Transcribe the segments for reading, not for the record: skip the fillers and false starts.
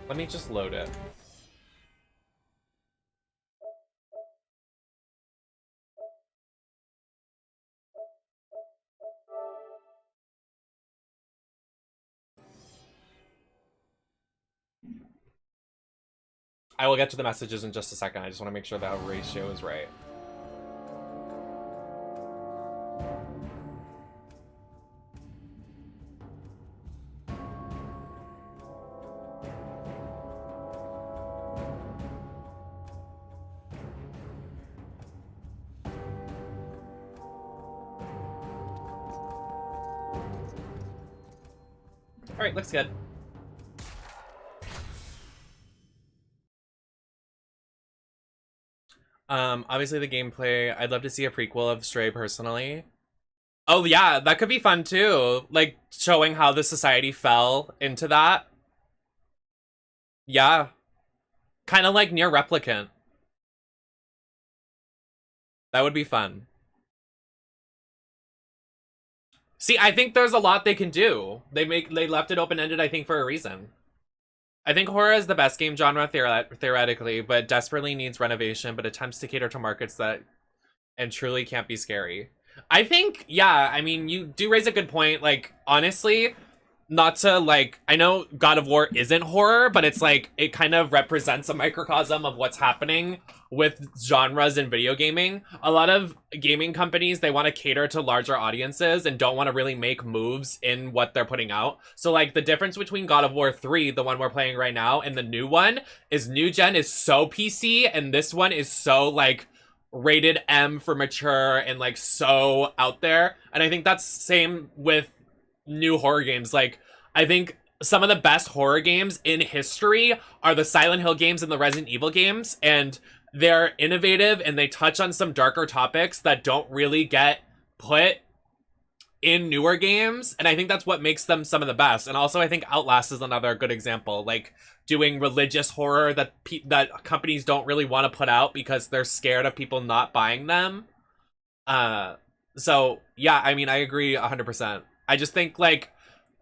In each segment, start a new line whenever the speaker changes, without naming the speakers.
Let me just load it. I will get to the messages in just a second. I just want to make sure that ratio is right. All right, looks good. Obviously the gameplay, I'd love to see a prequel of Stray personally. Oh yeah, that could be fun too. Like showing how the society fell into that. Yeah. Kind of like Near Replicant. That would be fun. See, I think there's a lot they can do. They left it open-ended, I think, for a reason. I think horror is the best game genre theoretically, but desperately needs renovation, but attempts to cater to markets that and truly can't be scary. I think, yeah, I mean, you do raise a good point. Like, honestly, not to, like, I know God of War isn't horror, but it's like, it kind of represents a microcosm of what's happening with genres in video gaming. A lot of gaming companies, they want to cater to larger audiences and don't want to really make moves in what they're putting out. So, like, the difference between God of War 3, the one we're playing right now, and the new one is new gen is so PC, and this one is so, like, rated M for mature and like so out there. And I think that's same with new horror games. Like, I think some of the best horror games in history are the Silent Hill games and the Resident Evil games, and they're innovative and they touch on some darker topics that don't really get put in newer games, and I think that's what makes them some of the best. And also I think Outlast is another good example, like doing religious horror that that companies don't really want to put out because they're scared of people not buying them. So yeah, I mean, I agree 100%. I just think, like,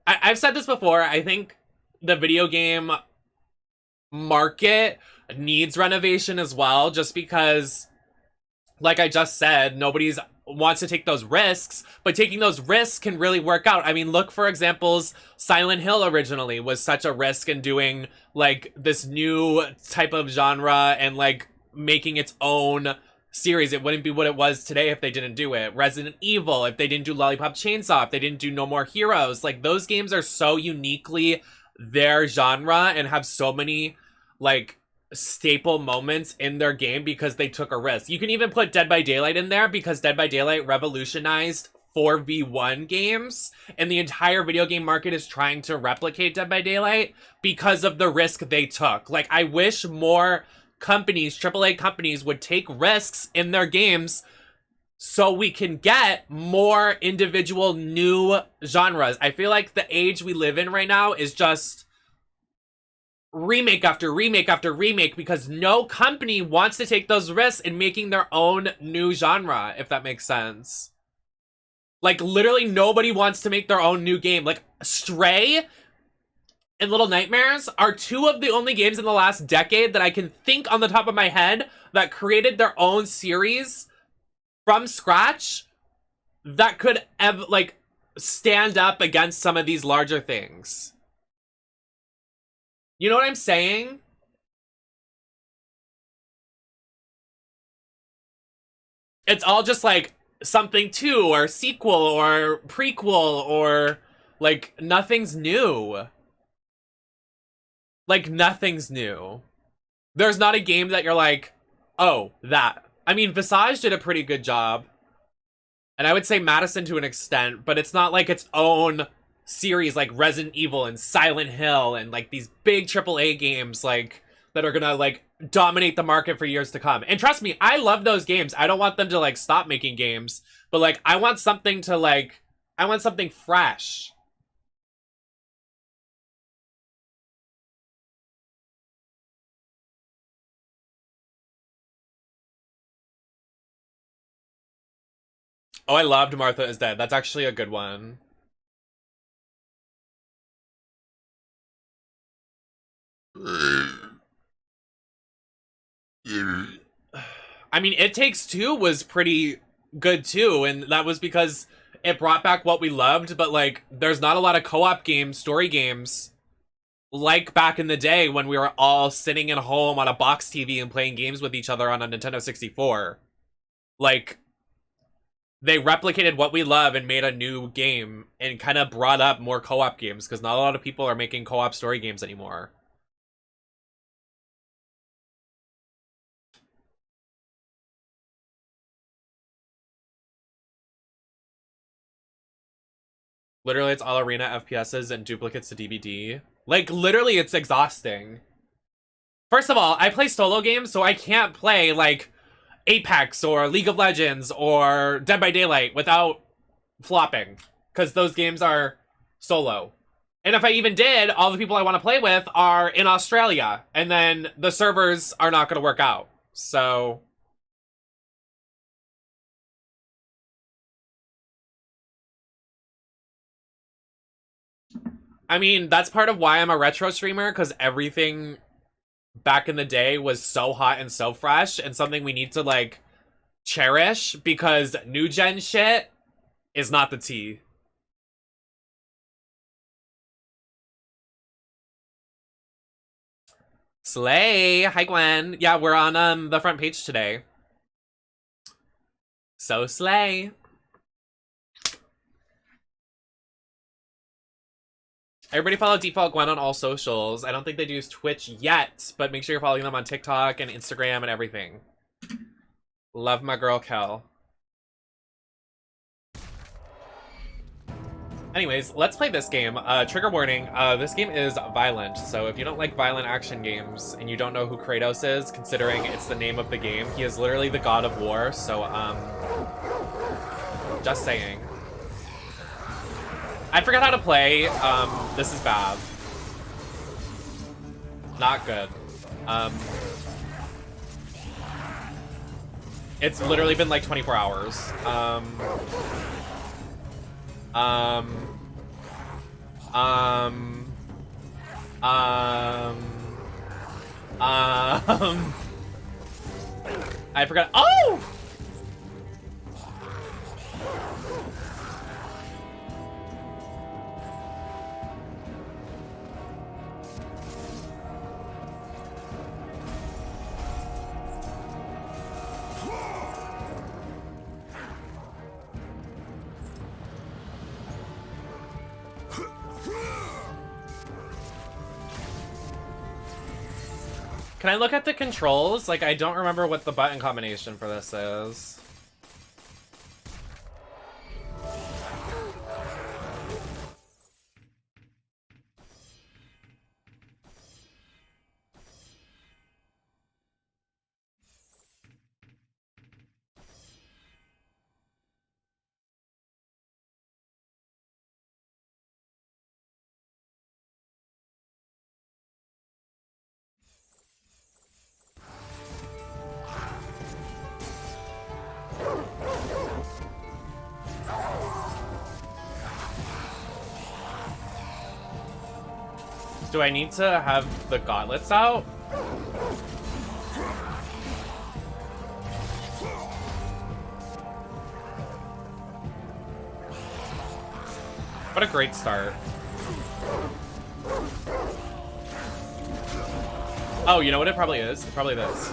I've said this before, I think the video game market needs renovation as well, just because, like I just said, nobody's wants to take those risks, but taking those risks can really work out. I mean, look for examples. Silent Hill originally was such a risk in doing like this new type of genre and like making its own series. It wouldn't be what it was today if they didn't do it. Resident Evil, if they didn't do Lollipop Chainsaw, if they didn't do No More Heroes, like those games are so uniquely their genre and have so many like staple moments in their game because they took a risk. You can even put Dead by Daylight in there because Dead by Daylight revolutionized 4v1 games, and the entire video game market is trying to replicate Dead by Daylight because of the risk they took. Like, I wish more companies, AAA companies, would take risks in their games so we can get more individual new genres. I feel like the age we live in right now is just remake after remake after remake because no company wants to take those risks in making their own new genre, if that makes sense. Like, literally nobody wants to make their own new game. Like, Stray and Little Nightmares are two of the only games in the last decade that I can think on the top of my head that created their own series from scratch that could like stand up against some of these larger things. You know what I'm saying? It's all just like something two or sequel or prequel or like nothing's new. Like nothing's new. There's not a game that you're like, oh, that. I mean, Visage did a pretty good job. And I would say Madison to an extent, but it's not like its own series like Resident Evil and Silent Hill and like these big AAA games like that are gonna like dominate the market for years to come. And trust me, I love those games. I don't want them to like stop making games, but like I want something to like, I want something fresh. Oh, I loved Martha is Dead. That's actually a good one. I mean, It Takes Two was pretty good too, and that was because it brought back what we loved, but like there's not a lot of co-op games, story games like back in the day when we were all sitting at home on a box TV and playing games with each other on a Nintendo 64. Like they replicated what we love and made a new game and kind of brought up more co-op games because not a lot of people are making co-op story games anymore. Literally, it's all arena FPSs and duplicates to DBD. Like, literally, it's exhausting. First of all, I play solo games, so I can't play, like, Apex or League of Legends or Dead by Daylight without flopping. Because those games are solo. And if I even did, all the people I want to play with are in Australia. And then the servers are not going to work out. So... I mean, that's part of why I'm a retro streamer, because everything back in the day was so hot and so fresh, and something we need to, like, cherish, because new gen shit is not the tea. Slay! Hi, Gwen. Yeah, we're on the front page today. So slay. Everybody follow Default Gwen on all socials. I don't think they do Twitch yet, but make sure you're following them on TikTok and Instagram and everything. Love my girl, Kel. Anyways, let's play this game. Trigger warning, this game is violent, so if you don't like violent action games and you don't know who Kratos is, considering it's the name of the game, he is literally the god of war, so, just saying. I forgot how to play. This is bad. Not good. It's literally been like 24 hours. I forgot. Oh! Can I look at the controls? Like, I don't remember what the button combination for this is. Do I need to have the gauntlets out? What a great start. Oh, you know what it probably is? It's probably this.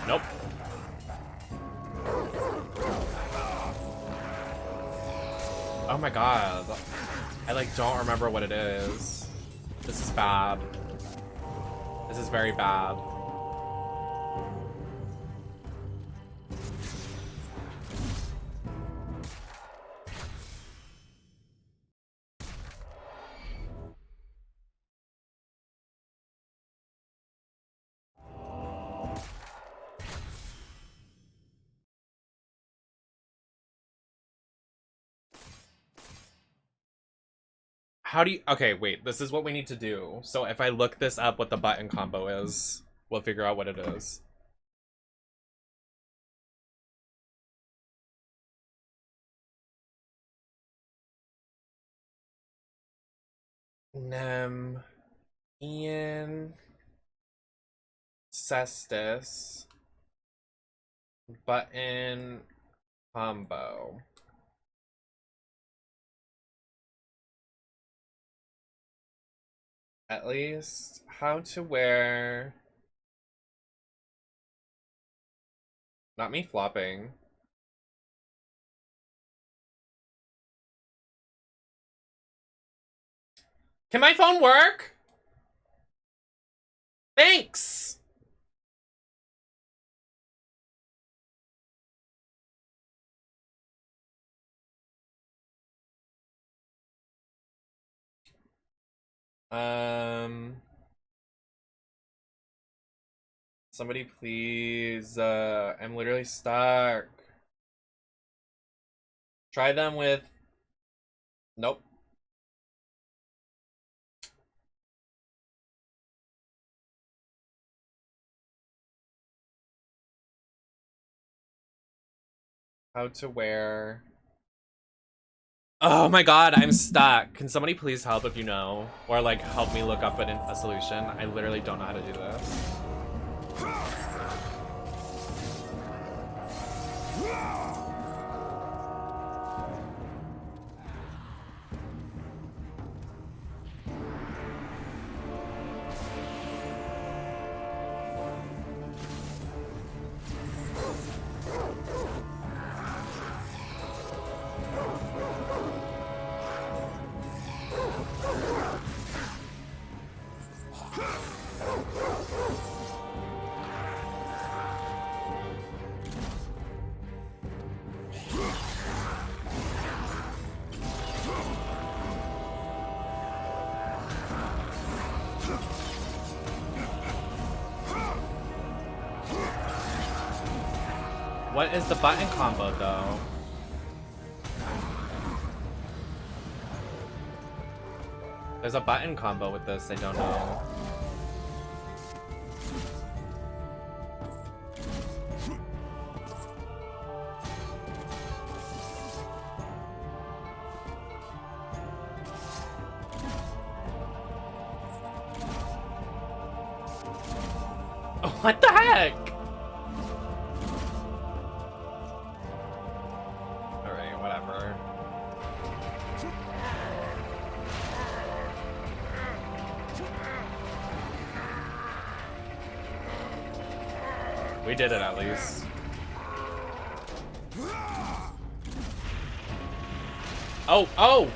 Nope. Oh my god. I, like, don't remember what it is. This is bad. This is very bad. How do you... Okay, wait. This is what we need to do. So if I look this up, what the button combo is, we'll figure out what it is. Nem... Ian... Cestus. Button combo. At least how to wear. Not me flopping. Can my phone work? Thanks. Somebody please, I'm literally stuck. Try them with, nope. How to wear. Oh my god, I'm stuck. Can somebody please help if you know? Or like help me look up a solution? I literally don't know how to do this. What is the button combo though? There's a button combo with this, I don't know. What the heck? Alright, whatever. We did it at least. Oh, oh!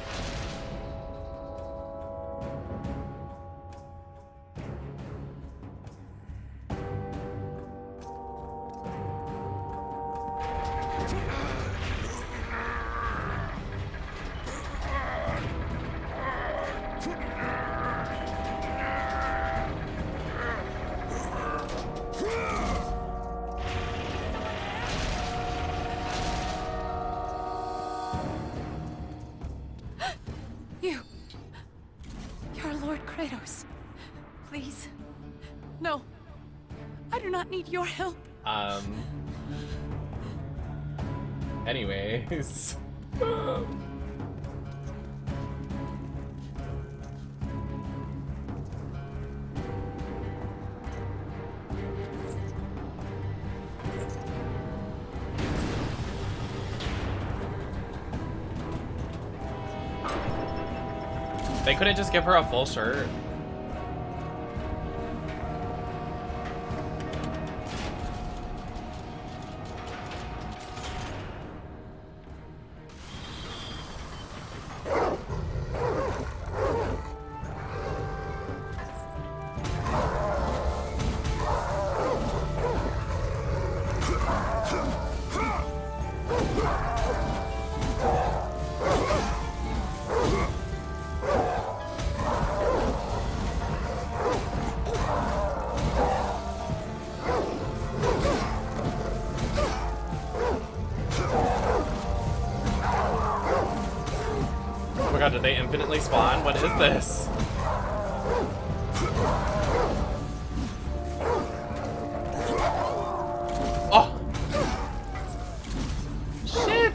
You're Lord Kratos. Please. No. I do not need your help.
Anyways. They couldn't just give her a full shirt. Oh my god, did they infinitely spawn? What is this? Oh! Shit!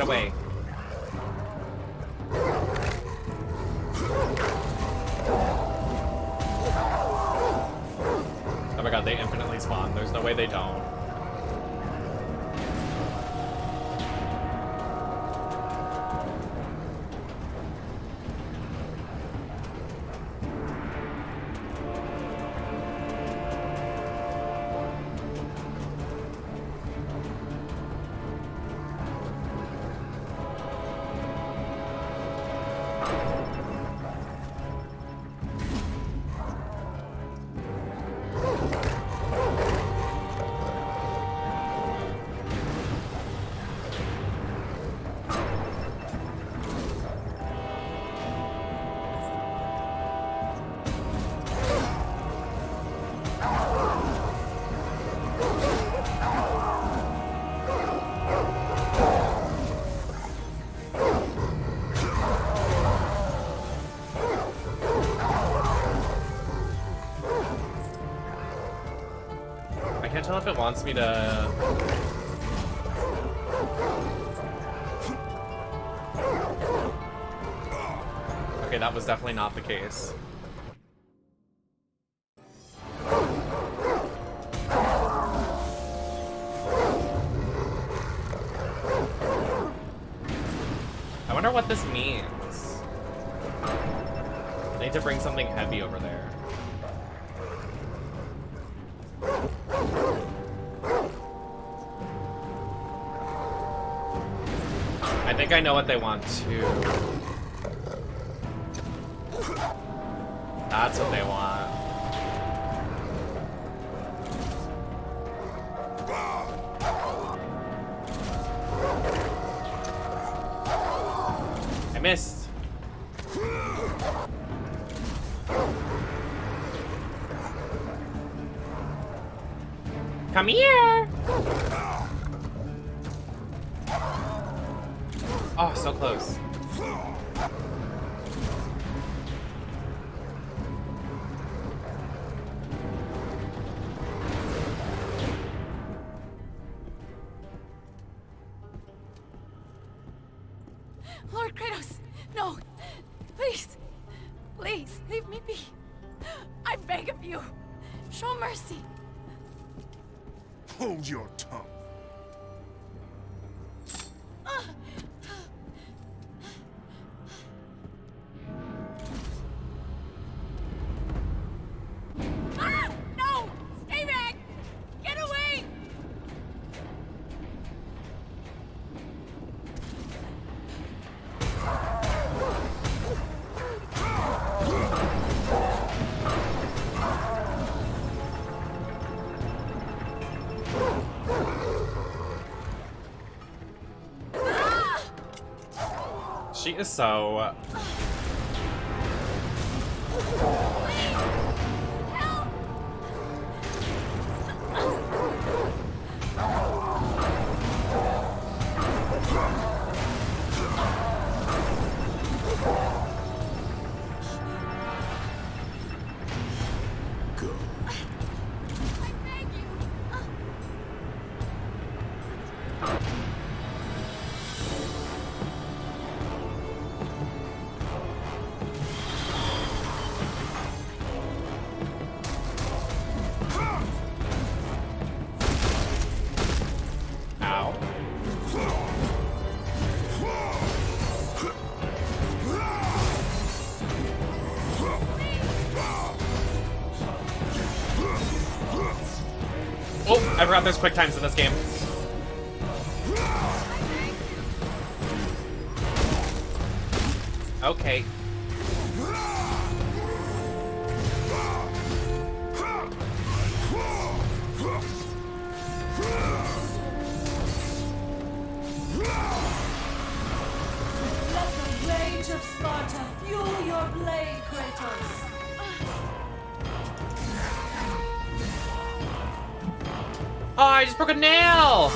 Get away. Oh my god, they infinitely spawn. There's no way they don't. I can't tell if it wants me to... Okay, that was definitely not the case. I wonder what this means. I need to bring something heavy over there. I think I know what they want too. That's what they want. I missed. Come here. Oh, so close.
Lord Kratos, no! Please! Please, leave me be. I beg of you. Show mercy.
Hold your tongue.
Ah! No! Stay back! Get away!
She is so...
Help! I beg you.
Ow. Oh, I forgot there's quick times in this game. Okay.
Let the rage of Sparta fuel your blade, Kratos.
Oh, I just broke a nail!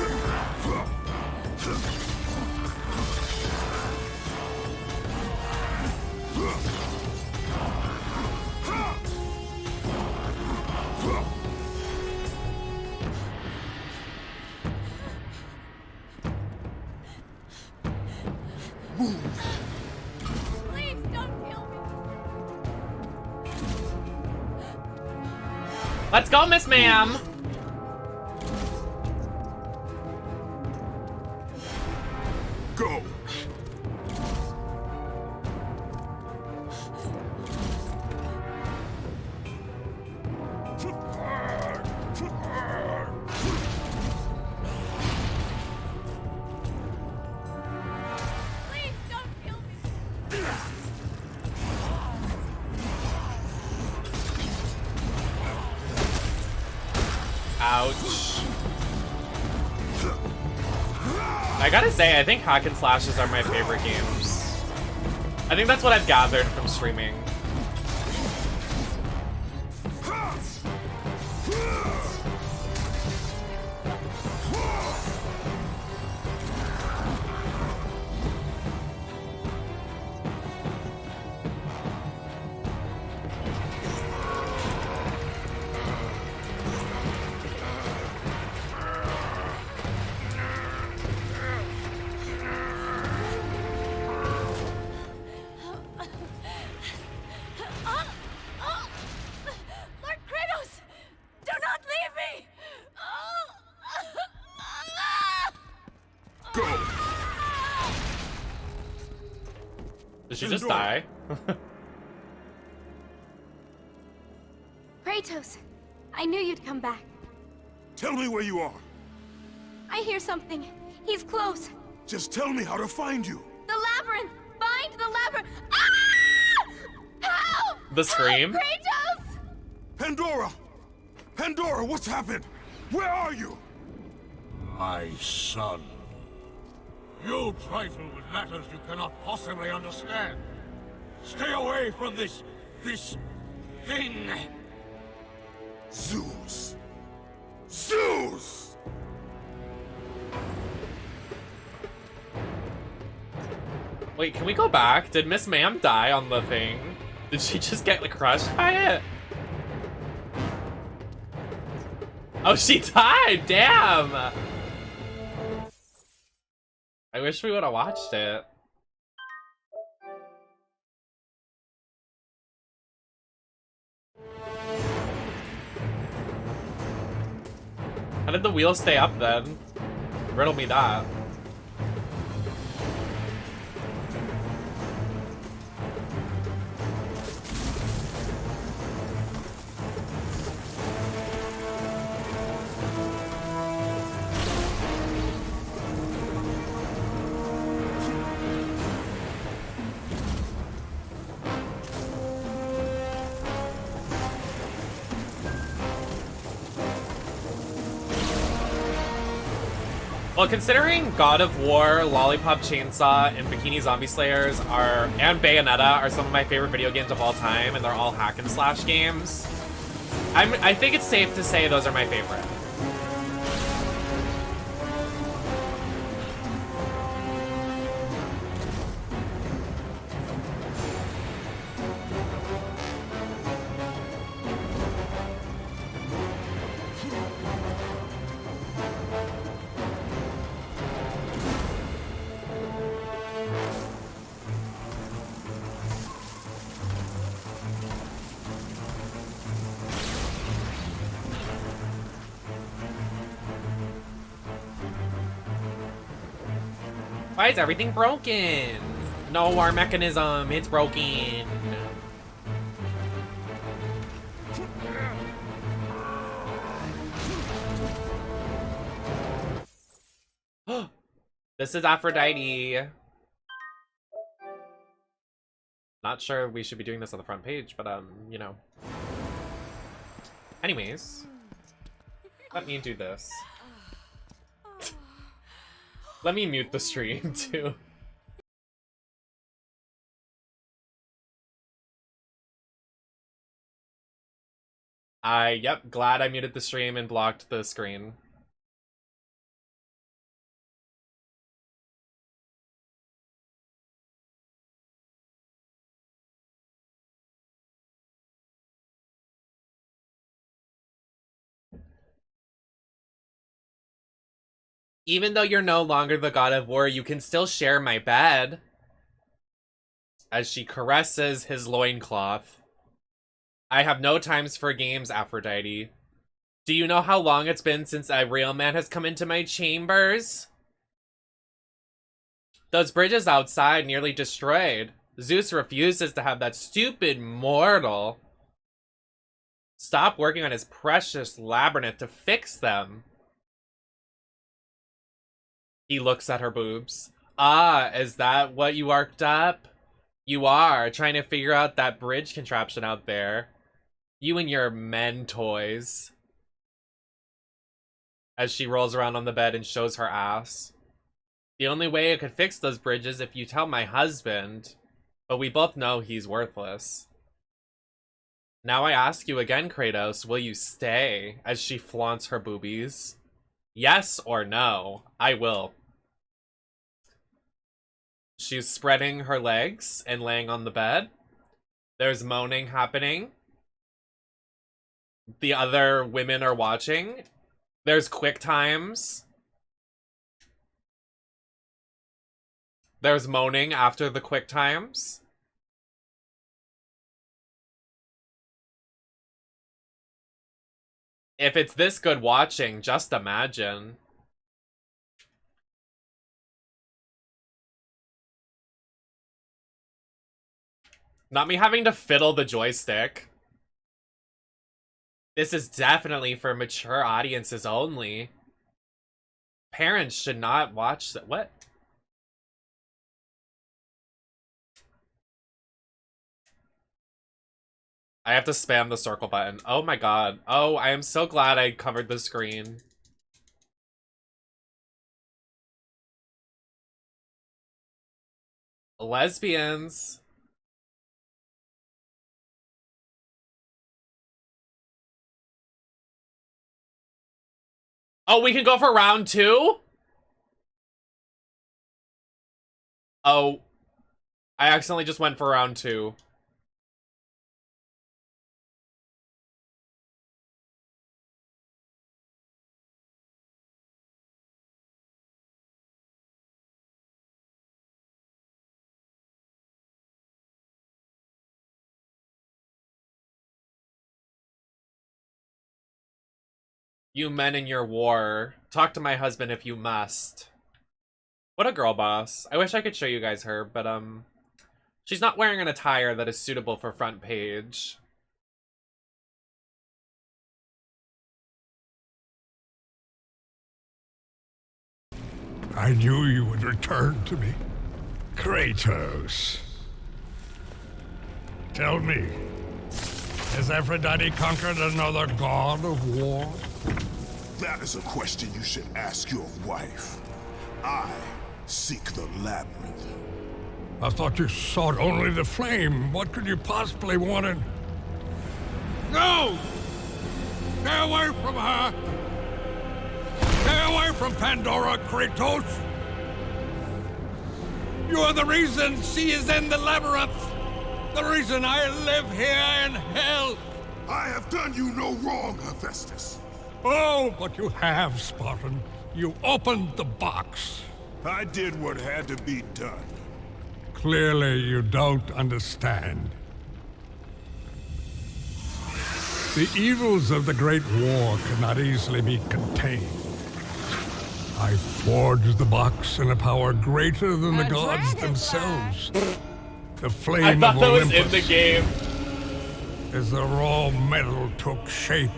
Let's go, Miss Ma'am.
Go.
Please don't kill me.
Ouch. I gotta say, I think hack and slashes are my favorite games. I think that's what I've gathered from streaming.
Lord Kratos! Do not leave me!
Go.
Did she just die?
Kratos, I knew you'd come back.
Tell me where you are.
I hear something. He's close.
Just tell me how to find you.
The labyrinth! Find the labyrinth! Ah! Help!
The scream?
Help, Kratos!
Pandora! Pandora, what's happened? Where are you?
My son. You trifle with matters you cannot possibly understand. Stay away from this thing.
Zeus. Zeus!
Wait, can we go back? Did Miss Ma'am die on the thing? Did she just get crushed by it? Oh, she died! Damn! I wish we would have watched it. How did the wheel stay up then? Riddle me that. Well, considering God of War, Lollipop Chainsaw, and Bikini Zombie Slayers and Bayonetta are some of my favorite video games of all time, and they're all hack and slash games, I think it's safe to say those are my favorite. Why is everything broken? No, our mechanism, it's broken. This is Aphrodite. Not sure we should be doing this on the front page, but you know. Anyways, let me do this. Let me mute the stream too. Yep, glad I muted the stream and blocked the screen. Even though you're no longer the God of War, you can still share my bed. As she caresses his loincloth. I have no times for games, Aphrodite. Do you know how long it's been since a real man has come into my chambers? Those bridges outside nearly destroyed. Zeus refuses to have that stupid mortal stop working on his precious labyrinth to fix them. He looks at her boobs. Ah, is that what you arced up? You are trying to figure out that bridge contraption out there. You and your men toys. As she rolls around on the bed and shows her ass. The only way I could fix those bridges if you tell my husband. But we both know he's worthless. Now I ask you again, Kratos, will you stay? As she flaunts her boobies. Yes or no? I will. She's spreading her legs and laying on the bed. There's moaning happening. The other women are watching. There's quick times. There's moaning after the quick times. If it's this good watching, just imagine. Not me having to fiddle the joystick. This is definitely for mature audiences only. Parents should not watch that. What? I have to spam the circle button. Oh my god. Oh, I am so glad I covered the screen. Lesbians. Oh, we can go for round 2? Oh. I accidentally just went for round 2. You men in your war. Talk to my husband if you must. What a girl boss. I wish I could show you guys her, but she's not wearing an attire that is suitable for front page.
I knew you would return to me. Kratos. Tell me, has Aphrodite conquered another god of war?
That is a question you should ask your wife. I seek the labyrinth.
I thought you sought only the flame. What could you possibly want in... No! Stay away from her! Stay away from Pandora, Kratos! You are the reason she is in the labyrinth! The reason I live here in hell!
I have done you no wrong, Hephaestus.
Oh, but you have, Spartan. You opened the box.
I did what had to be done.
Clearly, you don't understand. The evils of the Great War cannot easily be contained. I forged the box in a power greater than the gods themselves. The flame
I thought
of
that was
Olympus.
in the game.
As the raw metal took shape,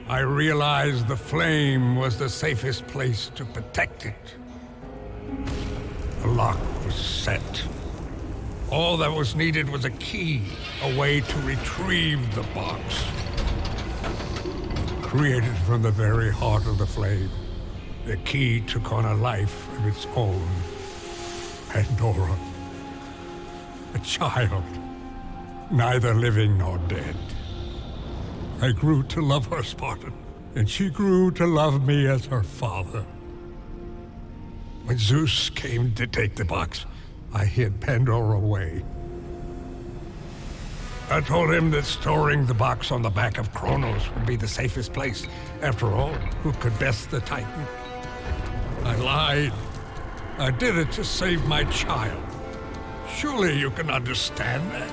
I realized the flame was the safest place to protect it. The lock was set. All that was needed was a key, a way to retrieve the box. Created from the very heart of the flame, the key took on a life of its own. Pandora. A child, neither living nor dead. I grew to love her, Spartan, and she grew to love me as her father. When Zeus came to take the box, I hid Pandora away. I told him that storing the box on the back of Kronos would be the safest place. After all, who could best the Titan? I lied. I did it to save my child. Surely you can understand that.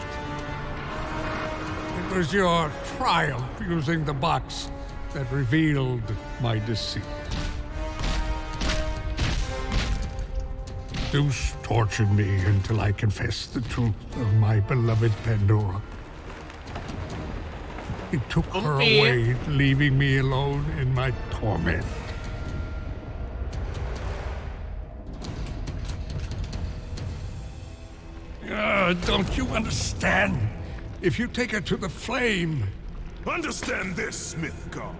It was your triumph using the box that revealed my deceit. Zeus tortured me until I confessed the truth of my beloved Pandora. He took her away, leaving me alone in my torment. Don't you understand? If you take her to the flame...
Understand this, Smith God.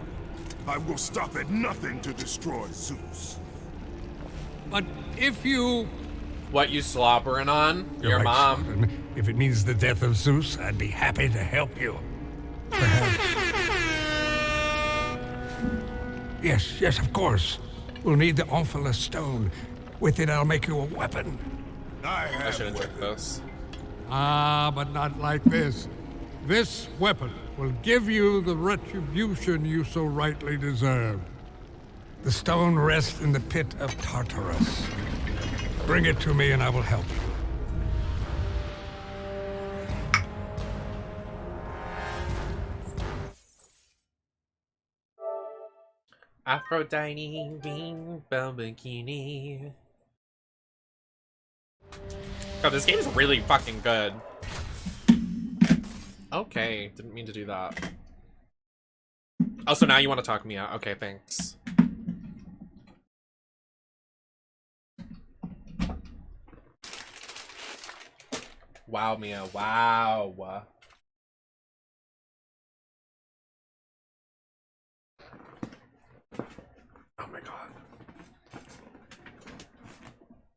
I will stop at nothing to destroy Zeus.
But if you...
What you slobbering on?
You're
Your
right,
mom.
son. If it means the death of Zeus, I'd be happy to help you. Perhaps. Yes, of course. We'll need the Omphalos stone. With it, I'll make you a weapon.
I should have took this.
Ah, but not like this. This weapon will give you the retribution you so rightly deserve. The stone rests in the pit of Tartarus. Bring it to me and I will help you.
Aphrodite, rainbow bikini. God, this game's really fucking good. Okay, didn't mean to do that. Oh, so now you want to talk me out? Okay, thanks. Wow, Mia, wow. Oh my god.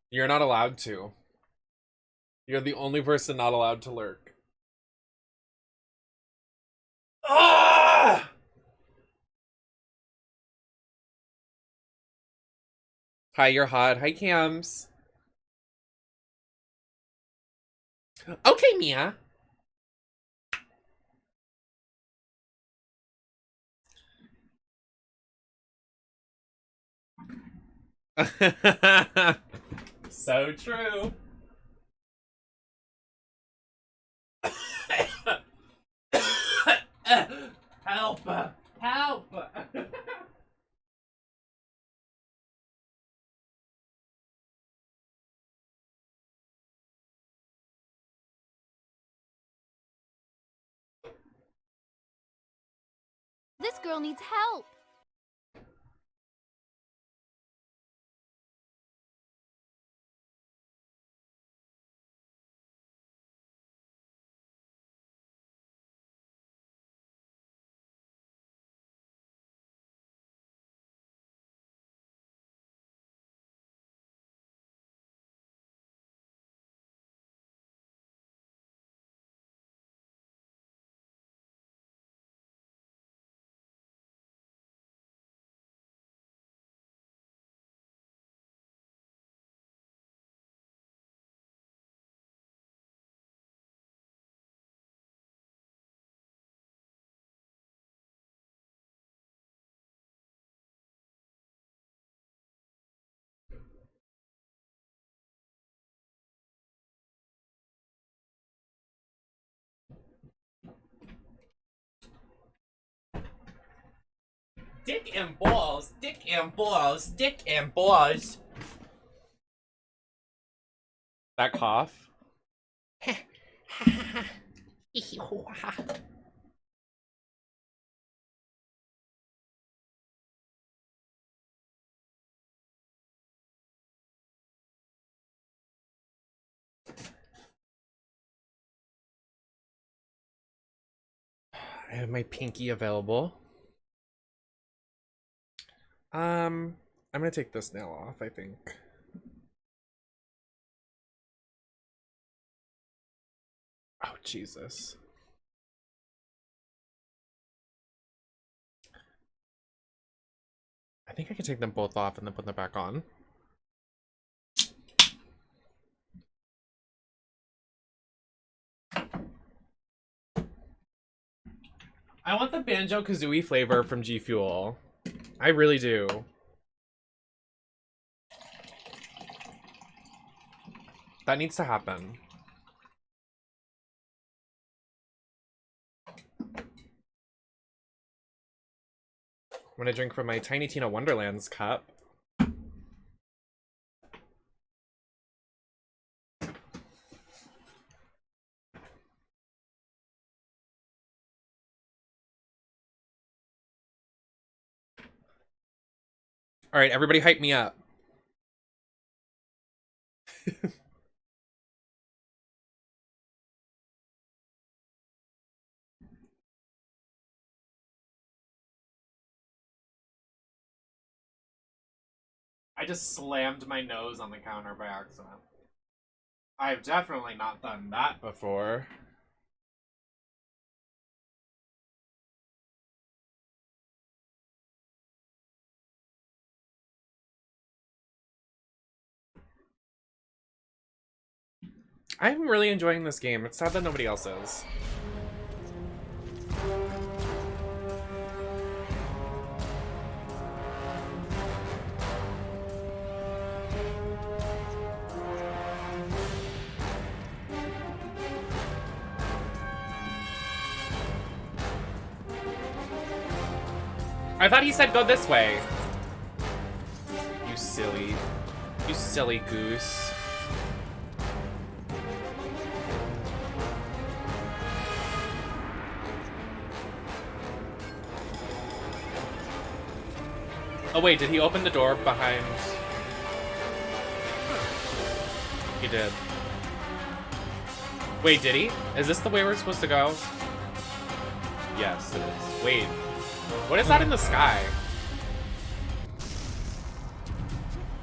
You're not allowed to. You're the only person not allowed to lurk. Ah! Hi, you're hot. Hi, Cams. Okay, Mia. So true. Help! Help!
This girl needs help.
Dick and balls, dick and balls, dick and balls. That cough. I have my pinky available. I'm gonna take this nail off, I think. Oh, Jesus. I think I can take them both off and then put them back on. I want the Banjo-Kazooie flavor from G Fuel. I really do. That needs to happen. gonna drink from my Tiny Tina Wonderlands cup. All right, everybody hype me up. I just slammed my nose on the counter by accident. I've definitely not done that before. I'm really enjoying this game. It's sad that nobody else is. I thought he said go this way. You silly goose. Oh wait, did he open the door behind? He did. Wait, did he? Is this the way we're supposed to go? Yes, it is. Wait. What is that in the sky?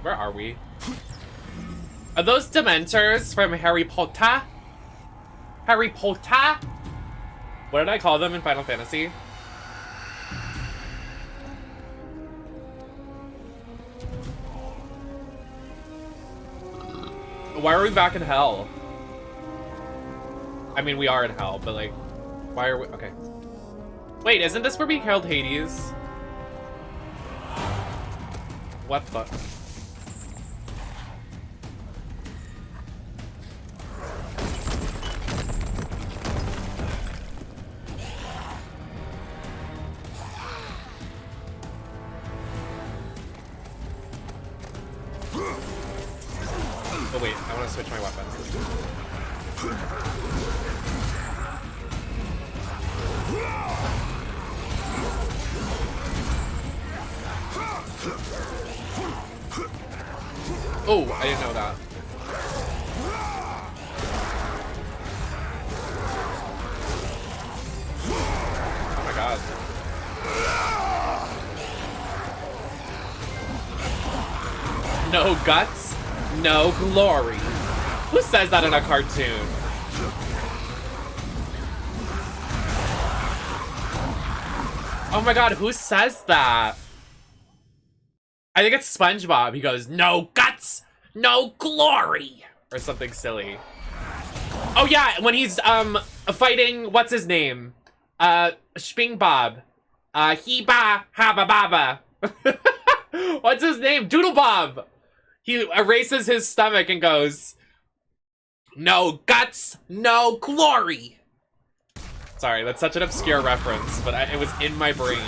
Where are we? Are those Dementors from Harry Potter? Harry Potter? What did I call them in Final Fantasy? Why are we back in hell? I mean, we are in hell, but like, why are we? Okay. Wait, isn't this where we killed Hades? What the? Oh wait, I want to switch my weapon. Oh, I didn't know that. Oh my god. No guts, no glory. Who says that in a cartoon? Oh my god, who says that? I think it's SpongeBob. He goes, no guts, no glory. Or something silly. Oh yeah, when he's fighting, what's his name? Sping Bob. Heba Haba Baba. What's his name? Doodle Bob. He erases his stomach and goes, no guts, no glory. Sorry, that's such an obscure reference, but it was in my brain.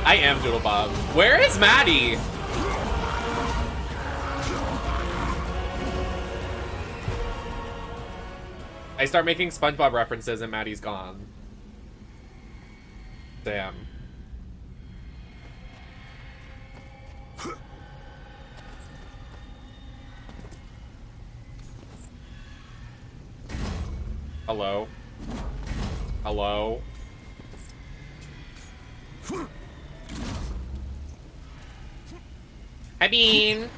I am Doodle Bob. Where is Maddie? I start making SpongeBob references and Maddie's gone. Damn. Hello? Hello? I mean...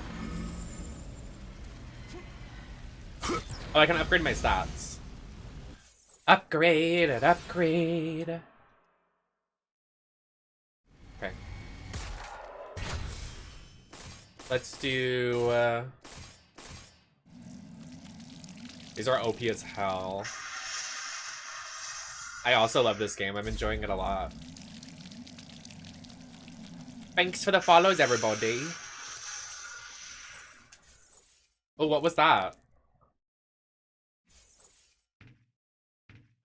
Oh, I can upgrade my stats. Upgrade and upgrade. Okay. Let's do... These are OP as hell. I also love this game. I'm enjoying it a lot. Thanks for the follows, everybody. Oh, what was that?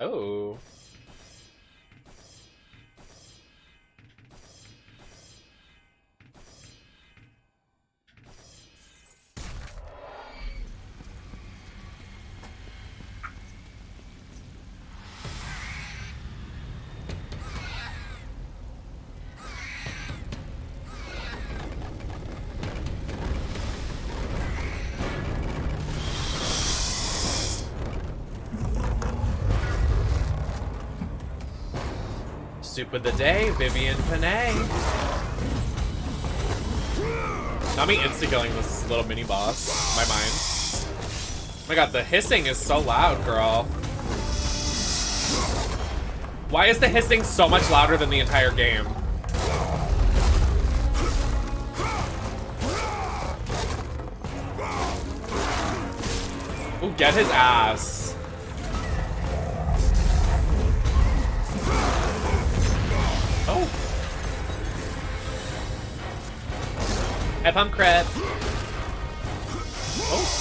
Oh. Soup of the day, Vivian Panay. Not me insta-killing this little mini boss in my mind. Oh my god, the hissing is so loud, girl. Why is the hissing so much louder than the entire game? Ooh, get his ass. Oh. Hey, pump crit. Oh.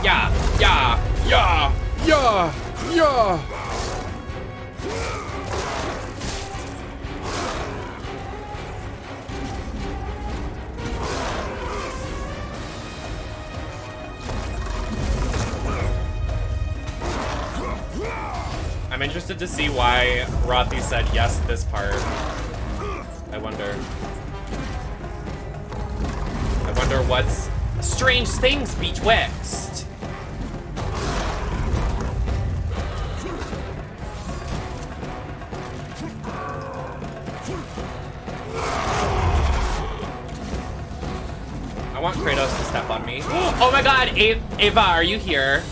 Yeah, yeah, yeah, yeah, yeah. I'm interested to see why Rothy said yes to this part. I wonder what's strange things betwixt. I want Kratos to step on me. Oh my god, Ava, are you here?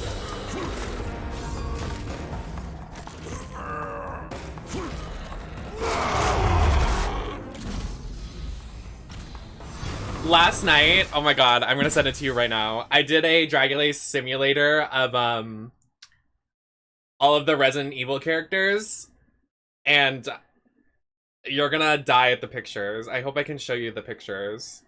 Last night, oh my god, I'm gonna send it to you right now. I did a Dragon Race simulator of all of the Resident Evil characters, and you're gonna die at the pictures. I hope I can show you the pictures.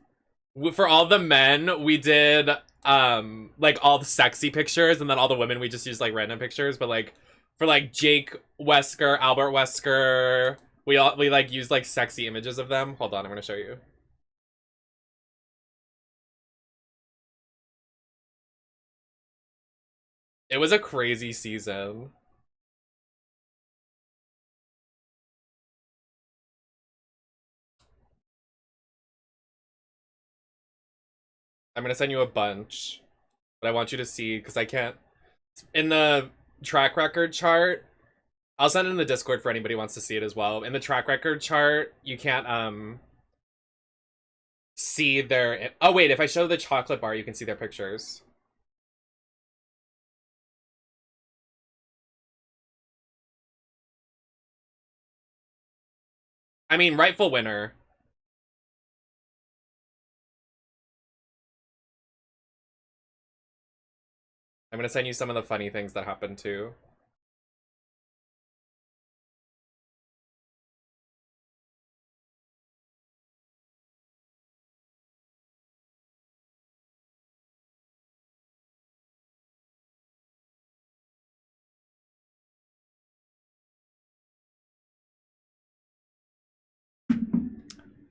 For all the men, we did like all the sexy pictures, and then all the women we just used like random pictures. But like for like Jake Wesker, Albert Wesker, we like used like sexy images of them. Hold on, I'm gonna show you. It was a crazy season. I'm gonna send you a bunch, but I want you to see, because I can't. In the track record chart, I'll send it in the Discord for anybody who wants to see it as well. In the track record chart, you can't see their. Oh wait, if I show the chocolate bar, you can see their pictures. I mean, rightful winner. I'm gonna send you some of the funny things that happened too.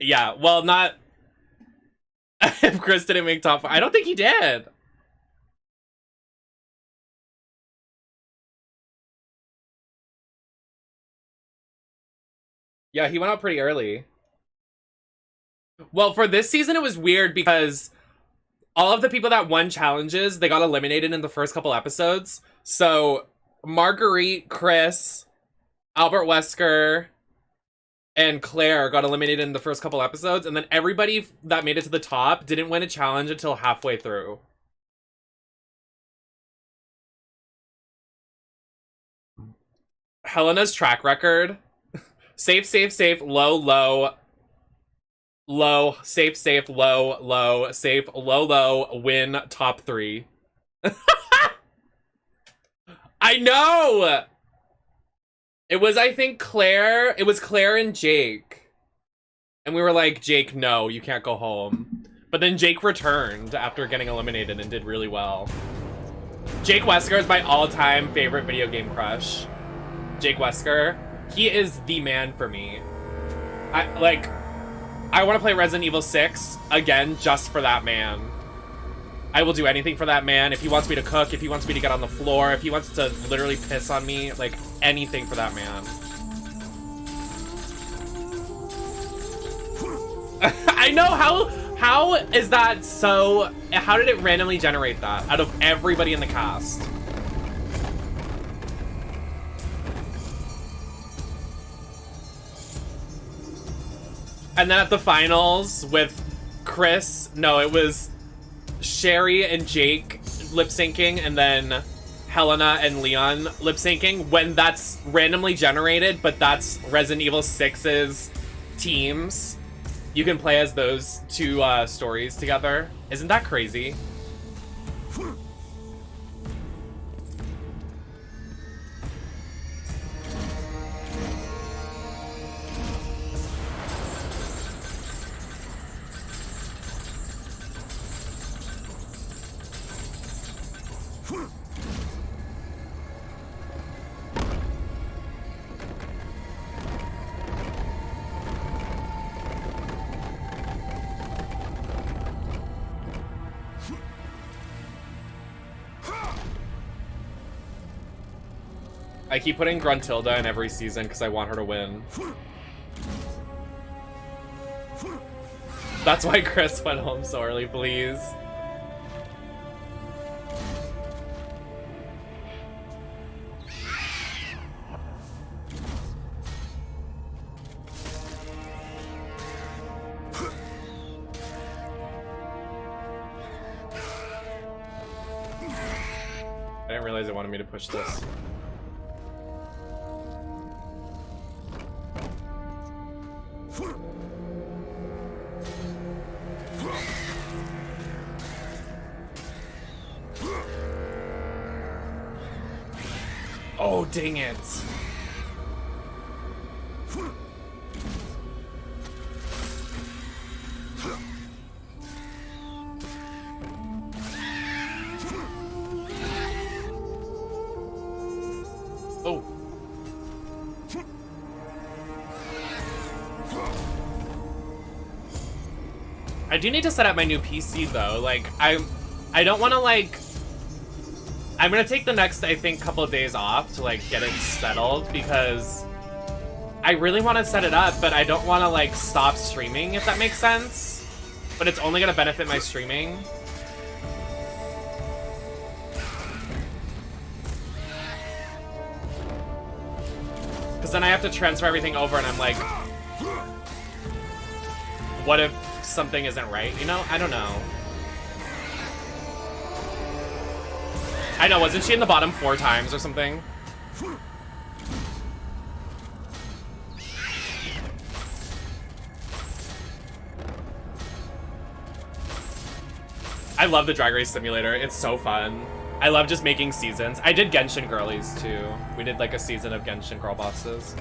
Yeah, well, not if Chris didn't make top 5. I don't think he did. Yeah, he went out pretty early. Well, for this season, it was weird because all of the people that won challenges, they got eliminated in the first couple episodes. So Marguerite, Chris, Albert Wesker, and Claire got eliminated in the first couple episodes, and then everybody that made it to the top didn't win a challenge until halfway through. Helena's track record: safe, safe, safe, low, low, Low, safe, safe, low, low, safe, low, low, win, top 3. I know! It was, I think, Claire. It was Claire and Jake. And we were like, Jake, no, you can't go home. But then Jake returned after getting eliminated and did really well. Jake Wesker is my all-time favorite video game crush. Jake Wesker. He is the man for me. I want to play Resident Evil 6 again just for that man. I will do anything for that man. If he wants me to cook, if he wants me to get on the floor, if he wants to literally piss on me, like anything for that man. I know, how is that so, how did it randomly generate that out of everybody in the cast? And then at the finals with Chris, no, it was Sherry and Jake lip syncing, and then Helena and Leon lip syncing. When that's randomly generated, but that's Resident Evil 6's teams, you can play as those two stories together. Isn't that crazy? I keep putting Gruntilda in every season because I want her to win. That's why Chris went home so early, please. I didn't realize it wanted me to push this. Oh, dang it. Oh. I do need to set up my new PC though. Like, I don't want to like. I'm gonna take the next, I think, couple of days off to like get it settled because I really want to set it up, but I don't want to like stop streaming, if that makes sense. But it's only gonna benefit my streaming. Because then I have to transfer everything over and I'm like, what if something isn't right, you know? I don't know. I know, wasn't she in the bottom 4 times or something? I love the Drag Race Simulator. It's so fun. I love just making seasons. I did Genshin Girlies too. We did like a season of Genshin Girl Bosses.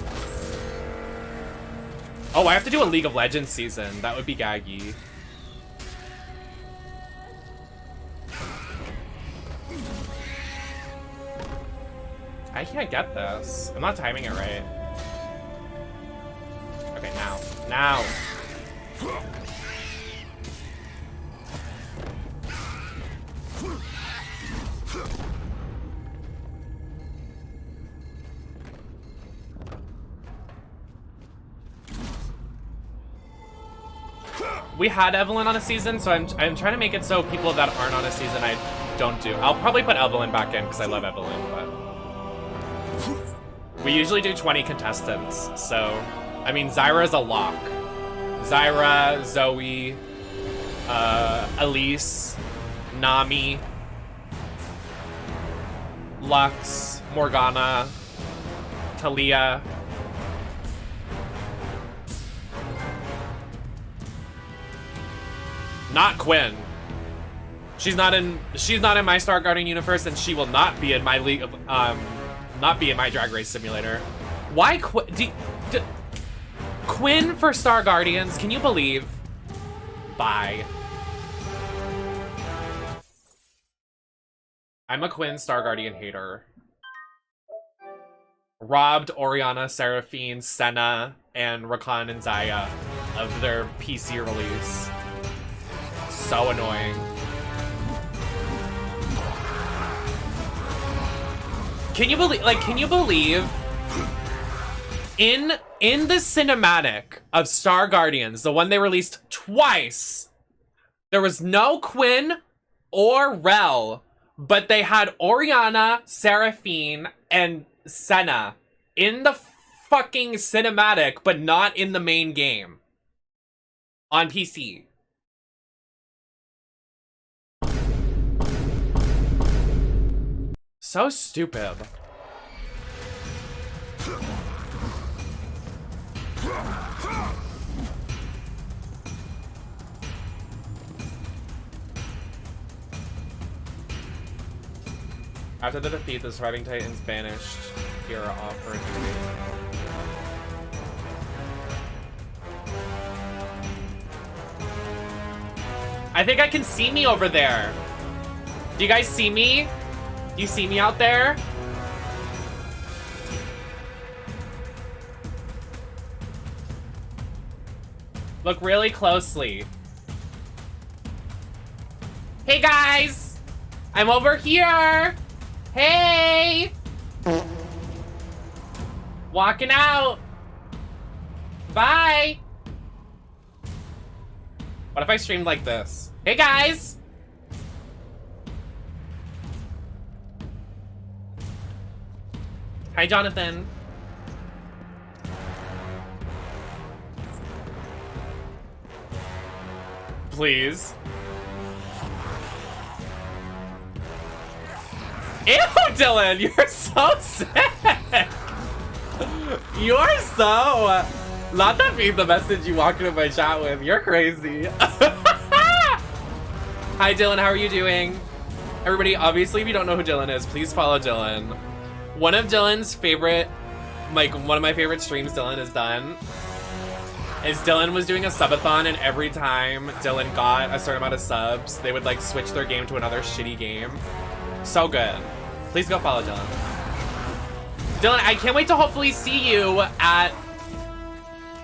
Oh, I have to do a League of Legends season. That would be gaggy. I can't get this. I'm not timing it right. Okay, now. Now! We had Evelyn on a season, so I'm trying to make it so people that aren't on a season I don't do. I'll probably put Evelyn back in because I love Evelyn, but... We usually do 20 contestants, so... I mean, Zyra's a lock. Zyra, Zoe, Elise, Nami, Lux, Morgana, Talia. Not Quinn. She's not in my Star Guardian universe, and she will not be in my league of not be in my Drag Race Simulator. Why Quinn for Star Guardians? Can you believe? Bye. I'm a Quinn Star Guardian hater. Robbed Oriana, Seraphine, Senna, and Rakan and Zaya of their PC release. So annoying. Can you believe in the cinematic of Star Guardians, the one they released twice, there was no Quinn or Rel, but they had Oriana, Seraphine, and Senna in the fucking cinematic, but not in the main game on PC. So stupid. After the defeat, the surviving Titans banished Kira off for eternity. I think I can see me over there. Do you guys see me? Do you see me out there? Look really closely. Hey guys! I'm over here! Hey! Walking out! Bye! What if I streamed like this? Hey guys! Hi, Jonathan. Please. Ew, Dylan, you're so sick. You're so... Not that being the message you walk into my chat with. You're crazy. Hi, Dylan. How are you doing? Everybody, obviously, if you don't know who Dylan is, please follow Dylan. One of Dylan's favorite, like, one of my favorite streams Dylan has done is Dylan was doing a subathon, and every time Dylan got a certain amount of subs, they would, like, switch their game to another shitty game. So good. Please go follow Dylan. Dylan, I can't wait to hopefully see you at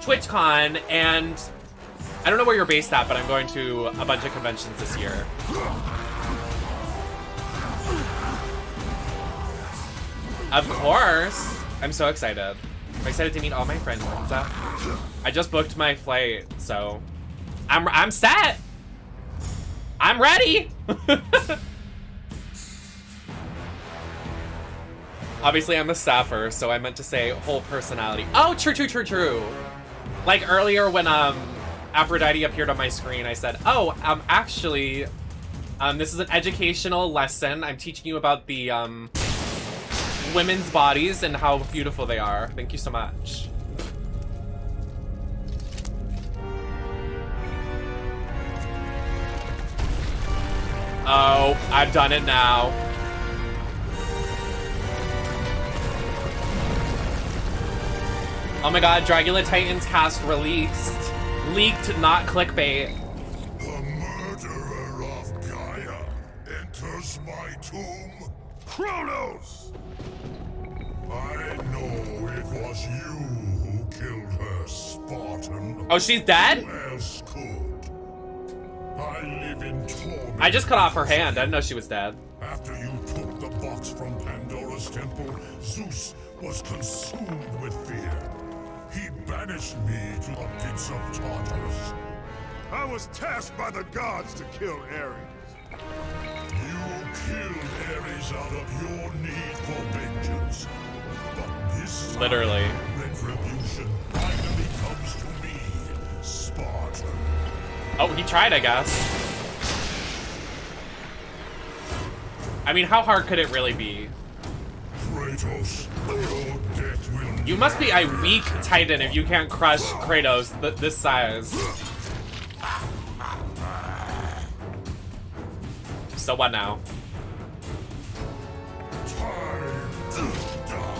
TwitchCon, and I don't know where you're based at, but I'm going to a bunch of conventions this year. Of course. I'm so excited. I'm excited to meet all my friends and stuff. I just booked my flight, so I'm set. I'm ready. Obviously, I'm a staffer, so I meant to say whole personality. Oh, true. Like earlier when Aphrodite appeared on my screen, I said, "Oh, actually, this is an educational lesson. I'm teaching you about the women's bodies and how beautiful they are. Thank you so much." Oh, I've done it now. Oh my god, Dragula Titans cast released. Leaked, not clickbait.
The murderer of Gaia enters my tomb. Kronos! I know it was you who killed her, Spartan.
Oh, she's dead?
Who else could? I live in torment.
I just cut off her hand. I didn't know she was dead.
After you took the box from Pandora's temple, Zeus was consumed with fear. He banished me to the pits of Tartarus. I was tasked by the gods to kill Ares. You killed Ares out of your need for vengeance. But this time,
Literally.
retribution finally comes to me, Spartan.
Oh, he tried, I guess. I mean, how hard could it really be?
Kratos, your death will...
You must be a weak Titan if you can't crush Kratos this size. So what now?
Time to die.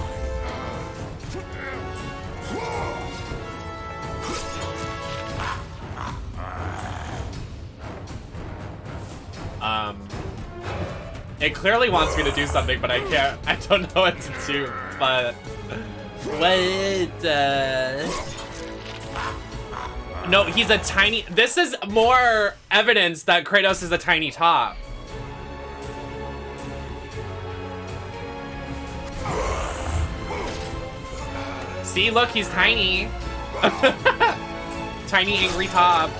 It clearly wants me to do something, but I can't. I don't know what to do. But what? No, he's a tiny. This is more evidence that Kratos is a tiny top. See, look, he's tiny. Tiny angry top.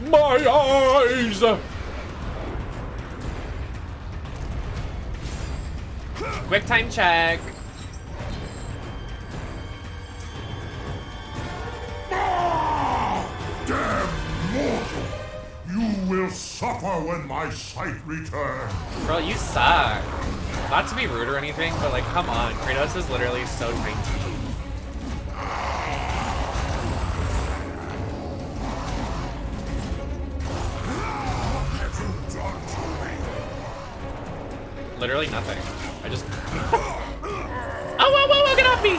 My eyes! Quick time check.
Damn mortal! You will suffer when my sight returns.
Bro, you suck. Not to be rude or anything, but like, come on. Kratos is literally so tiny. Literally nothing. I just... Oh, whoa, whoa, whoa, get off me!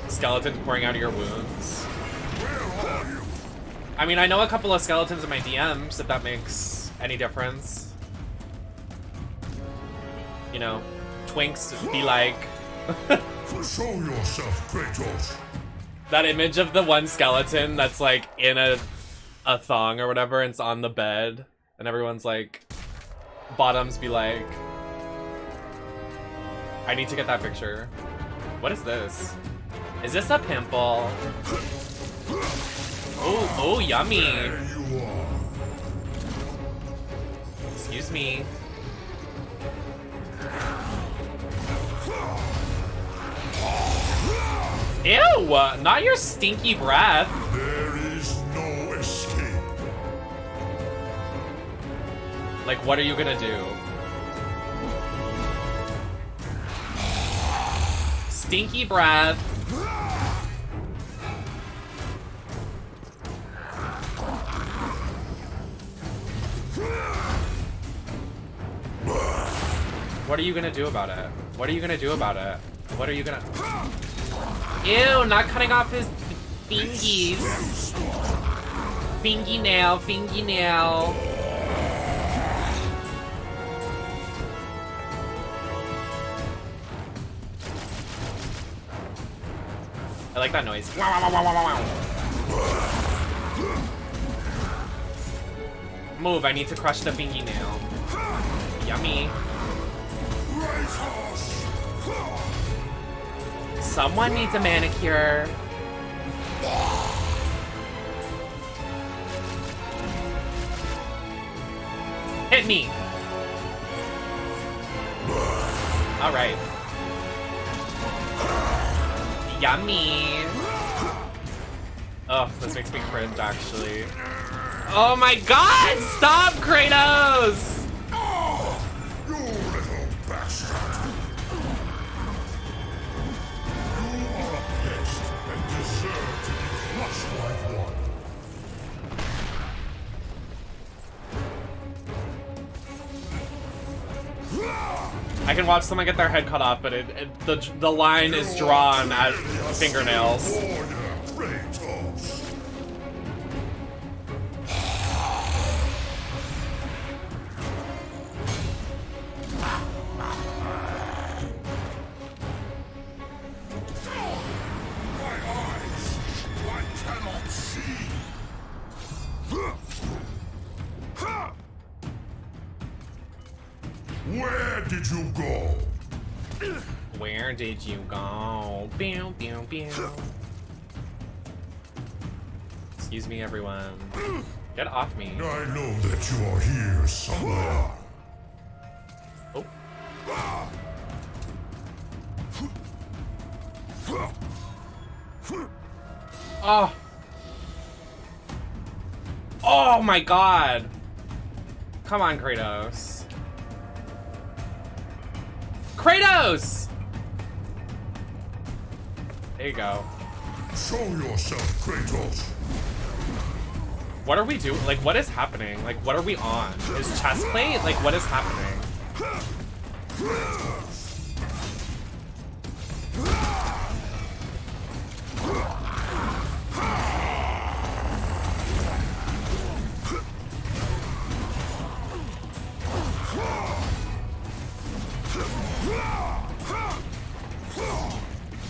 Skeletons pouring out of your wounds. I mean, I know a couple of skeletons in my DMs, if that makes any difference. You know, twinks be like...
Show yourself, Kratos.
That image of the one skeleton that's like in a thong or whatever, and it's on the bed, and everyone's like... Bottoms be like... I need to get that picture. What is this? Is this a pimple? Oh, oh, yummy.
There you are.
Excuse me. Ew, not your stinky breath.
There is no escape.
Like, what are you gonna do? Stinky breath. What are you gonna do about it? What are you gonna do about it? What are you gonna... Ew, not cutting off his fingies. Fingy nail, fingy nail. I like that noise. Move, I need to crush the fingy nail. Yummy. Someone needs a manicure. Hit me. All right. Yummy. Oh, this makes me cringe, actually. Oh my god! Stop, Kratos!
You little bastard. You are a pest and deserve to be crushed like one.
I can watch someone get their head cut off, but the line is drawn at fingernails.
Kratos. My eyes, I cannot see. Where did you go?
Where did you go? Pew, pew, pew. Excuse me, everyone. Get off me.
I know that you are here somewhere.
Oh. Oh. Oh my god. Come on, Kratos. Kratos! There you go.
Show yourself, Kratos.
What are we doing? Like, what is happening? Like, what are we on? Is chest plate? Like, what is happening?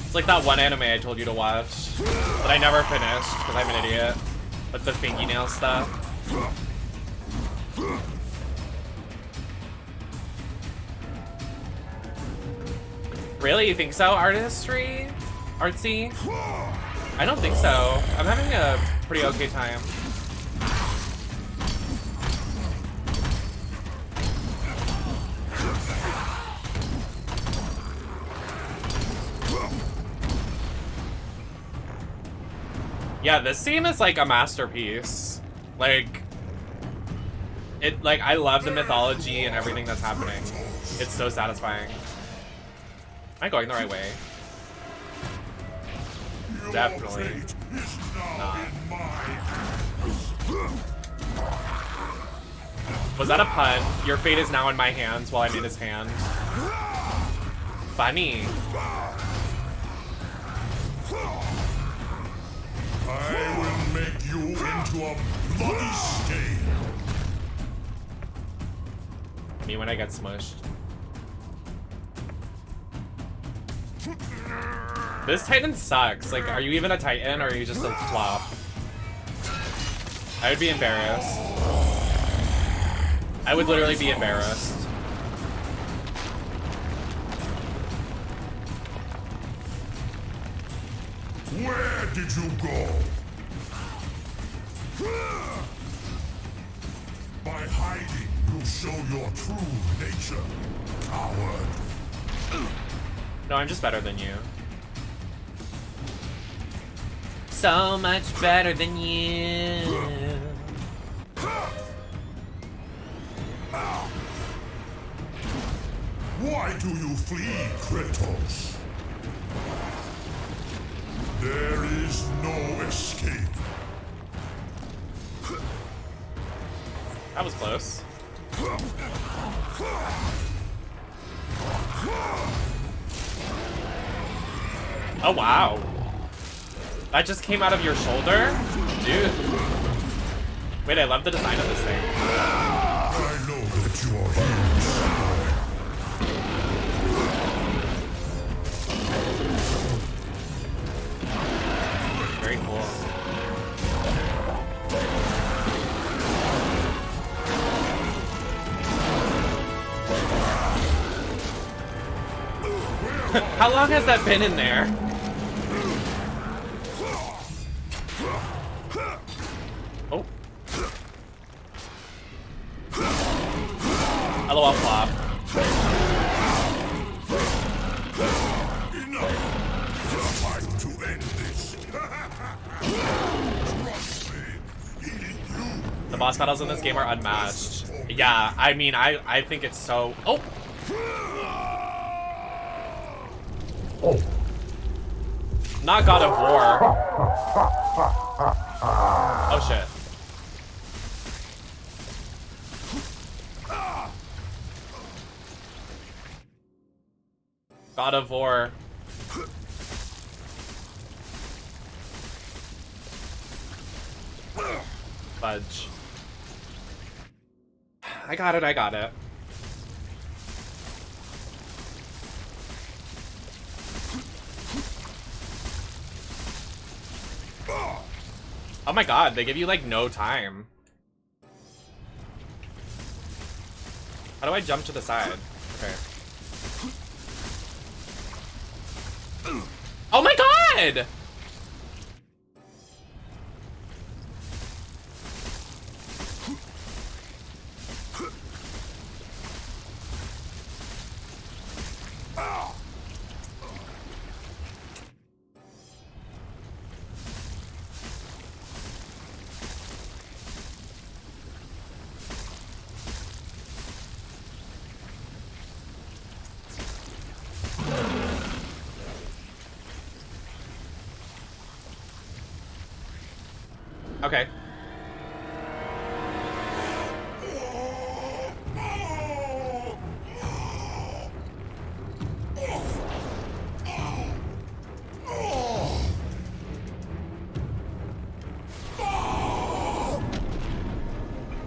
It's like that one anime I told you to watch that I never finished because I'm an idiot. With the fingernail stuff. Really? You think so? Artistry? Artsy? I don't think so. I'm having a pretty okay time. Yeah, this theme is like a masterpiece. Like, I love the mythology and everything that's happening. It's so satisfying. Am I going the right way? Definitely not. Was that a pun? Your fate is now in my hands while I'm in his hand. Funny.
I will make you into a bloody stain.
Me when I get smushed. This Titan sucks. Like, are you even a Titan or are you just a flop? I would be embarrassed. I would literally be embarrassed.
Where did you go? By hiding, you show your true nature, coward.
No, I'm just better than you. So much better than you.
Why do you flee, Kratos? There is no escape.
That was close. Oh, wow. That just came out of your shoulder? Dude. Wait, I love the design of this thing.
I know that you are here somewhere.
Very cool. How long has that been in there? Oh. LOL flop.
Time to end this. Trust me, eating you.
The boss battles in this game are unmatched. Yeah, I mean, I think it's so... Oh! Not God of War. Oh shit. God of War. Fudge. I got it, I got it. Oh my god, they give you like no time. How do I jump to the side? Okay. Oh my god! Okay.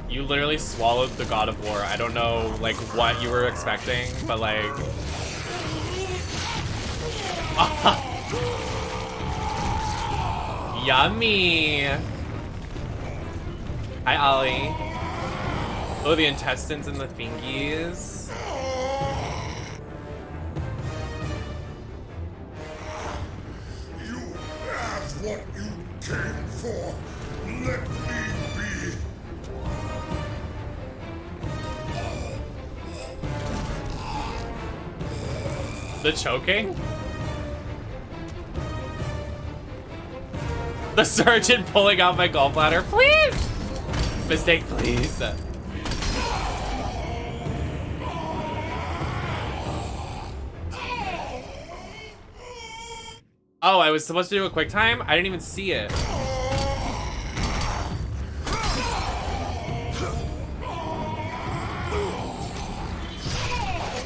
You literally swallowed the God of War. I don't know, like, what you were expecting, but, like... Yummy! Hi, Ollie. Oh, the intestines and the thingies.
You have what you came for. Let me be.
The choking? The surgeon pulling out my gallbladder. Please! Mistake, please. Oh, I was supposed to do a quick time? I didn't even see it.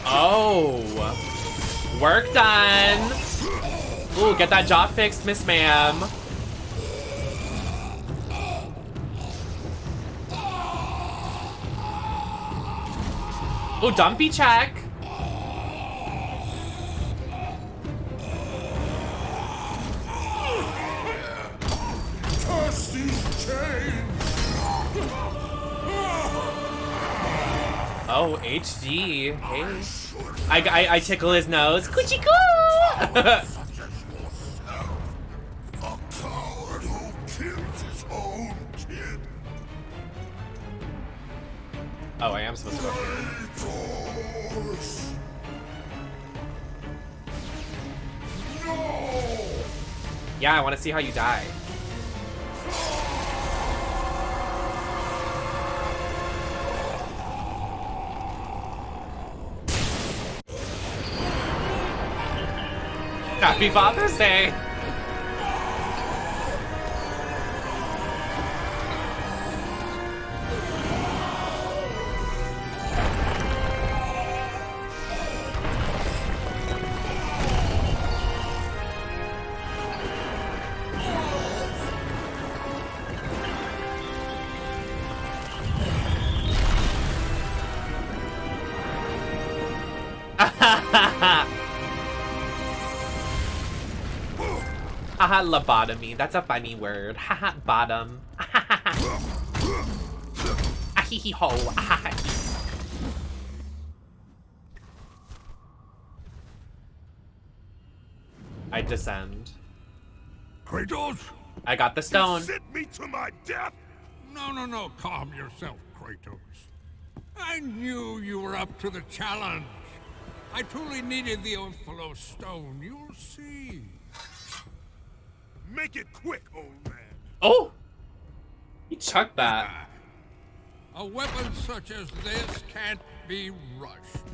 Oh. Work done. Ooh, get that job fixed, Miss Ma'am. Ooh, dumpy check.
Curse these chains.
Oh, HD. Hey. I tickle his nose. Coochie coo!
A coward who kills his own kin.
Oh, I am supposed to go here.
Traitors. No.
Yeah, I want to see how you die. Happy Father's Day! Haha, lobotomy. That's a funny word. Haha, bottom. Ahee ho. I descend.
Kratos?
I got the stone.
Sent me to my death.
No. Calm yourself, Kratos. I knew you were up to the challenge. I truly needed the Ophalo stone. You'll see.
Make it quick, old man.
Oh! He chucked that.
A weapon such as this can't be rushed.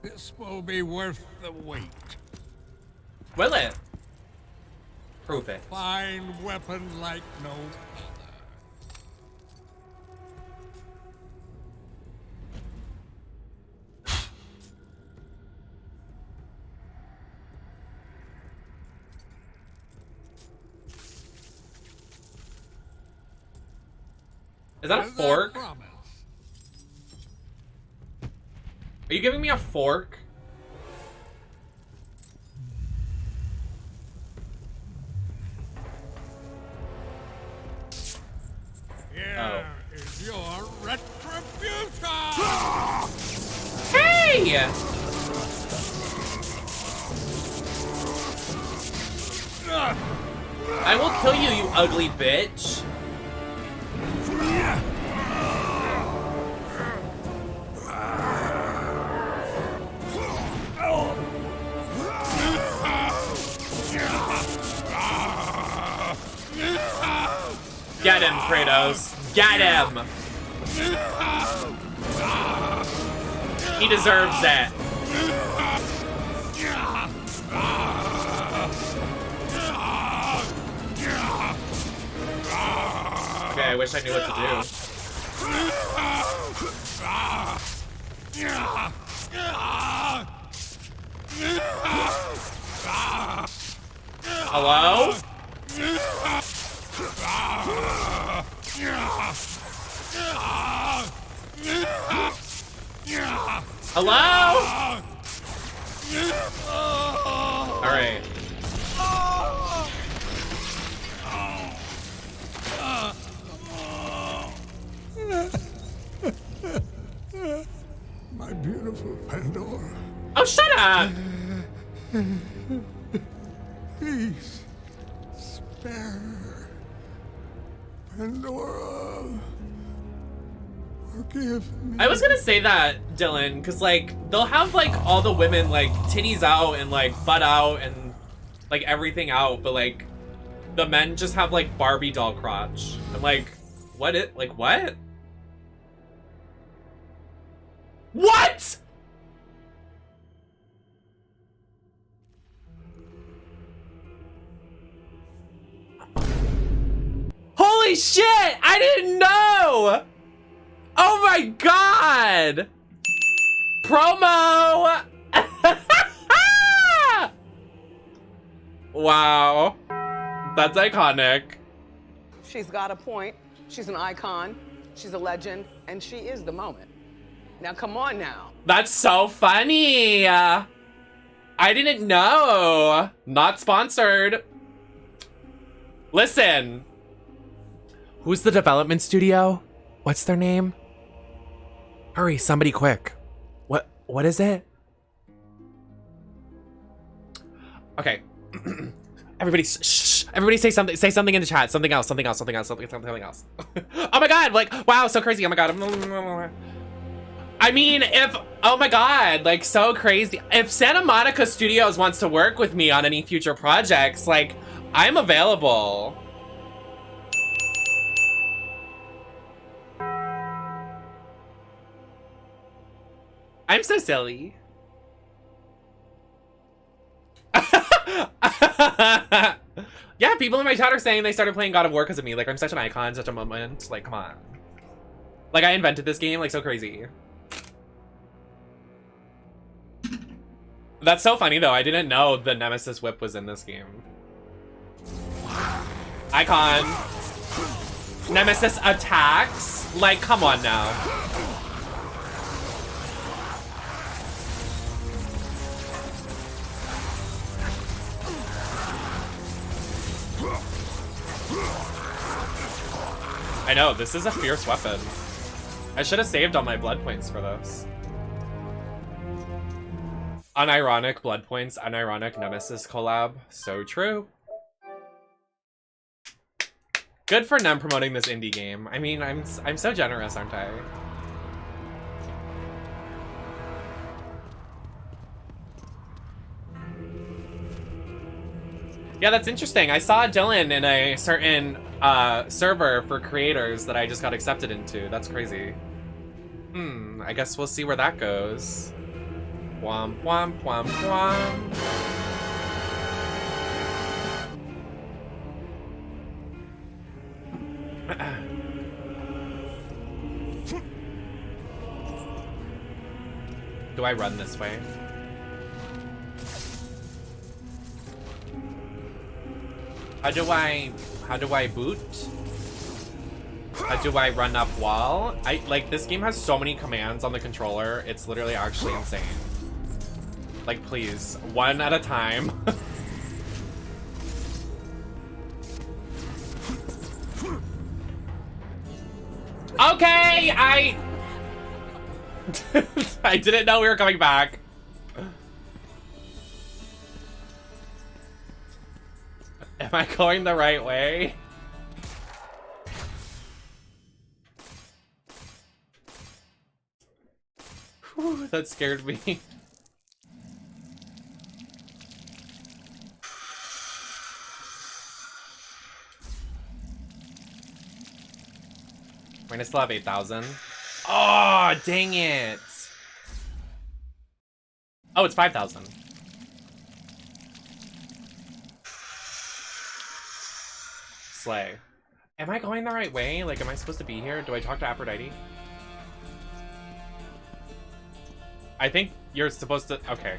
This will be worth the wait.
Will it? Prove it.
Fine weapon like no other.
Is that a
As I
fork?
promised.
Are you giving me a fork?
Here is your retribution!
Hey! I will kill you, you ugly bitch. Get him, Kratos. Get him! He deserves it. I wish I knew what to do. Hello? Hello? All right.
My beautiful Pandora.
Oh, shut up!
Please, spare her. Pandora. Forgive me.
I was gonna say that, Dylan, because, like, they'll have, like, all the women, like, titties out and, like, butt out and, like, everything out, but, like, the men just have, like, Barbie doll crotch. I'm like, what it? Like, what? What?! Holy shit! I didn't know! Oh my god! Promo! Wow. That's iconic.
She's got a point. She's an icon. She's a legend. And she is the moment. Now, come on now.
That's so funny. I didn't know. Not sponsored. Listen. Who's the development studio? What's their name? Hurry, somebody quick. What is it? Okay. Everybody shh. Everybody say something in the chat. Something else. Oh my god, like, wow, so crazy. Oh my god. I mean, oh my god, like, so crazy. If Santa Monica Studios wants to work with me on any future projects, like, I'm available. I'm so silly. Yeah, people in my chat are saying they started playing God of War because of me. Like, I'm such an icon, such a moment. Like, come on. Like, I invented this game, like, so crazy. That's so funny, though. I didn't know the Nemesis Whip was in this game. Icon. Nemesis attacks? Like, come on now. I know, this is a fierce weapon. I should have saved all my blood points for this. Unironic blood points, unironic Nemesis collab. So true. Good for Nem promoting this indie game. I mean, I'm so generous, aren't I? Yeah, that's interesting. I saw Dylan in a certain server for creators that I just got accepted into. That's crazy. I guess we'll see where that goes. Womp womp womp womp. Do I run this way? How do I boot? How do I run up wall? Like, this game has so many commands on the controller, it's literally actually insane. Like, please, one at a time. Okay, I didn't know we were coming back. Am I going the right way? Whew, that scared me. We're gonna still have 8,000. Oh, dang it. Oh, it's 5,000. Slay. Am I going the right way? Like, am I supposed to be here? Do I talk to Aphrodite? I think you're supposed to... Okay.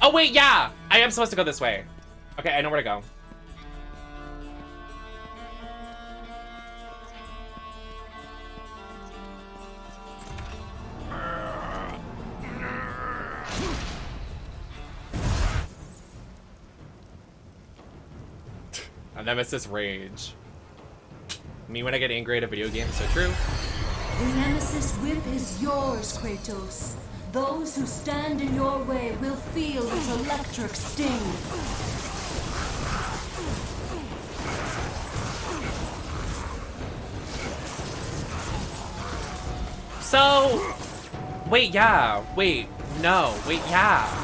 Oh, wait, yeah! I am supposed to go this way. Okay, I know where to go. A Nemesis rage. Me when I get angry at a video game, so true.
The Nemesis whip is yours, Kratos. Those who stand in your way will feel its electric sting.
So... Wait, yeah. Wait, no. Wait, yeah.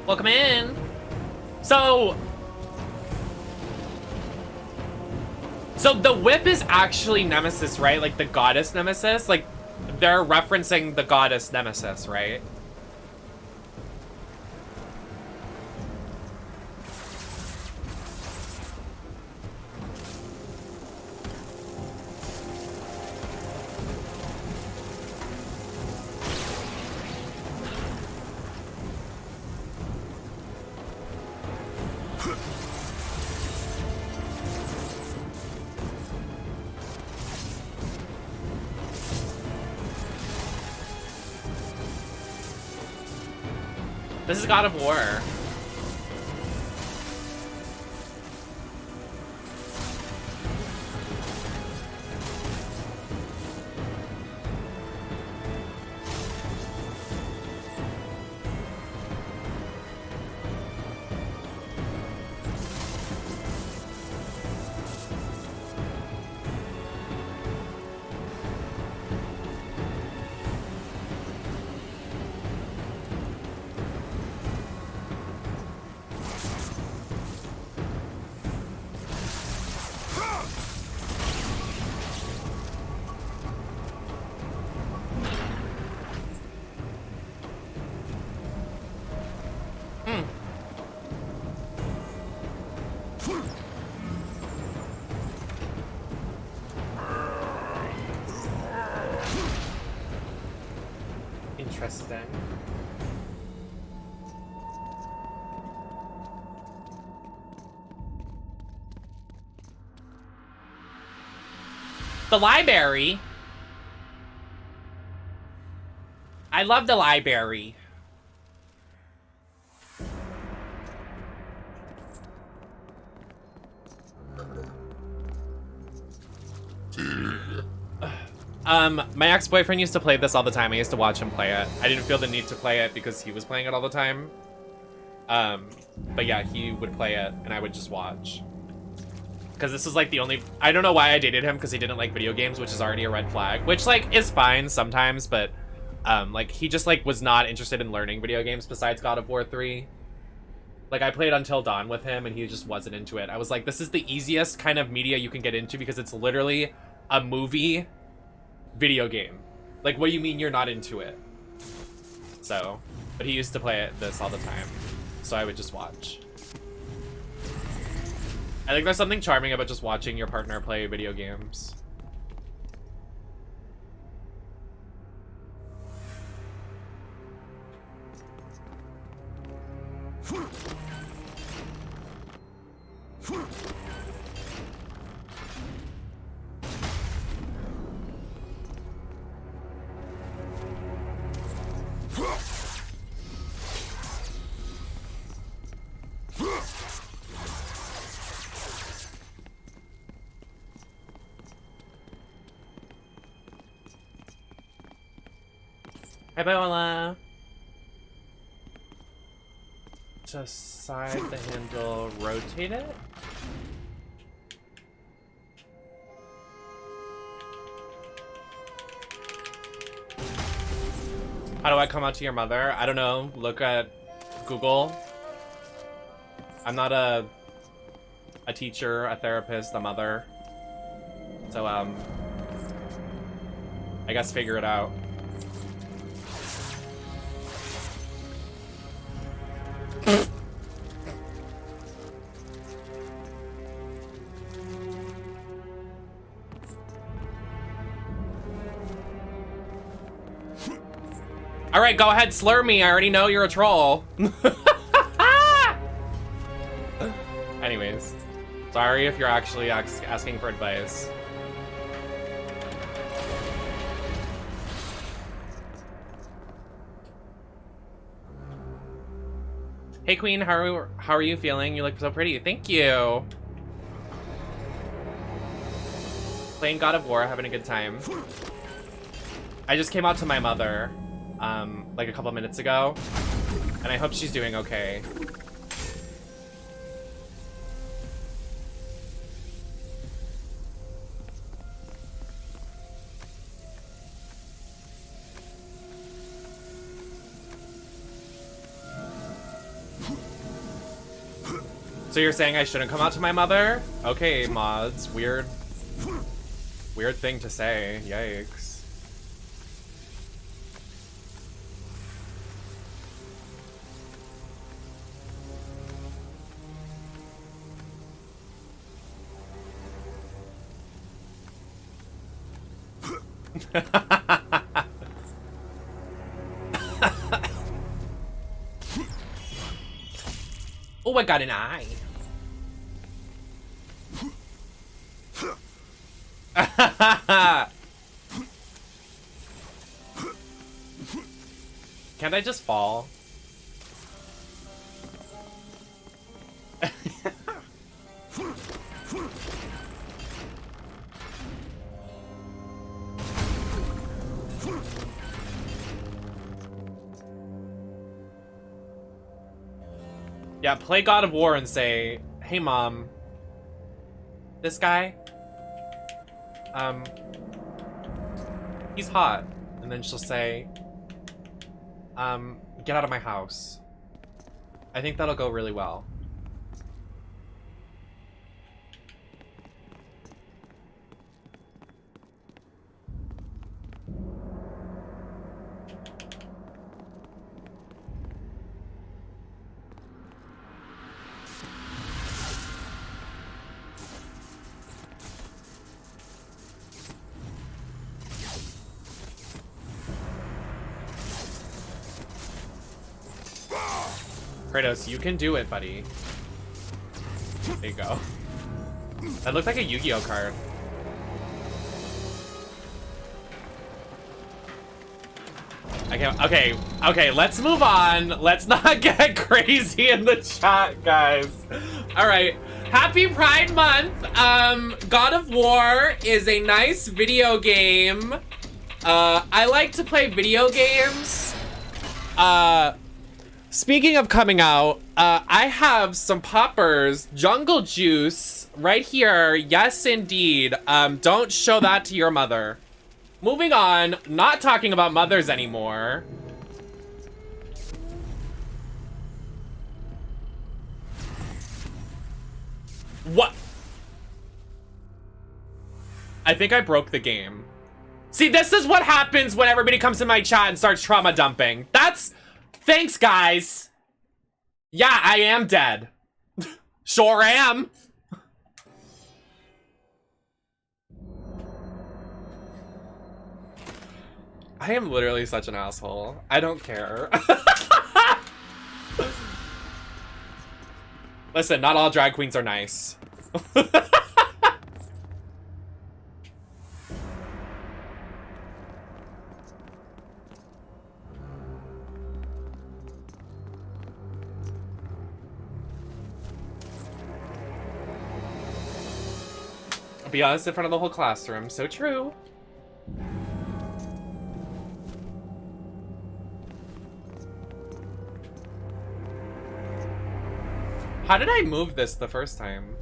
Welcome in. So the whip is actually Nemesis, right? Like the goddess Nemesis? Like, they're referencing the goddess Nemesis, right? This is God of War. Interesting. The library. I love the library. My ex-boyfriend used to play this all the time. I used to watch him play it. I didn't feel the need to play it because he was playing it all the time. But yeah, he would play it and I would just watch. Because this is like the only... I don't know why I dated him, because he didn't like video games, which is already a red flag. Which, like, is fine sometimes, but... like, he just, like, was not interested in learning video games besides God of War 3. Like, I played Until Dawn with him, and he just wasn't into it. I was like, this is the easiest kind of media you can get into, because it's literally a movie video game. Like, what do you mean you're not into it? So, but he used to play this all the time. So I would just watch. I think there's something charming about just watching your partner play video games. Hi, Viola. Just side the handle, rotate it. How do I come out to your mother? I don't know. Look at Google. I'm not a teacher, a therapist, a mother. So, I guess figure it out. All right, go ahead, slur me. I already know you're a troll. Anyways, sorry if you're actually asking for advice. Hey Queen, how are you feeling? You look so pretty. Thank you. Playing God of War, having a good time. I just came out to my mother, like a couple minutes ago, and I hope she's doing okay. So you're saying I shouldn't come out to my mother? Okay, mods. Weird thing to say. Yikes. Oh, I got an eye. Can't I just fall? Yeah, play God of War and say, hey mom, this guy, he's hot. And then she'll say, get out of my house. I think that'll go really well. Kratos, you can do it, buddy. There you go. That looked like a Yu-Gi-Oh card. Okay, let's move on. Let's not get crazy in the chat, guys. All right, happy Pride Month. God of War is a nice video game. I like to play video games. Speaking of coming out, I have some poppers, jungle juice, right here. Yes, indeed. Don't show that to your mother. Moving on, not talking about mothers anymore. What? I think I broke the game. See, this is what happens when everybody comes in my chat and starts trauma dumping. Thanks, guys. Yeah, I am dead. Sure am. I am literally such an asshole. I don't care. Listen, not all drag queens are nice. Be honest in front of the whole classroom. So true. How did I move this the first time?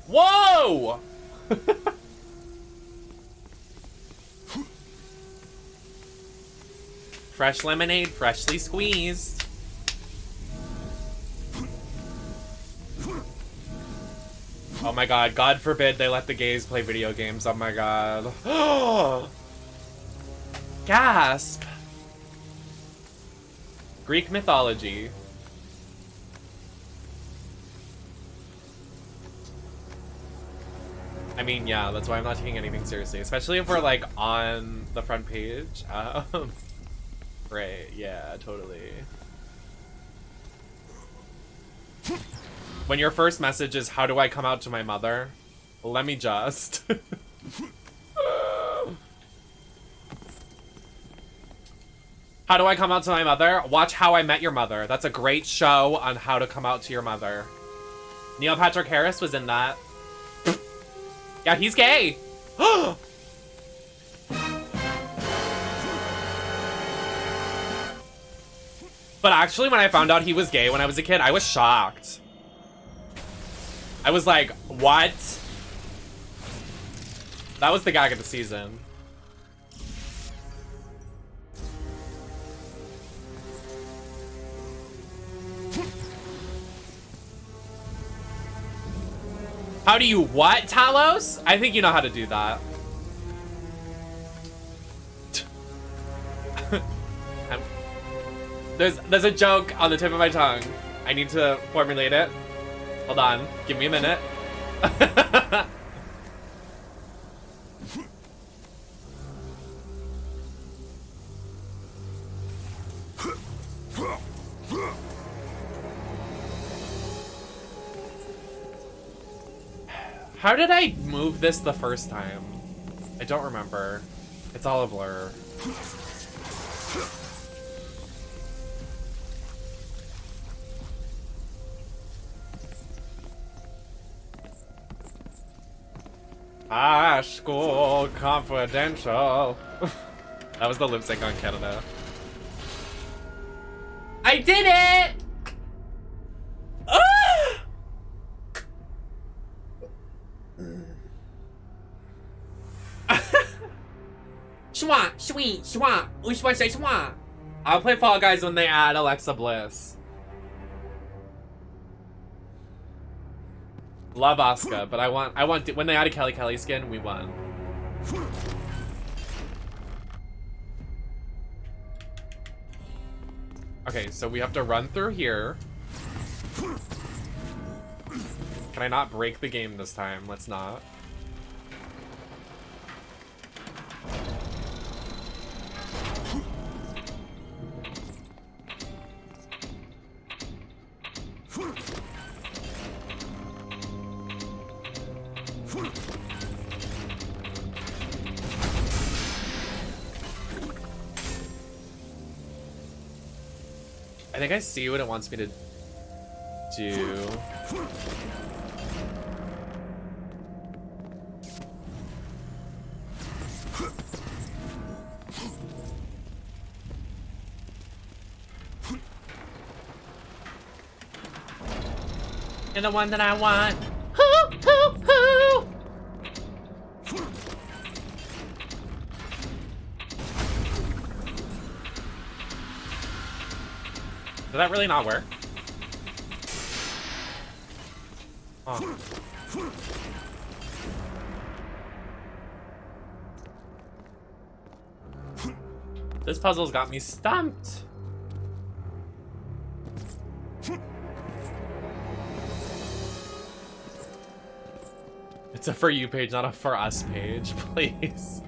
Whoa! Fresh lemonade, freshly squeezed. Oh my god, God forbid they let the gays play video games. Oh my god. Gasp. Greek mythology. I mean, yeah, that's why I'm not taking anything seriously, especially if we're like on the front page. Right, yeah, totally. When your first message is, how do I come out to my mother? Let me just. How do I come out to my mother? Watch How I Met Your Mother. That's a great show on how to come out to your mother. Neil Patrick Harris was in that. Yeah, he's gay. But actually, when I found out he was gay when I was a kid, I was shocked. I was like, what? That was the gag of the season. How do you what, Talos? I think you know how to do that. There's a joke on the tip of my tongue. I need to formulate it. Hold on. Give me a minute. How did I move this the first time? I don't remember. It's all a blur. School Confidential. That was the lip sync on Canada. I did it! I'll play Fall Guys when they add Alexa Bliss. Love Asuka, but I want when they added Kelly Kelly skin, we won. Okay, so we have to run through here. Can I not break the game this time? Let's not. I think I see what it wants me to do. You're the one that I want. Hoo, hoo, hoo. Did that really not work? Oh. This puzzle's got me stumped. It's a For You page, not a For Us page, please.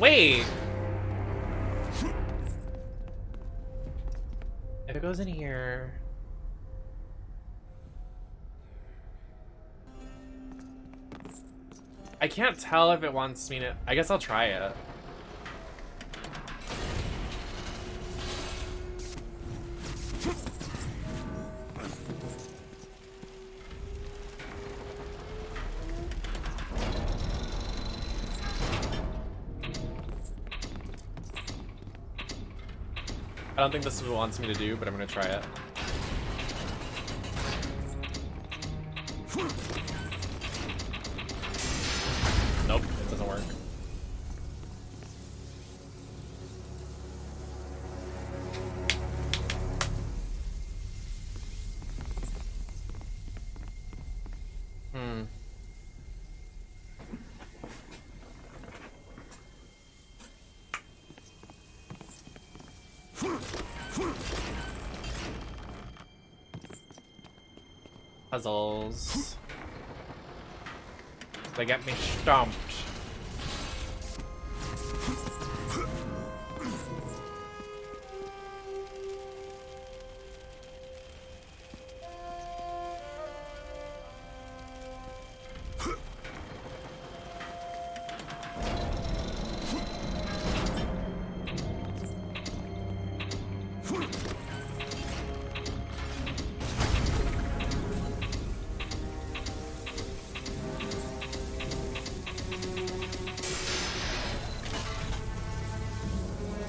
Wait. If it goes in here. I can't tell if it wants me to. I guess I'll try it. I don't think this is what it wants me to do, but I'm gonna try it. Nope, it doesn't work. Puzzles. They get me stumped.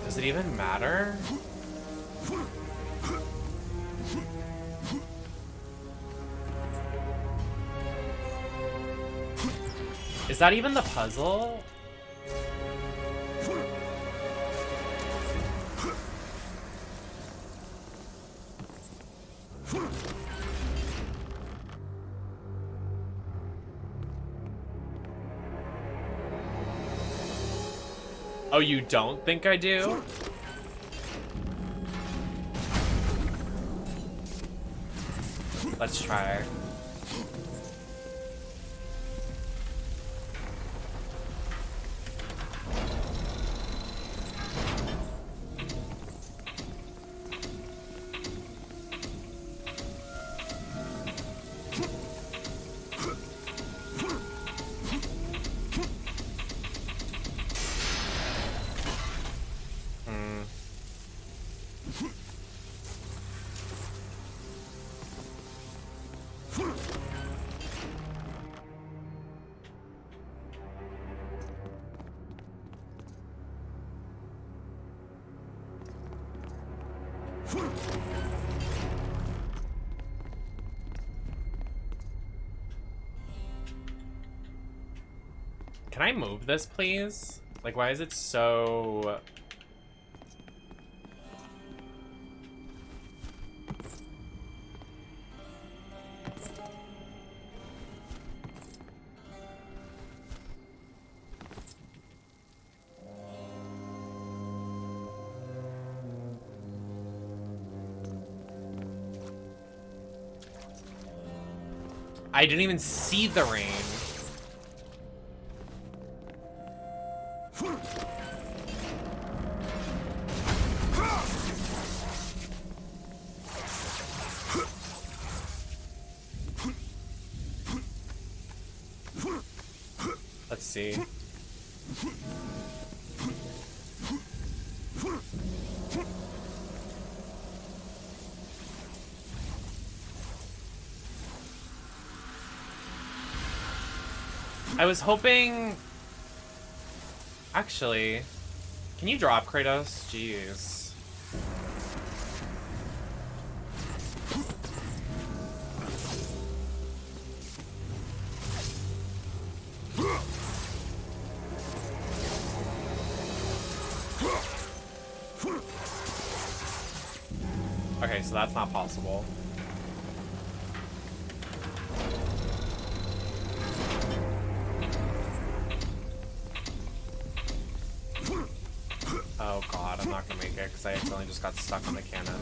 Does it even matter? Is that even the puzzle? Oh, you don't think I do? Let's try. Can I move this, please? Like, why is it so... I didn't even see the rain. Let's see. I was hoping... Actually, can you drop Kratos? Jeez. Okay, so that's not possible. Oh god, I'm not gonna make it because I accidentally just got stuck on the cannon.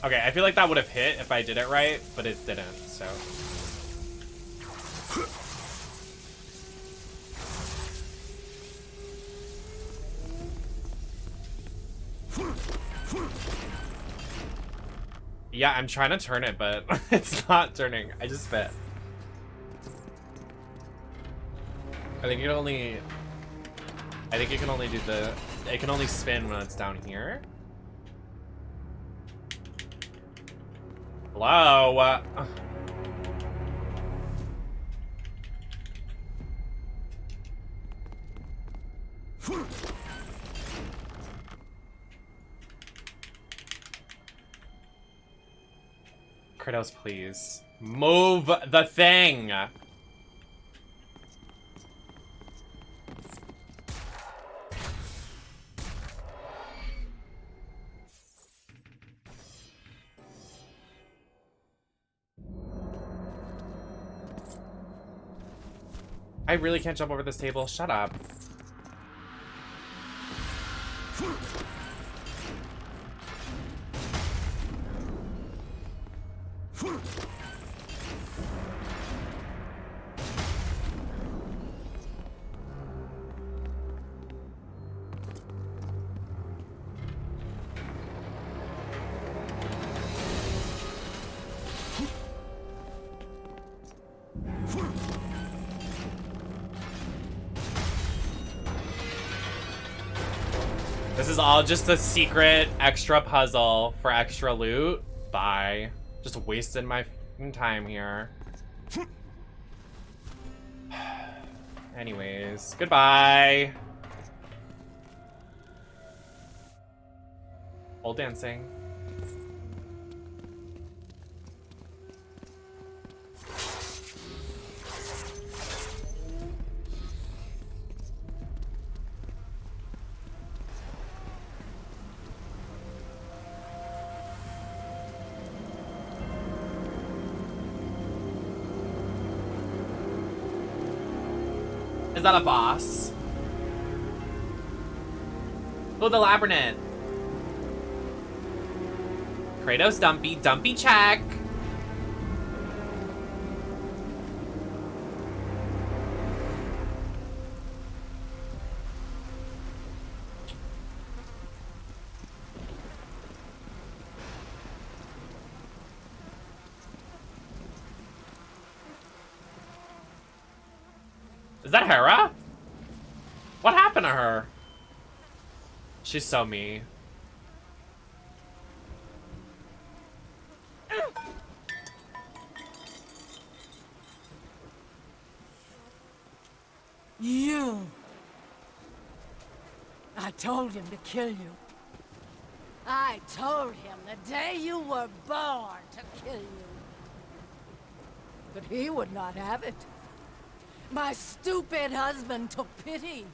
Okay, I feel like that would have hit if I did it right, but it didn't, so... Yeah, I'm trying to turn it, but it's not turning. I just spit. I think it can only do the... It can only spin when it's down here. Hello? Kratos, please. Move the thing! I really can't jump over this table. Shut up. This is all just a secret extra puzzle for extra loot. Bye. Just wasted my fucking time here. Anyways, goodbye. Old dancing. Is that a boss? Oh, the labyrinth. Kratos dumpy check. Is that Hera? What happened to her? She's so me.
You. I told him to kill you. I told him the day you were born to kill you. But he would not have it. My stupid husband took pity.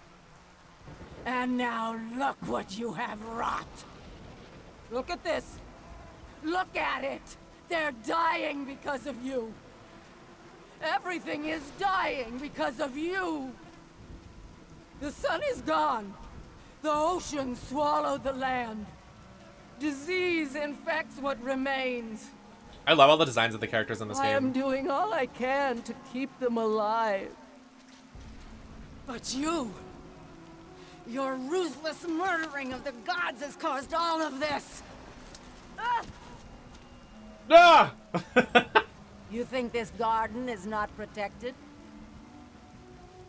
And now look what you have wrought. Look at this. Look at it. They're dying because of you. Everything is dying because of you. The sun is gone. The ocean swallowed the land. Disease infects what remains.
I love all the designs of the characters in this
I am
game.
doing all I can to keep them alive. But your ruthless murdering of the gods has caused all of this.
Ah!
You think this garden is not protected?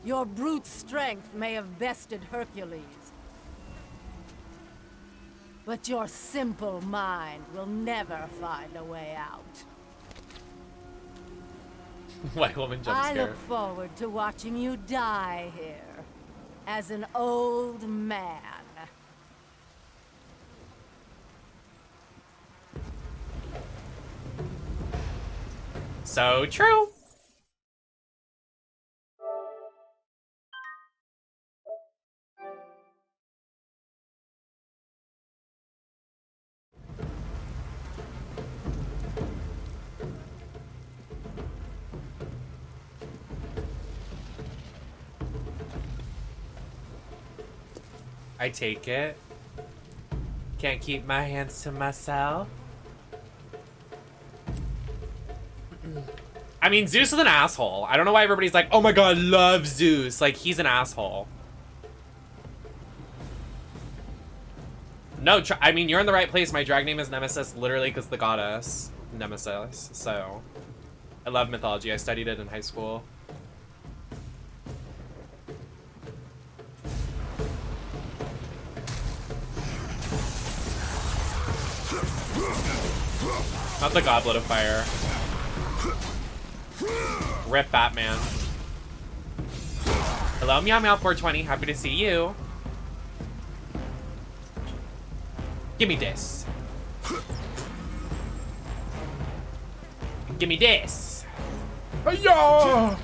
Your brute strength may have bested Hercules. But your simple mind will never find a way out.
White woman jump
I
scare.
look forward to watching you die here. As an old man.
So true. I take it. Can't keep my hands to myself. I mean, Zeus is an asshole. I don't know why everybody's like, oh my god, love Zeus. Like, he's an asshole. No, I mean, you're in the right place. My drag name is Nemesis, literally because the goddess Nemesis. So, I love mythology. I studied it in high school. Not the Goblet of Fire. Rip Batman. Hello, Meow Meow 420. Happy to see you. Give me this. Give me this. Hi-ya!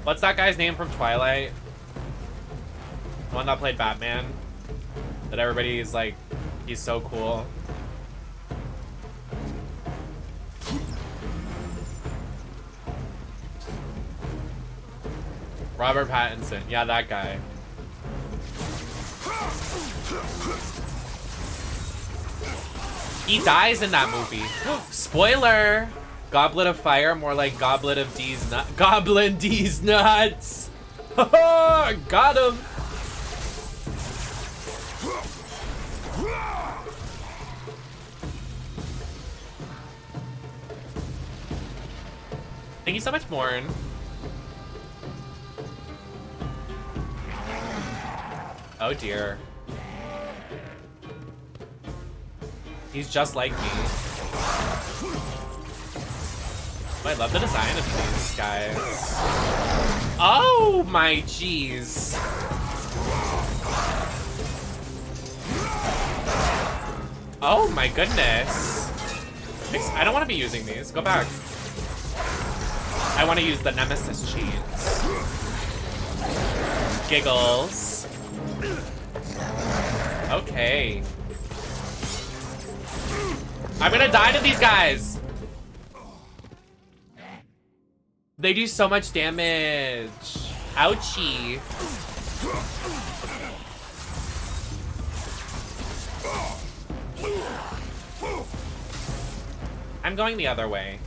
What's that guy's name from Twilight? The one that played Batman? That everybody is like, he's so cool. Robert Pattinson. Yeah, that guy. He dies in that movie. Spoiler! Goblet of Fire, more like Goblet of D's nuts. Goblin D's nuts! Got him! Thank you so much, Morn. Oh dear. He's just like me. Oh, I love the design of these guys. Oh my jeez. Oh my goodness. I don't want to be using these. Go back. I want to use the Nemesis cheats. Giggles. Okay. I'm gonna die to these guys. They do so much damage. Ouchie. I'm going the other way.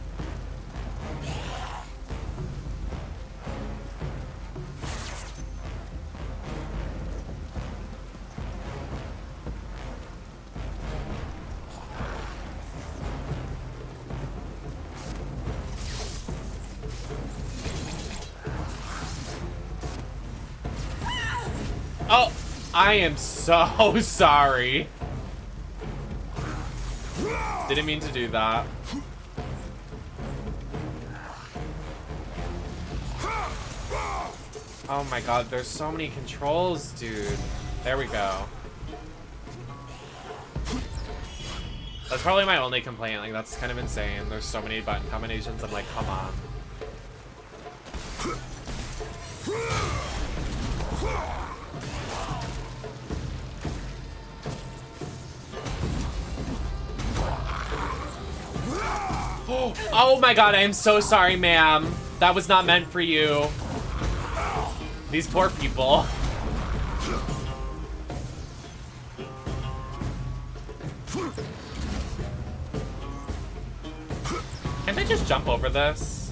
Oh, I am so sorry. Didn't mean to do that. Oh my god, there's so many controls, dude. There we go. That's probably my only complaint. Like, that's kind of insane. There's so many button combinations. I'm like, come on. Oh my god, I am so sorry, ma'am. That was not meant for you. These poor people. Can't I just jump over this?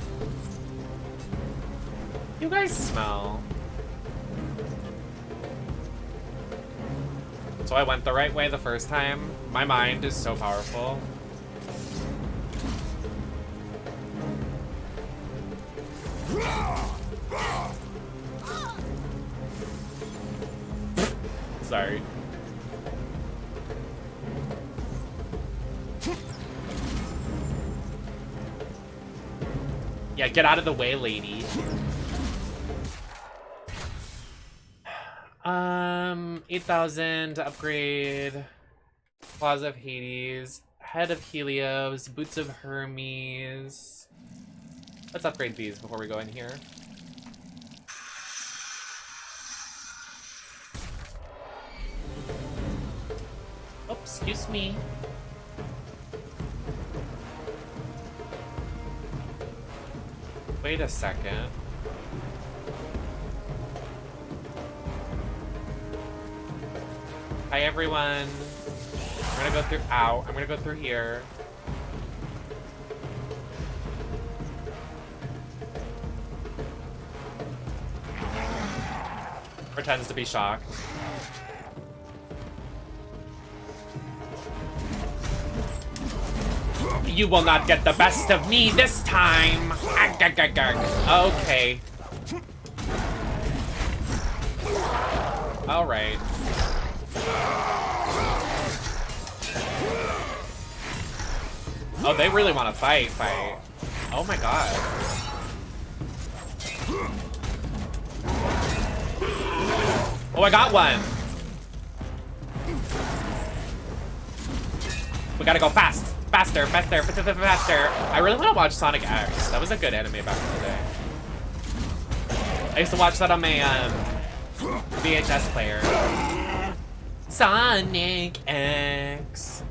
You guys smell. So I went the right way the first time. My mind is so powerful. Sorry. Yeah, get out of the way, lady. 8,000 to upgrade. Plaza of Hades. Head of Helios. Boots of Hermes. Let's upgrade these before we go in here. Oops, excuse me. Wait a second. Hi everyone. I'm gonna go through, ow, I'm gonna go through here. Pretends to be shocked. You will not get the best of me this time. Okay. All right. Oh, they really want to fight. Oh my god. Oh, I got one. We gotta go fast. Faster. I really want to watch Sonic X. That was a good anime back in the day. I used to watch that on my VHS player. Sonic X.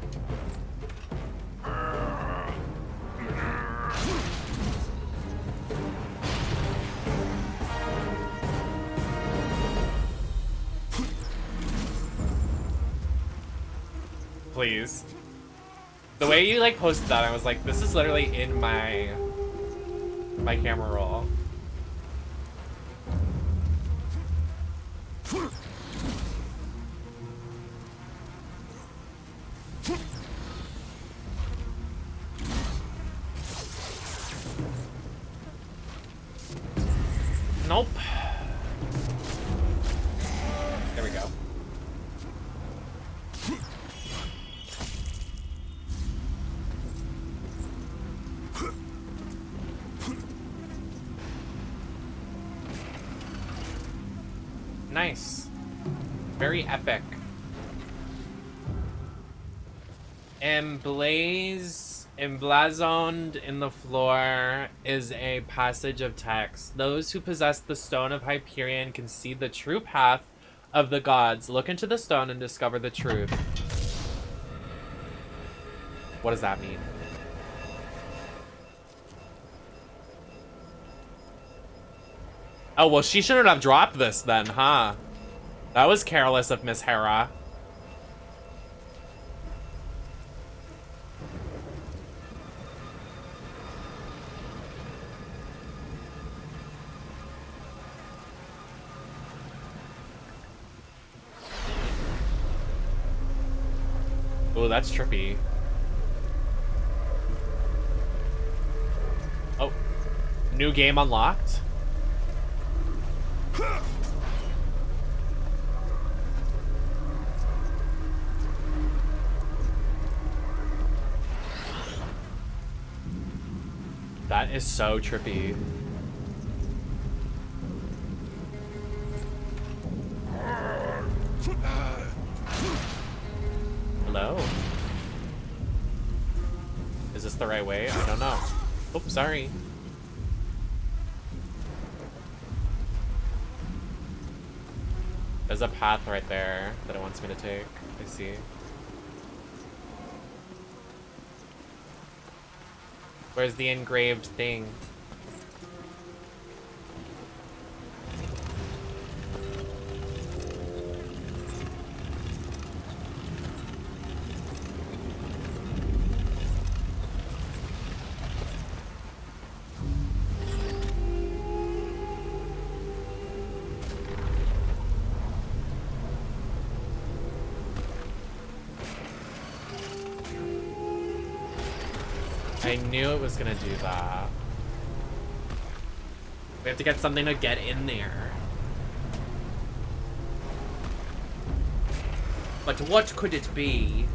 Please. The way you like posted that, I was like, this is literally in my camera roll. Nope. There we go. Nice. Very epic. Emblazoned in the floor is a passage of text. Those who possess the Stone of Hyperion can see the true path of the gods. Look into the stone and discover the truth. What does that mean? Oh, well, she shouldn't have dropped this then, huh? That was careless of Miss Hera. Oh, that's trippy. Oh, new game unlocked? That is so trippy. Hello? Is this the right way? I don't know. Oh, sorry. There's a path right there that it wants me to take. I see. Where's the engraved thing? I knew it was gonna do that. We have to get something to get in there. But what could it be?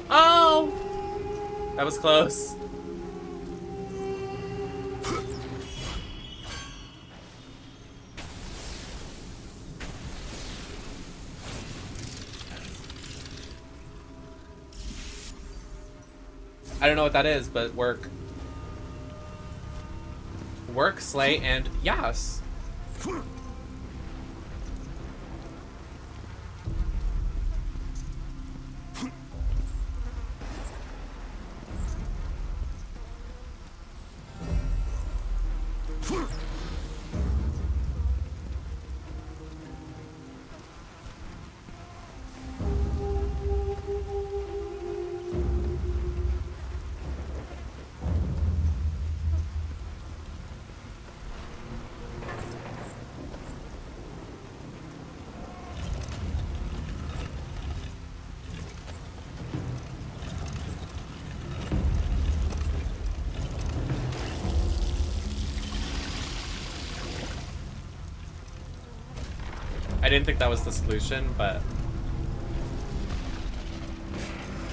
Oh! That was close. I don't know what that is, but work. Work, slay, and yes. I didn't think that was the solution, but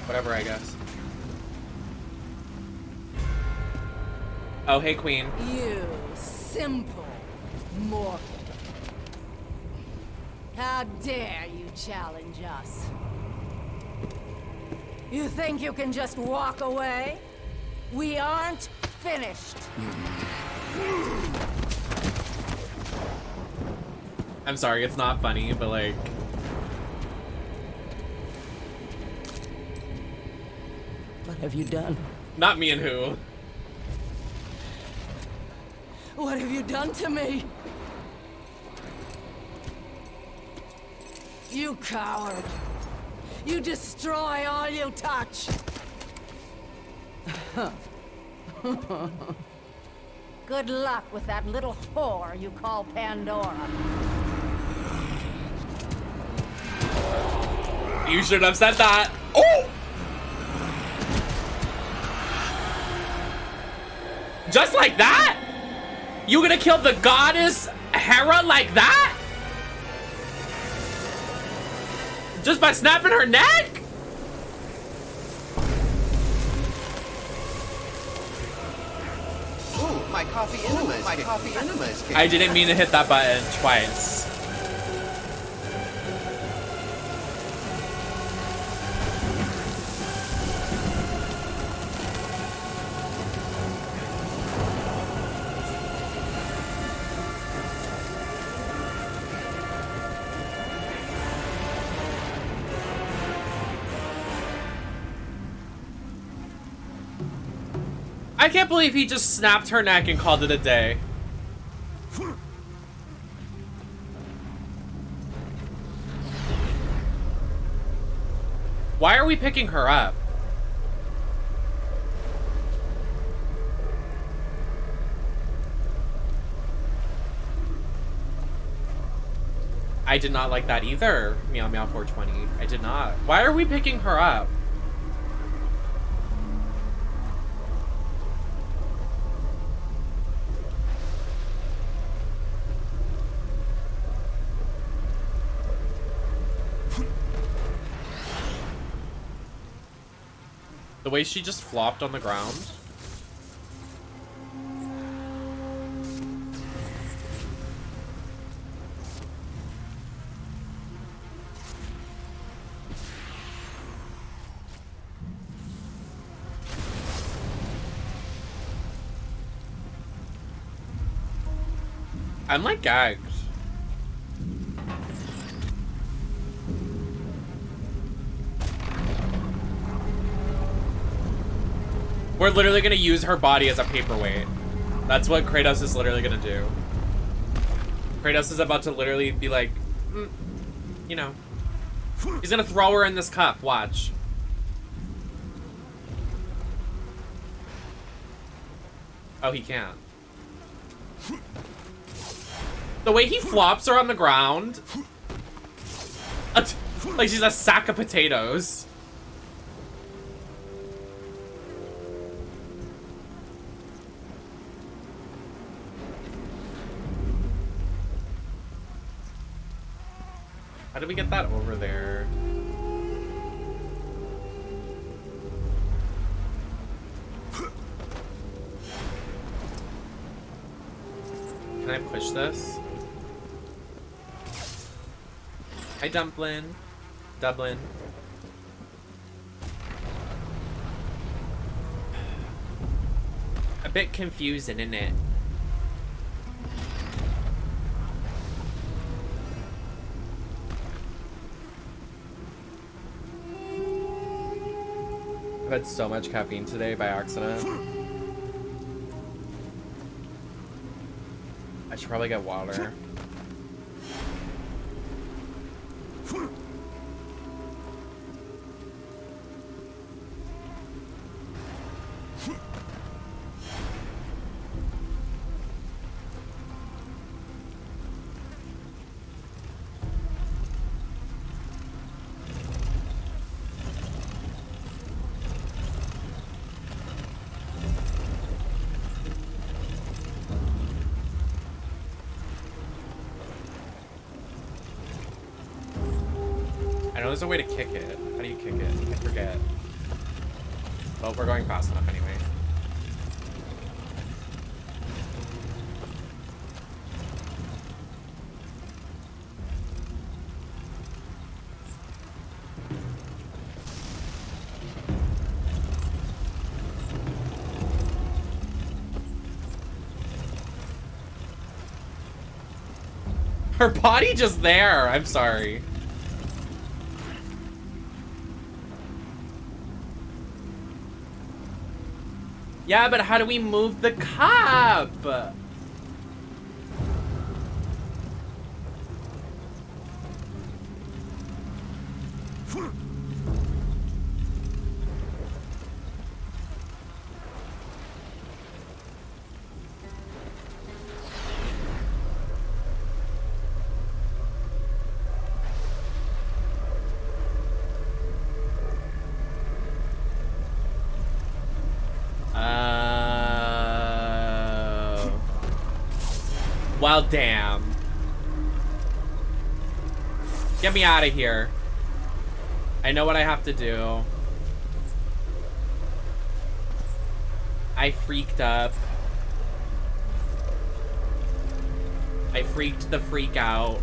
whatever, I guess. Oh, hey, Queen.
You simple mortal. How dare you challenge us? You think you can just walk away? We aren't finished.
I'm sorry, it's not funny, but like...
What have you done?
Not me and who.
What have you done to me? You coward! You destroy all you touch! Good luck with that little whore you call Pandora.
You shouldn't have said that. Oh! Just like that? You gonna kill the goddess Hera like that? Just by snapping her neck?
Ooh, my coffee enema is kicking.
I didn't mean to hit that button twice. I can't believe he just snapped her neck and called it a day. Why are we picking her up? I did not like that either, Meow Meow 420. I did not. Why are we picking her up? The way she just flopped on the ground. I'm like gagged. We're literally gonna use her body as a paperweight. That's what Kratos is literally gonna do. Kratos is about to literally be like, you know. He's gonna throw her in this cup, watch. Oh, he can't. The way he flops her on the ground. Like she's a sack of potatoes. How do we get that over there? Can I push this? Hi, Dublin. A bit confusing, isn't it? I've had so much caffeine today by accident. I should probably get water. I know there's a way to kick it. How do you kick it? I forget. Well, we're going fast enough anyway. Her body just there. I'm sorry. Yeah, but how do we move the cup? Well, damn. Get me out of here. I know what I have to do. I freaked up. I freaked the freak out.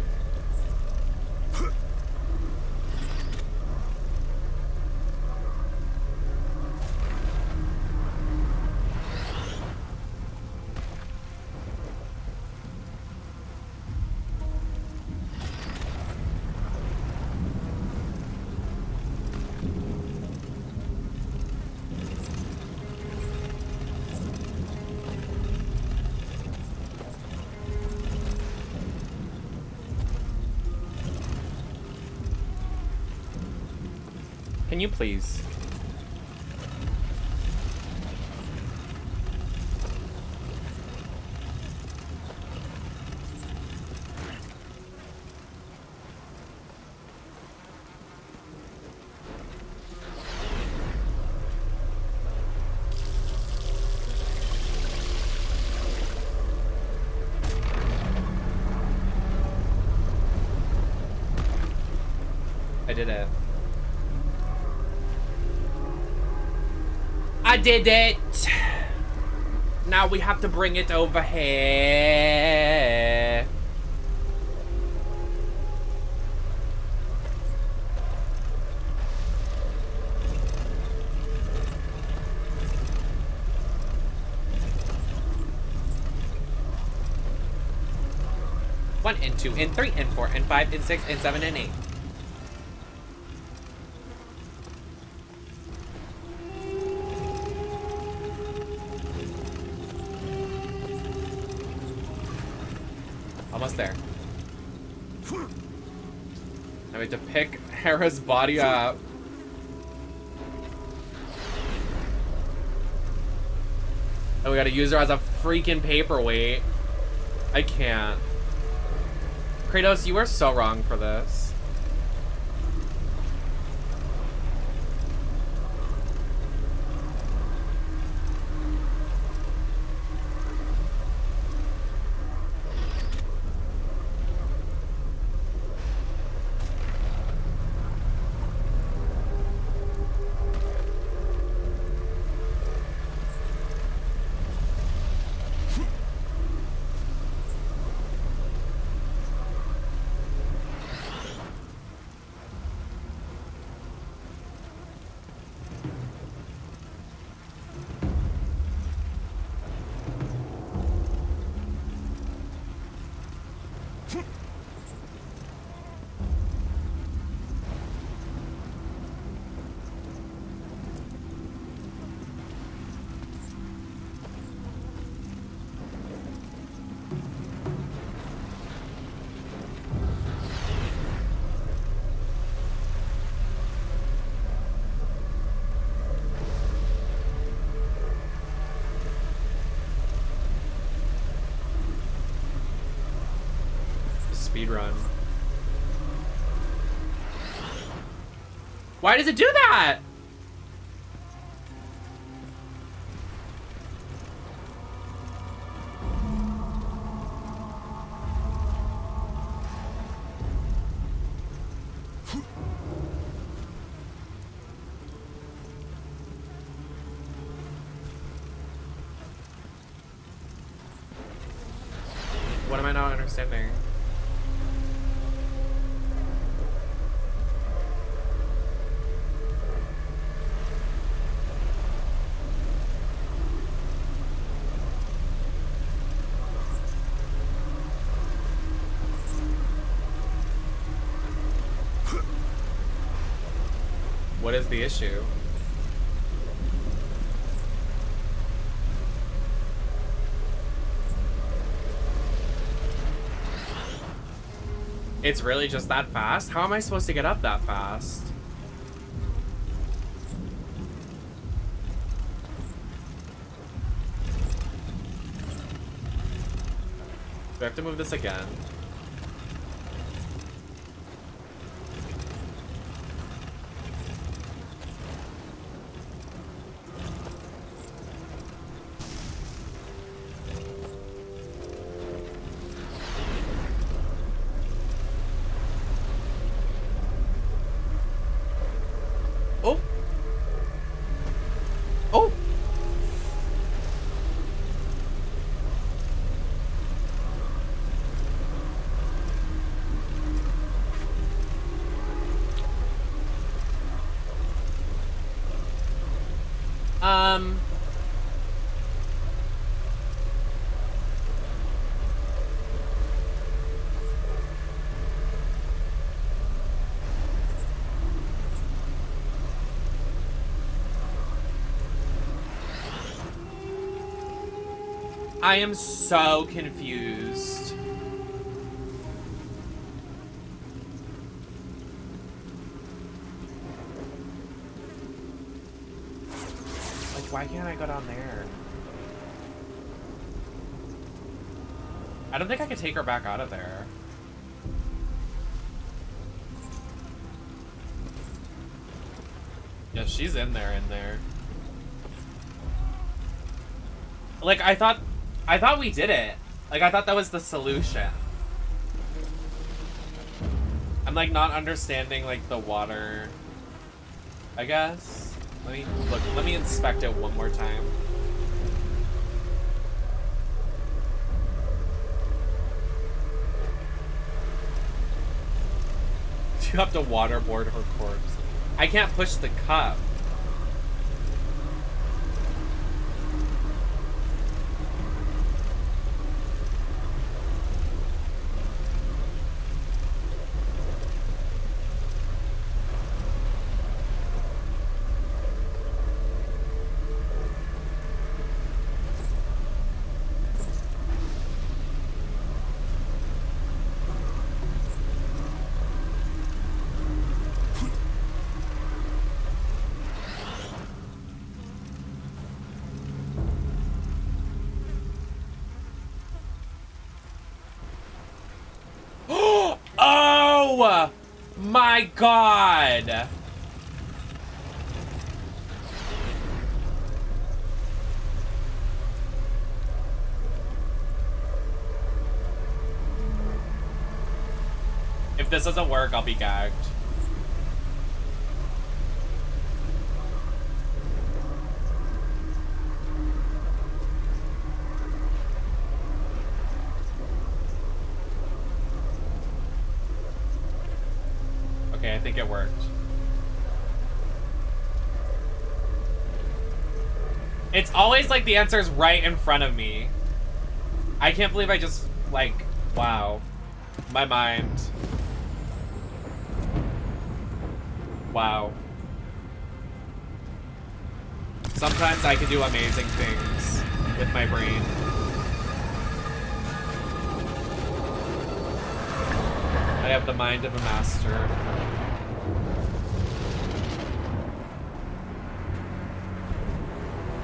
Can you please? I did it. I did it! Now we have to bring it over here. One and two and three and four and five and six and seven and eight. Almost there. Now we have to pick Hera's body up. And we gotta use her as a freaking paperweight. I can't. Kratos, you are so wrong for this. Speedrun. Why does it do that? What am I not understanding? What is the issue? It's really just that fast? How am I supposed to get up that fast? Do I have to move this again? I am so confused. Like, why can't I go down there? I don't think I could take her back out of there. Yeah, she's in there, Like, I thought we did it. Like, I thought that was the solution. I'm, like, not understanding, like, the water, I guess. Let me inspect it one more time. You have to waterboard her corpse. I can't push the cup. Oh my god! If this doesn't work, I'll be gagged. Okay, I think it worked. It's always like the answer is right in front of me. I can't believe I just, like, wow. My mind. Wow. Sometimes I can do amazing things with my brain. I have the mind of a master.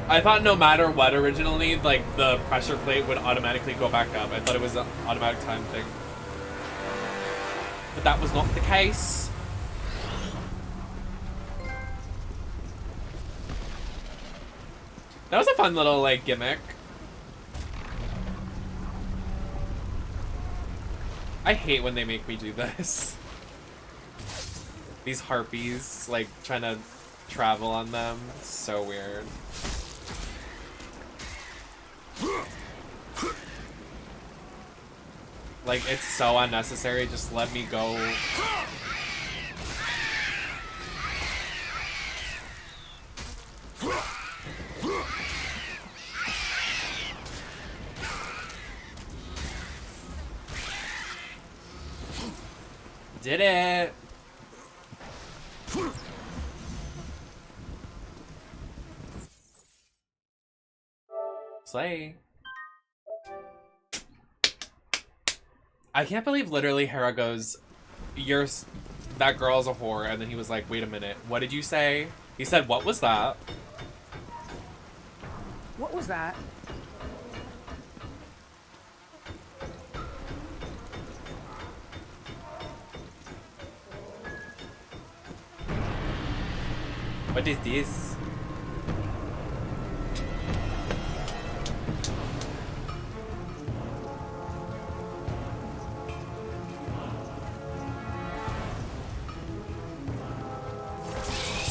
I thought no matter what originally, like, the pressure plate would automatically go back up. I thought it was an automatic time thing. But that was not the case. That was a fun little, like, gimmick. I hate when they make me do this. These harpies, like, trying to travel on them. It's so weird. Like, it's so unnecessary. Just let me go. Did it. Slay. I can't believe literally Hera goes, that girl's a whore, and then he was like, wait a minute, what did you say? He said, what was that?
What was that?
What is this?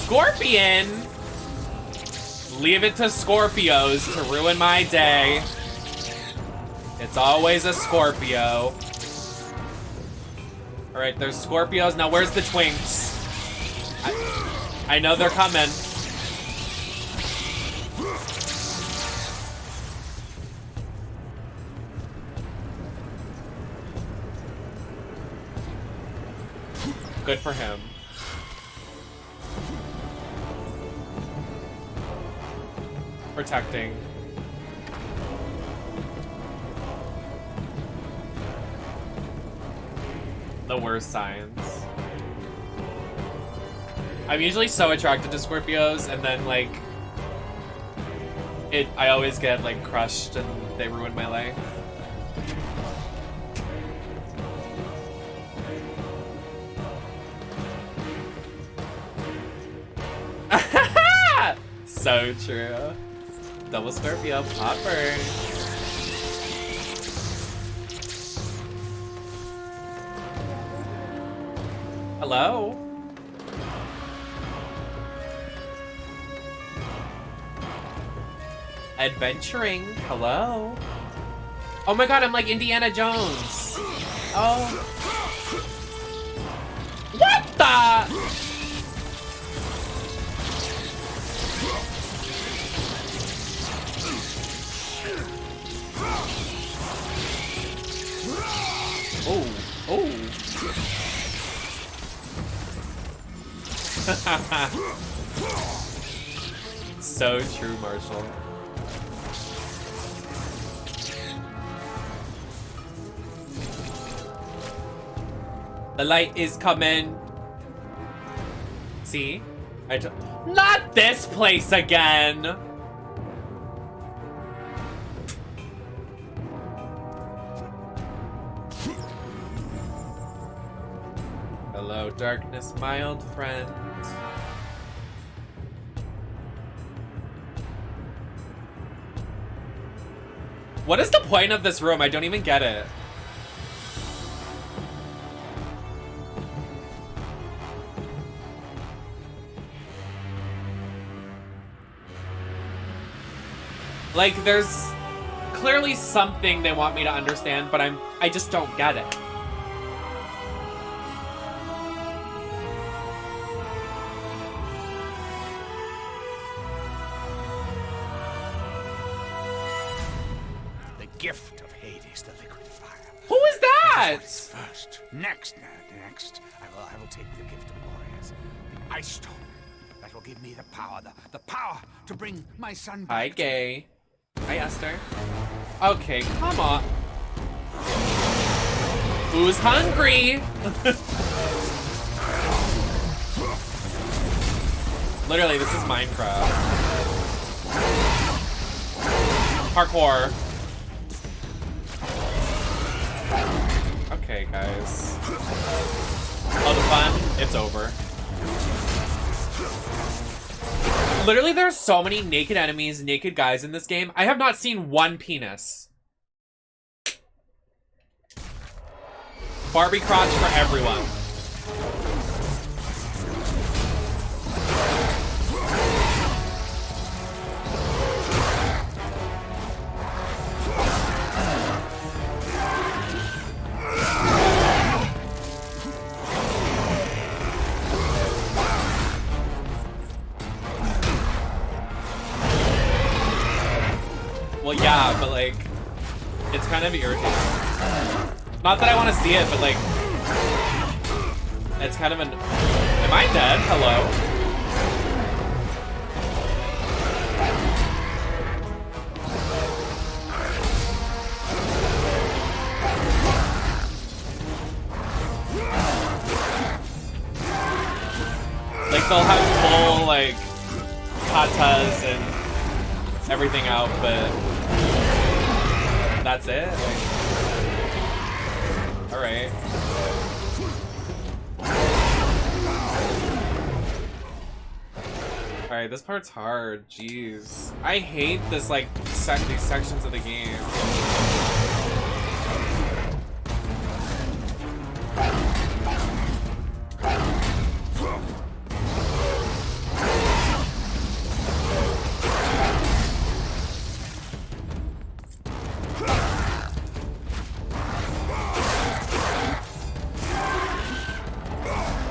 Scorpion! Leave it to Scorpios to ruin my day. It's always a Scorpio. Alright, there's Scorpios. Now where's the twinks? I know they're coming. Good for him. Protecting. The worst signs. I'm usually so attracted to Scorpios, and then like I always get like crushed and they ruin my life. So true. Double Scorpio popper. Hello? Adventuring. Hello? Oh my god, I'm like Indiana Jones. Oh. What the? Oh, oh. So true, Marshall. The light is coming. See? Not this place again! Hello, darkness, my old friend. What is the point of this room? I don't even get it. Like, there's clearly something they want me to understand, but I just don't get it.
The gift of Hades, the liquid fire.
Who is that?
First, next, I will take the gift of Boreas, the ice stone. That will give me the power to bring my son back.
Hi, gay. Hi, Esther. Okay, come on. Who's hungry? Literally, this is Minecraft. Parkour. Okay, guys. Oh, the fun? It's over. Literally, there are so many naked enemies, naked guys in this game. I have not seen one penis. Barbie crotch for everyone. Well, yeah, but like, it's kind of irritating. Not that I want to see it, but like, it's kind of an... Am I dead? Hello? Like, they'll have full, like, tatas and everything out, but that's it? Like, alright. Alright, this part's hard. Jeez. I hate this, like, these sections of the game.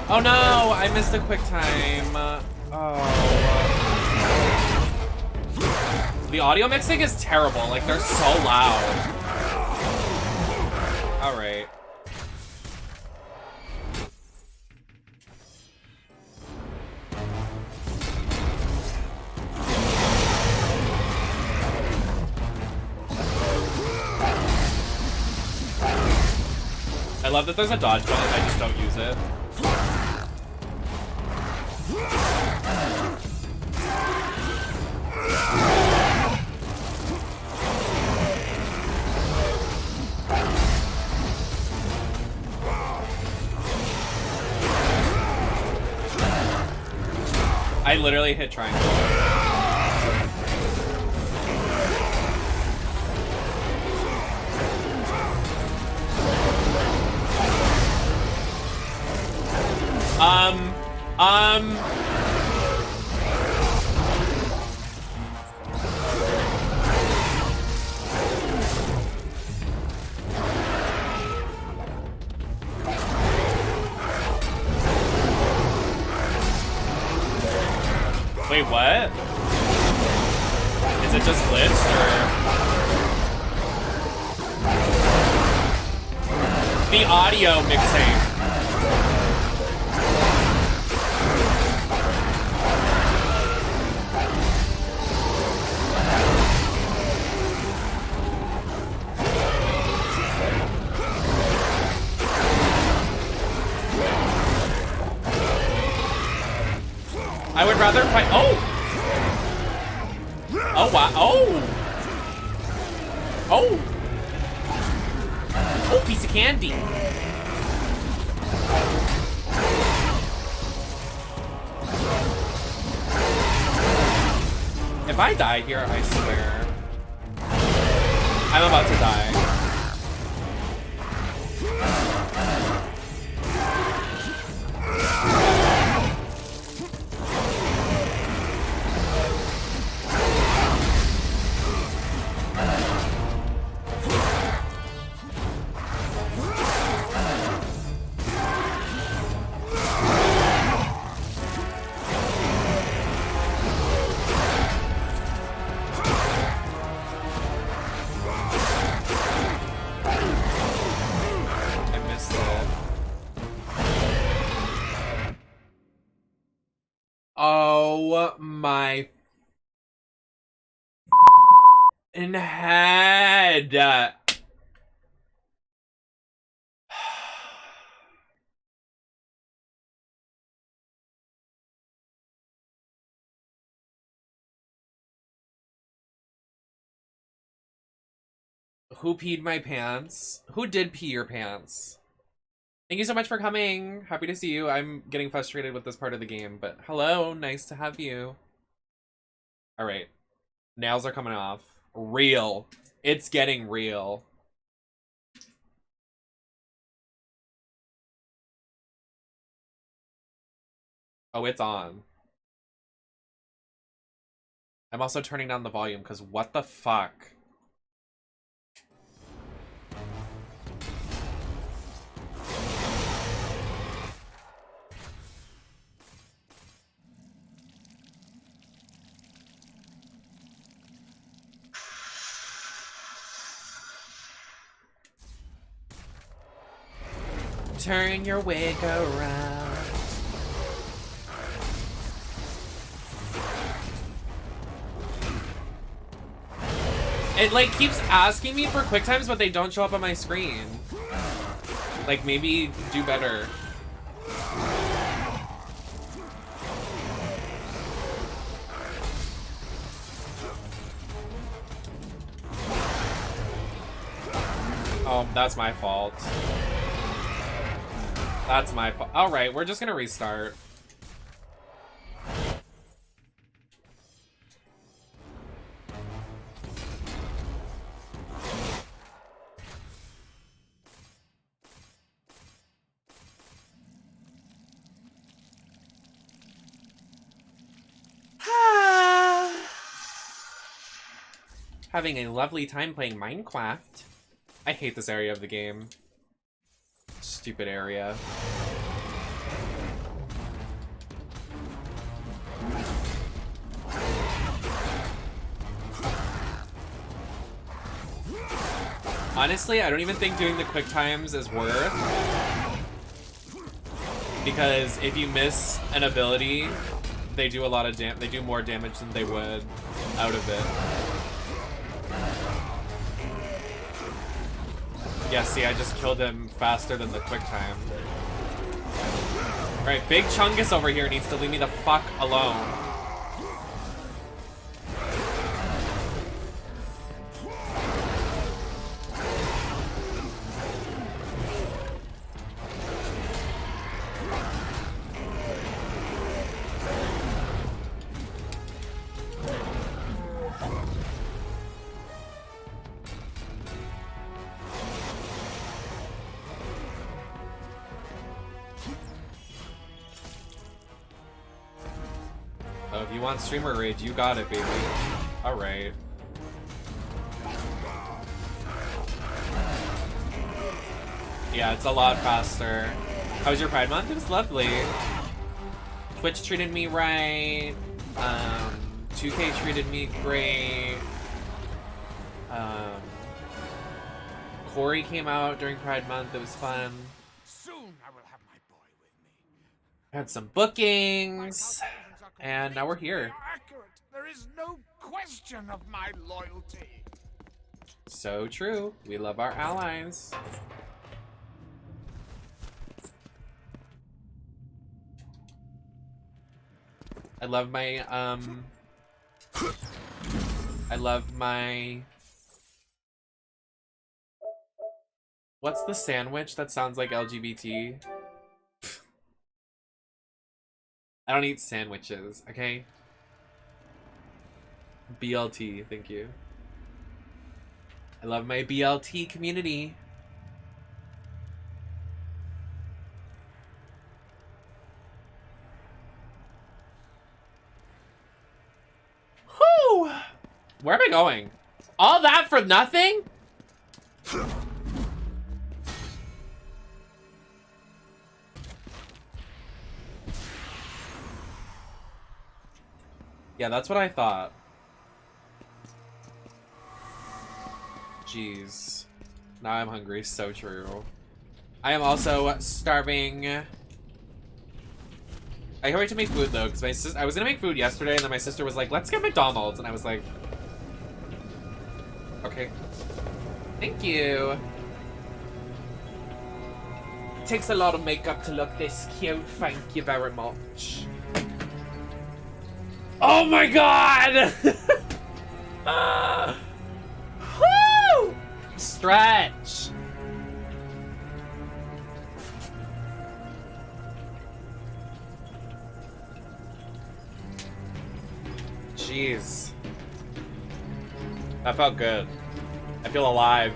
Oh no, I missed a quick time. The audio mixing is terrible. Like, they're so loud. Alright. love that there's a dodge button, I just don't use it. I literally hit triangle. Wait, what? Is it just glitched, or? The audio mixing. I would rather fight. Oh! Oh, wow. Oh! Oh! Oh, piece of candy. If I die here, I swear. I'm about to die. Oh my in head. Who peed my pants? Who did pee your pants? Thank you so much for coming. Happy to see you. I'm getting frustrated with this part of the game, but hello, nice to have you. All right, nails are coming off. Real. It's getting real. Oh, it's on. I'm also turning down the volume because what the fuck? Turn your wig around. It like keeps asking me for quick times, but they don't show up on my screen. Like maybe do better. Oh, that's my fault. That's my fault. All right, we're just gonna restart. Having a lovely time playing Minecraft. I hate this area of the game. Stupid area. Honestly, I don't even think doing the quick times is worth. Because if you miss an ability, they do a lot of they do more damage than they would out of it. Yeah, see, I just killed him faster than the quick time. Alright, Big Chungus over here needs to leave me the fuck alone. Oh, if you want streamer rage, you got it, baby. Alright. Yeah, it's a lot faster. How was your Pride Month? It was lovely. Twitch treated me right. 2K treated me great. Corey came out during Pride Month. It was fun.
Soon I will have my boy with me.
Had some bookings. And now we're here.
Accurate. There is no question of my loyalty.
So true. We love our allies. I love my what's the sandwich that sounds like LGBT? I don't eat sandwiches, okay? BLT, thank you. I love my BLT community. Whew! Where am I going? All that for nothing? Yeah, that's what I thought. Jeez. Now I'm hungry, so true. I am also starving. I can't wait to make food though, because I was gonna make food yesterday, and then my sister was like, let's get McDonald's, and I was like, okay. Thank you. It takes a lot of makeup to look this cute, thank you very much. Oh my god! Woo! Stretch. Jeez. That felt good. I feel alive.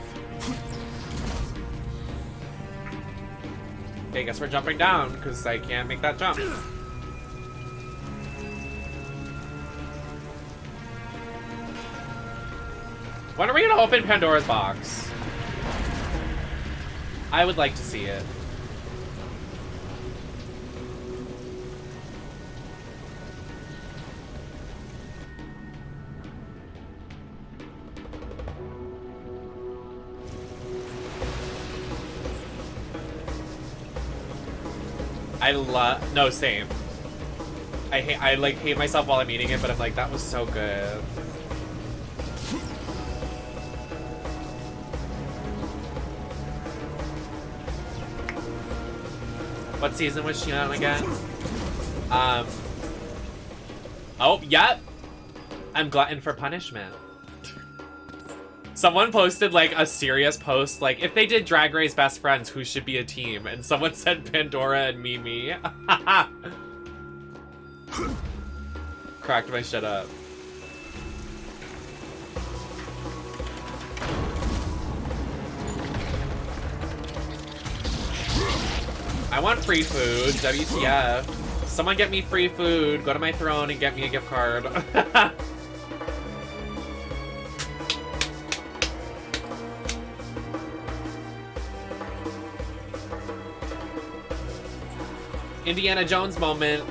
Okay, guess we're jumping down because I can't make that jump. When are we gonna open Pandora's box? I would like to see it. No, same. I hate myself while I'm eating it, but I'm like, that was so good. What season was she on again? Oh, yep. I'm glutton for punishment. Someone posted like a serious post, like, if they did Drag Race Best Friends, who should be a team? And someone said Pandora and Mimi. Cracked my shit up. I want free food, WTF. Someone get me free food, go to my throne and get me a gift card. Indiana Jones moment.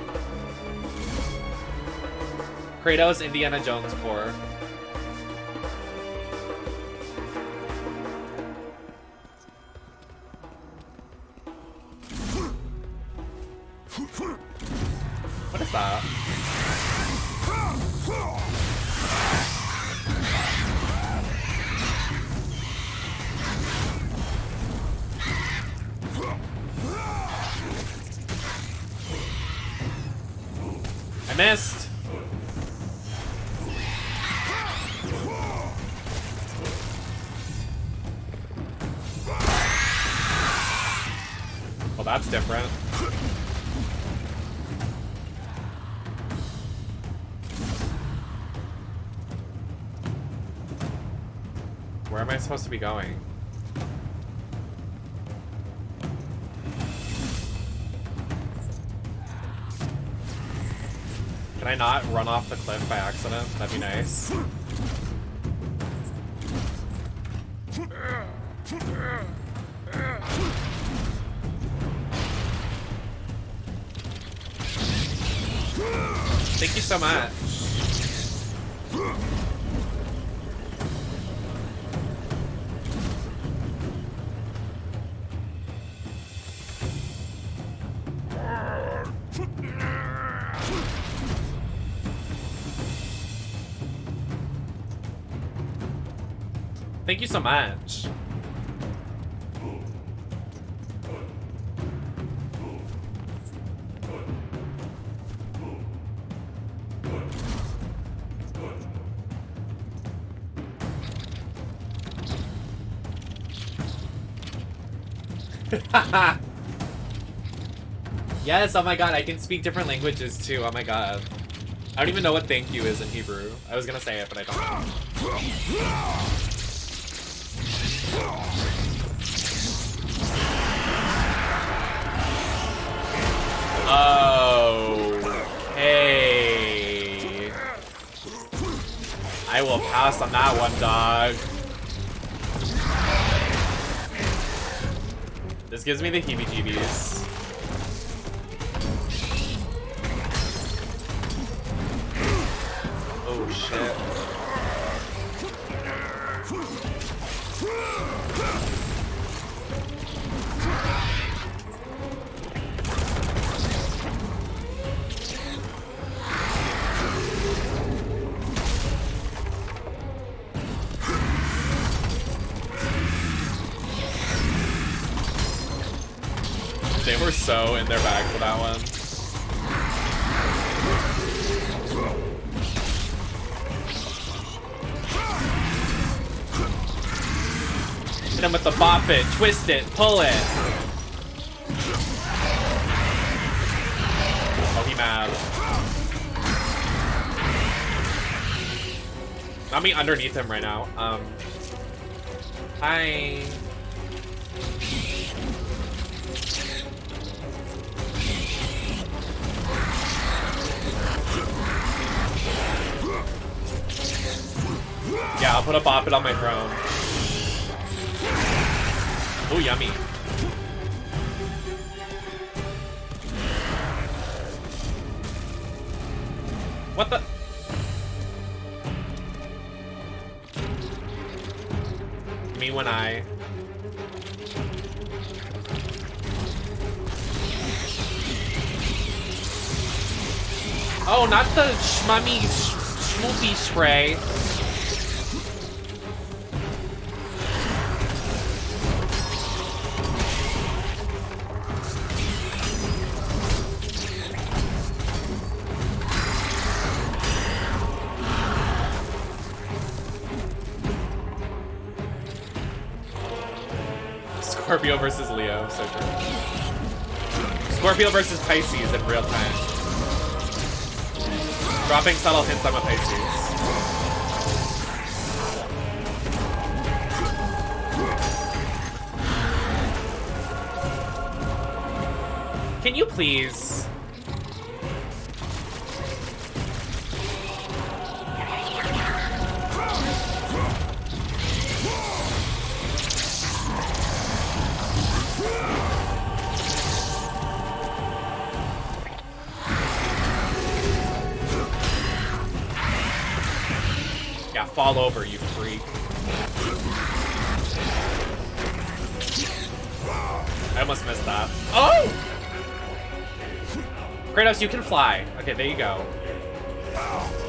Kratos Indiana Jones core. What is that? Missed. Well, that's different. Where am I supposed to be going? Can I not run off the cliff by accident? That'd be nice. Thank you so much. Thank you so much. Yes, oh my god, I can speak different languages too, oh my god. I don't even know what thank you is in Hebrew. I was gonna say it, but I don't know. Oh, hey. I will pass on that one, dog. This gives me the heebie-jeebies. Oh, shit. They were so in their bag for that one. Hit him with the bop it, twist it, pull it. Oh, he mad. Not me underneath him right now. Hi. Yeah, I'll put a bop it on my throne. Oh, yummy. What the? Me when I... Oh, not the schmummy schmoopy spray. Scorpio versus Leo, so true. Scorpio versus Pisces in real time. Dropping subtle hints I'm a Pisces. Can you please? Yeah, fall over, you freak. I almost missed that. Oh! Kratos, you can fly. Okay, there you go.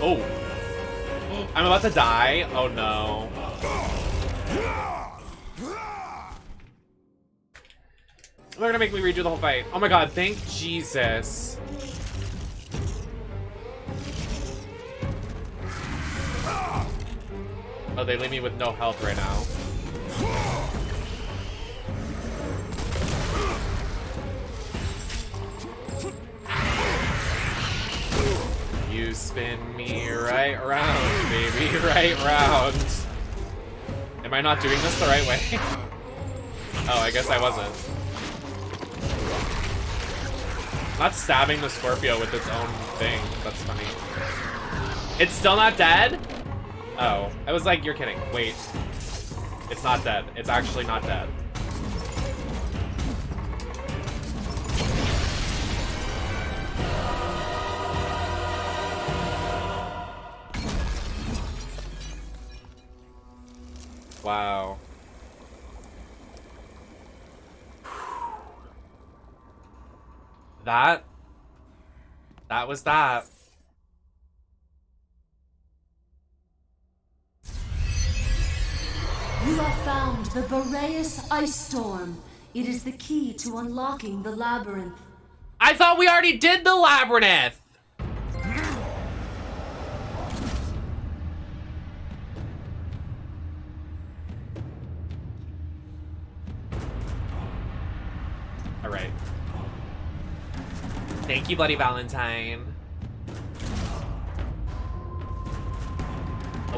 Oh. I'm about to die. Oh no. They're gonna make me redo the whole fight. Oh my god, thank Jesus. Oh, they leave me with no health right now. You spin me right round, baby, right round. Am I not doing this the right way? Oh, I guess I wasn't. Not stabbing the Scorpio with its own thing. That's funny. It's still not dead? Oh, I was like, you're kidding. Wait. It's not dead. It's actually not dead. Wow. That was that.
You have found the Boreas Ice Storm. It is the key to unlocking the labyrinth.
I thought we already did the labyrinth. All right. Thank you, Bloody Valentine.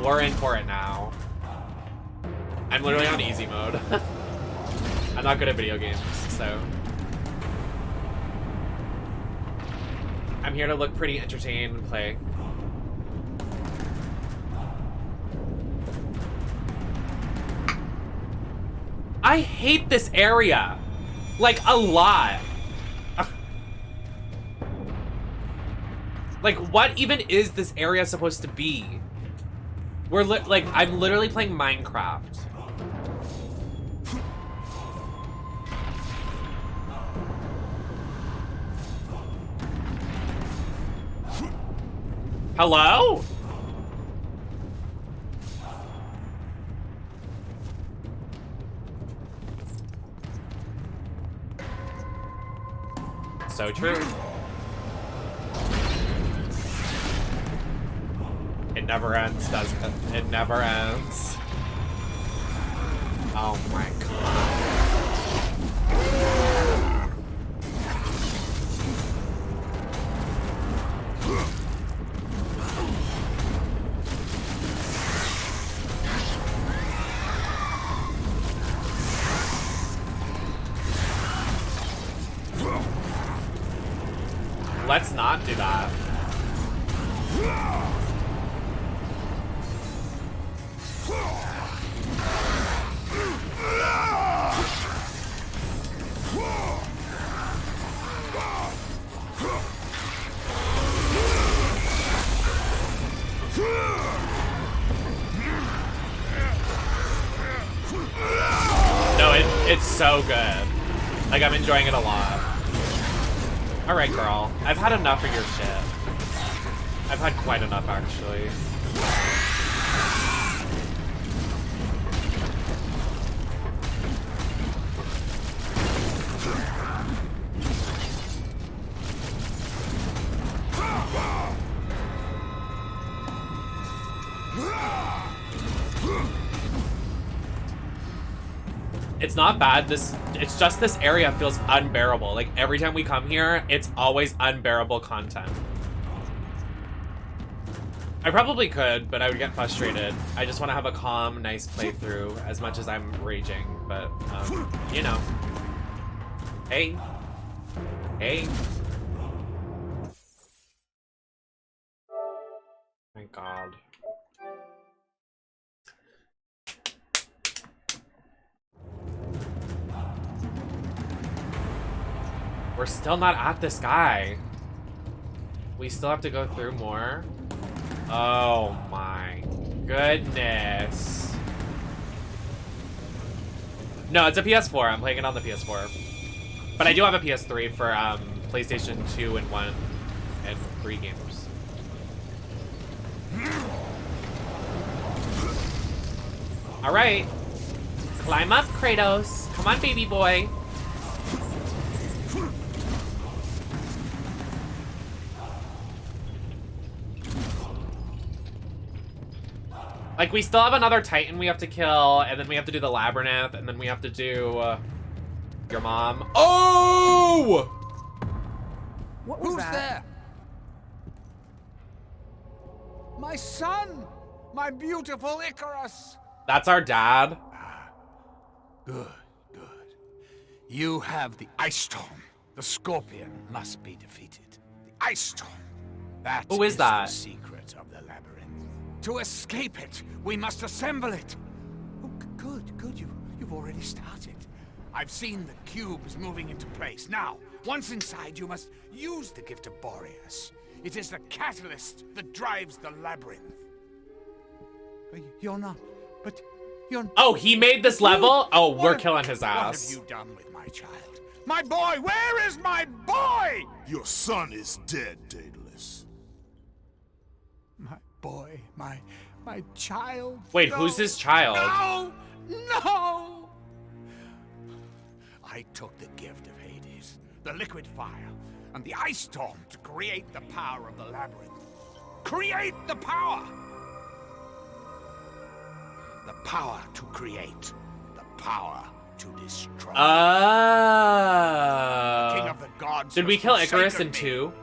We're in for it now. I'm literally on easy mode. I'm not good at video games, so. I'm here to look pretty, entertained, and play. I hate this area. Like, a lot. Like, what even is this area supposed to be? We're like, I'm literally playing Minecraft. Hello? So true. It never ends, does it? It never ends. Oh my god. Let's not do that. No, it's so good. Like, I'm enjoying it a lot. Alright, girl. I've had enough of your shit. I've had quite enough, actually. It's not bad. It's just this area feels unbearable. Like, every time we come here, it's always unbearable content. I probably could, but I would get frustrated. I just want to have a calm, nice playthrough as much as I'm raging, but, you know. Hey. Hey. My god. We're still not at this guy. We still have to go through more. Oh my goodness. No, it's a PS4. I'm playing it on the PS4. But I do have a PS3 for PlayStation 2 and 1 and 3 games. All right. Climb up, Kratos. Come on, baby boy. Like, we still have another Titan we have to kill, and then we have to do the Labyrinth, and then we have to do your mom. Oh!
What was
Who's
that?
there? My son! My beautiful Icarus!
That's our dad.
Good, good. You have the Ice Storm. The Scorpion must be defeated. The Ice Storm.
Who is that?
The secret of the labyrinth. To escape it, we must assemble it. Oh, good. You've already started. I've seen the cubes moving into place. Now, once inside, you must use the gift of Boreas. It is the catalyst that drives the labyrinth. You're not, but you're...
Oh, he made this level? Oh, we're
What
killing his
What
ass.
have you done with my child? My boy! Where is my boy?
Your son is dead, Daedalus.
My boy, my child.
Wait,
No,
who's his child?
No! I took the gift of Hades, the liquid fire, and the ice storm to create the power of the labyrinth. Create the power! The power to create, the power to destroy. King of the gods.
Did we
has
kill Icarus
forsaken
in
me.
2?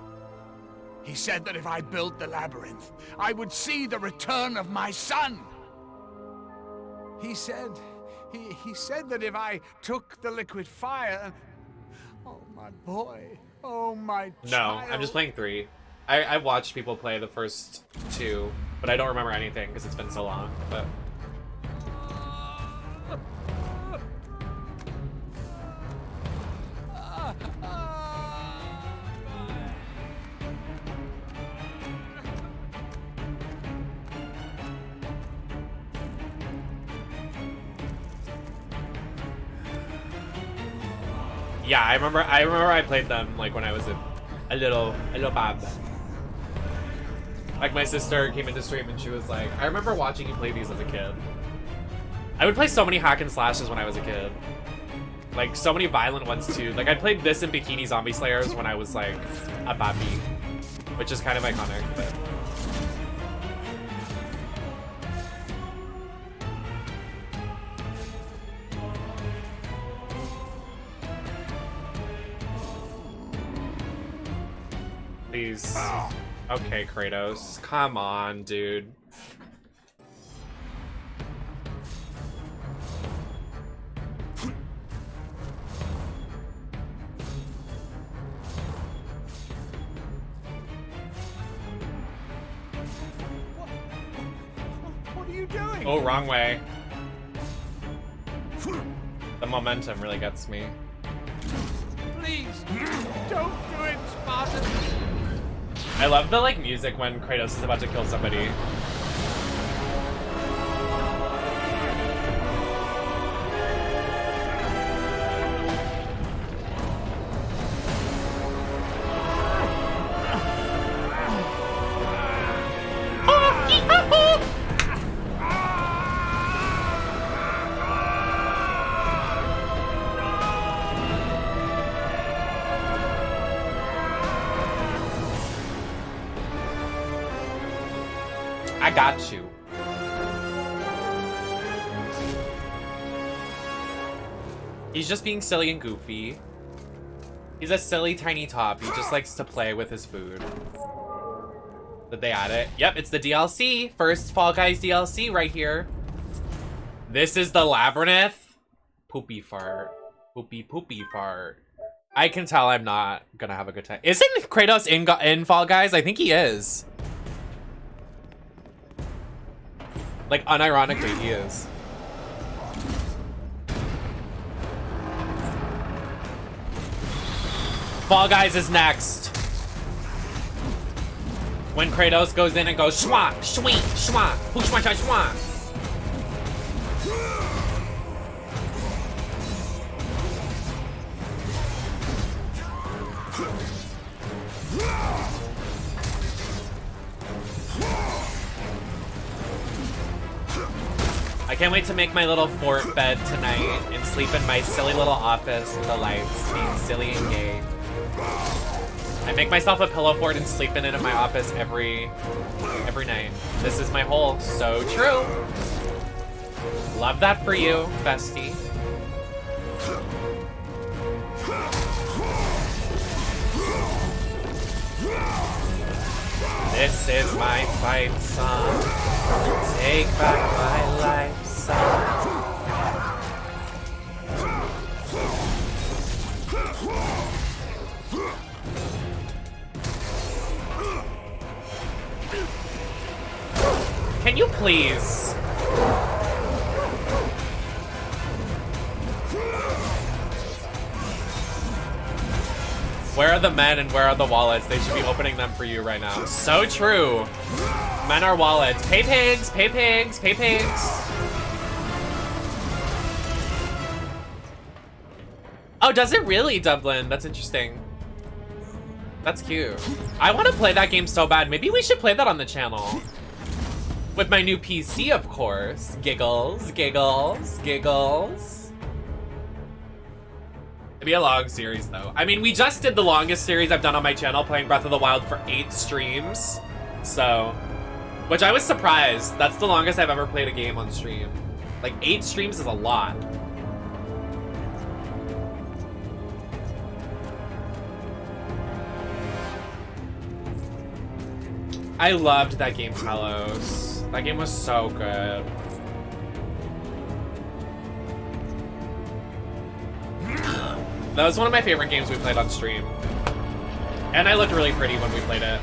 He said that if I built the labyrinth, I would see the return of my son. He said that if I took the liquid fire, oh my boy, oh my
No,
child.
I'm just playing 3. I watched people play the first 2, but I don't remember anything because it's been so long. But yeah, I remember I played them like when I was a little bab. Like my sister came into stream and she was like, I remember watching you play these as a kid. I would play so many hack and slashes when I was a kid. Like so many violent ones too. Like I played this in Bikini Zombie Slayers when I was like a baby, which is kind of iconic. But... These. Okay, Kratos. Come on, dude.
What are you doing?
Oh, wrong way. The momentum really gets me.
Please, don't do it, Spartan.
I love the like music when Kratos is about to kill somebody. I got you. He's just being silly and goofy. He's a silly tiny top. He just likes to play with his food. Did they add it? Yep, it's the DLC. First Fall Guys DLC right here. This is the Labyrinth. Poopy fart. Poopy fart. I can tell I'm not gonna have a good time. Isn't Kratos in Fall Guys? I think he is. Like, unironically, he is. Fall Guys is next. When Kratos goes in and goes, shwa, shwee, shwa, whoo, shwa, shwa, shwa. I can't wait to make my little fort bed tonight and sleep in my silly little office with the lights being silly and gay. I make myself a pillow fort and sleep in it in my office every night. This is my hole. So true. Love that for you, bestie. This is my fight song. Take back my life song. Can you please? Where are the men and where are the wallets? They should be opening them for you right now. So true. Men are wallets. Pay pigs, pay pigs, pay pigs. Oh, does it really, Dublin? That's interesting. That's cute. I want to play that game so bad. Maybe we should play that on the channel. With my new PC, of course. Giggles, giggles, giggles. It'd be a long series, though. I mean, we just did the longest series I've done on my channel, playing Breath of the Wild for 8 streams. So, which I was surprised. That's the longest I've ever played a game on stream. Like, 8 streams is a lot. I loved that game, Talos. That game was so good. That was one of my favorite games we played on stream. And I looked really pretty when we played it.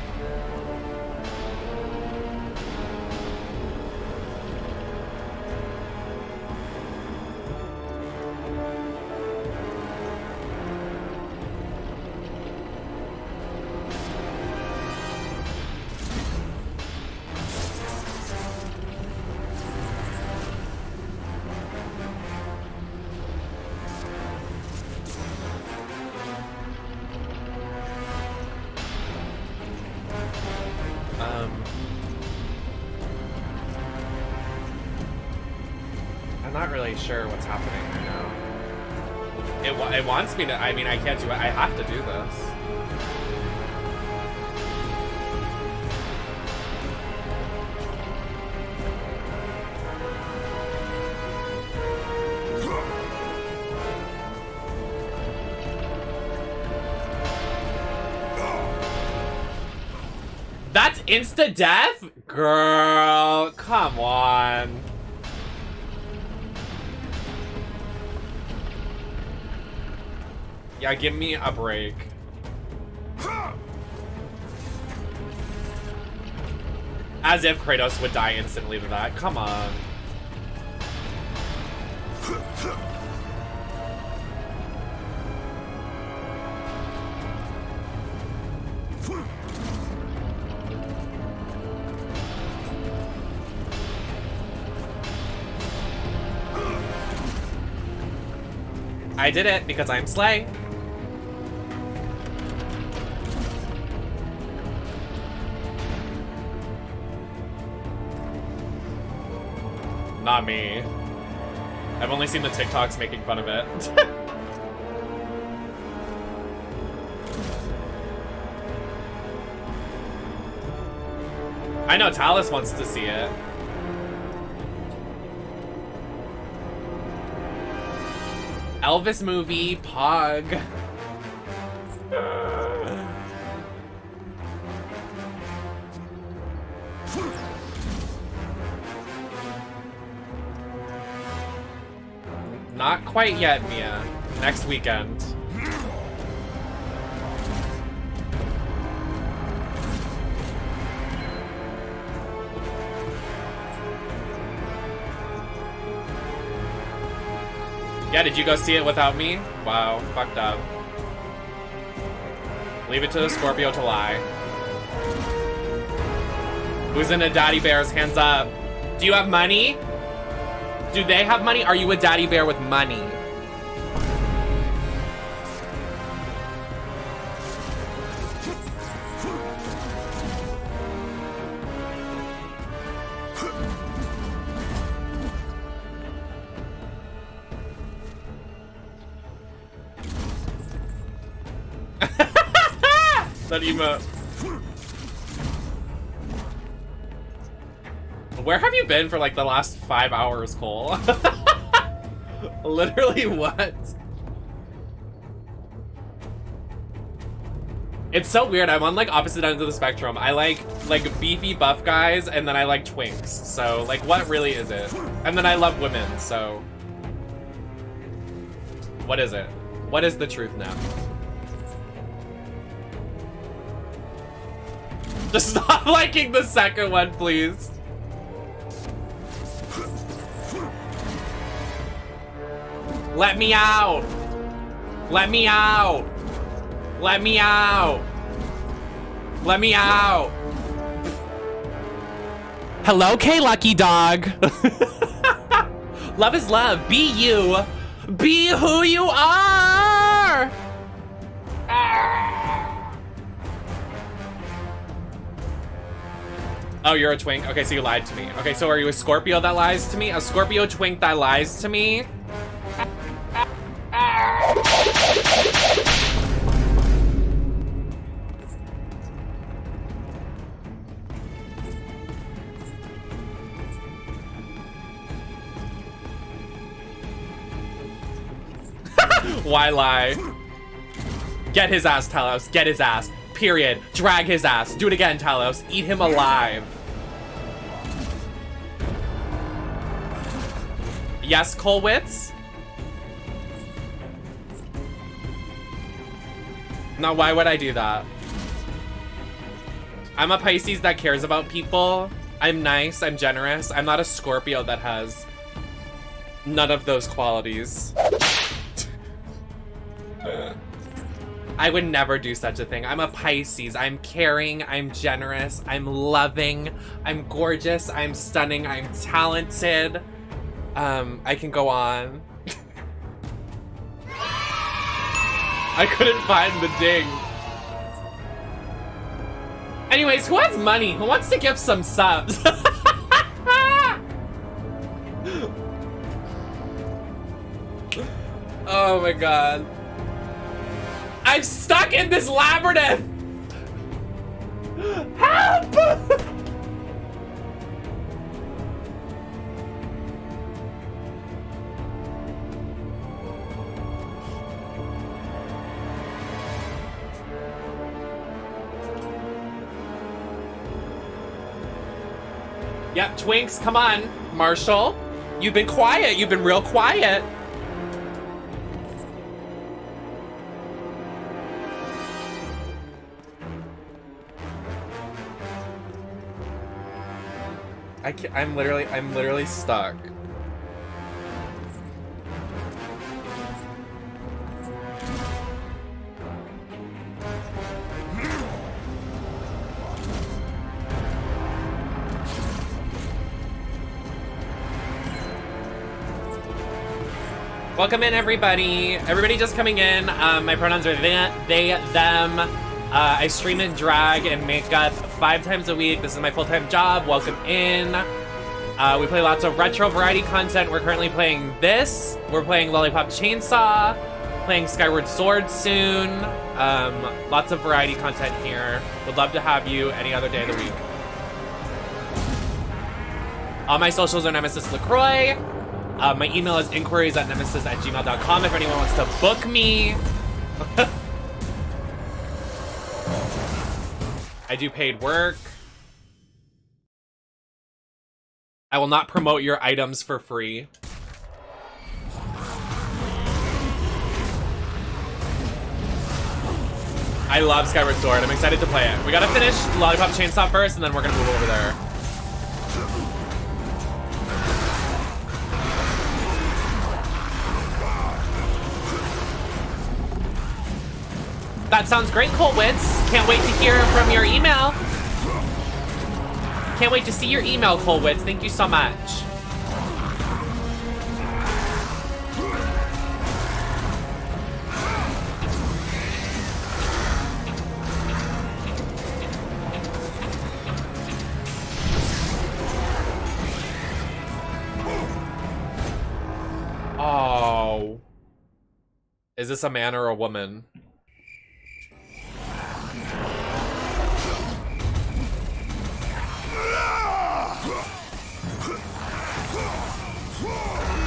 I'm not really sure what's happening right now. It wants me to, I mean, I can't do it. I have to do this. That's insta-death? Girl, come on. Yeah, give me a break. As if Kratos would die instantly to that. Come on. I did it because I'm Slay. Not me. I've only seen the TikToks making fun of it. I know Talis wants to see it. Elvis movie, Pog. Not quite yet, Mia. Next weekend. Yeah, did you go see it without me? Wow, fucked up. Leave it to the Scorpio to lie. Who's into Daddy Bears? Hands up. Do you have money? Do they have money? Are you a daddy bear with money? That emote. Where have you been for like the last 5 hours, Cole? Literally what? It's so weird. I'm on like opposite ends of the spectrum. I like beefy buff guys, and then I like twinks. So like, what really is it? And then I love women. So what is it? What is the truth now? Just stop liking the second one, please. Let me out. Let me out. Let me out. Let me out. Hello, K Lucky Dog. Love is love. Be you. Be who you are. Oh, you're a twink? Okay, so you lied to me. Okay, so are you a Scorpio that lies to me? A Scorpio twink that lies to me? Why lie? Get his ass, Talos. Get his ass. Period. Drag his ass. Do it again, Talos. Eat him alive. Yes, Colwitz? Now, why would I do that? I'm a Pisces that cares about people. I'm nice. I'm generous. I'm not a Scorpio that has none of those qualities. I would never do such a thing. I'm a Pisces. I'm caring. I'm generous. I'm loving. I'm gorgeous. I'm stunning. I'm talented. I can go on. I couldn't find the ding. Anyways, who has money? Who wants to give some subs? Oh my god. I'm stuck in this labyrinth! Help! Yep, Twinks, come on. Marshall, you've been quiet. You've been real quiet. I'm literally stuck. Welcome in, everybody. Everybody just coming in. My pronouns are they, them. I stream and drag and makeup 5 times a week. This is my full-time job. Welcome in. We play lots of retro variety content. We're currently playing this. We're playing Lollipop Chainsaw, playing Skyward Sword soon. Lots of variety content here. Would love to have you any other day of the week. All my socials are Nemesis LaCroix. My email is inquiries@nemesis@gmail.com if anyone wants to book me. I do paid work. I will not promote your items for free. I love Skyward Sword. I'm excited to play it. We gotta finish Lollipop Chainsaw first, and then we're gonna move over there. That sounds great, Colwitz. Can't wait to hear from your email. Can't wait to see your email, Colwitz. Thank you so much. Oh. Is this a man or a woman?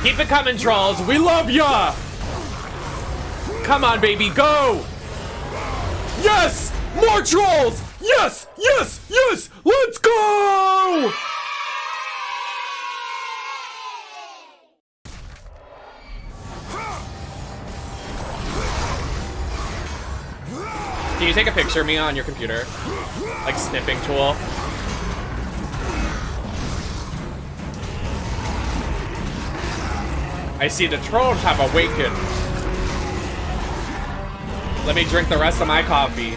Keep it coming, trolls. We love ya. Come on, baby, go. Yes, more trolls. Yes, yes, yes. Let's go. Can you take a picture of me on your computer? Like snipping tool? I see the trolls have awakened. Let me drink the rest of my coffee.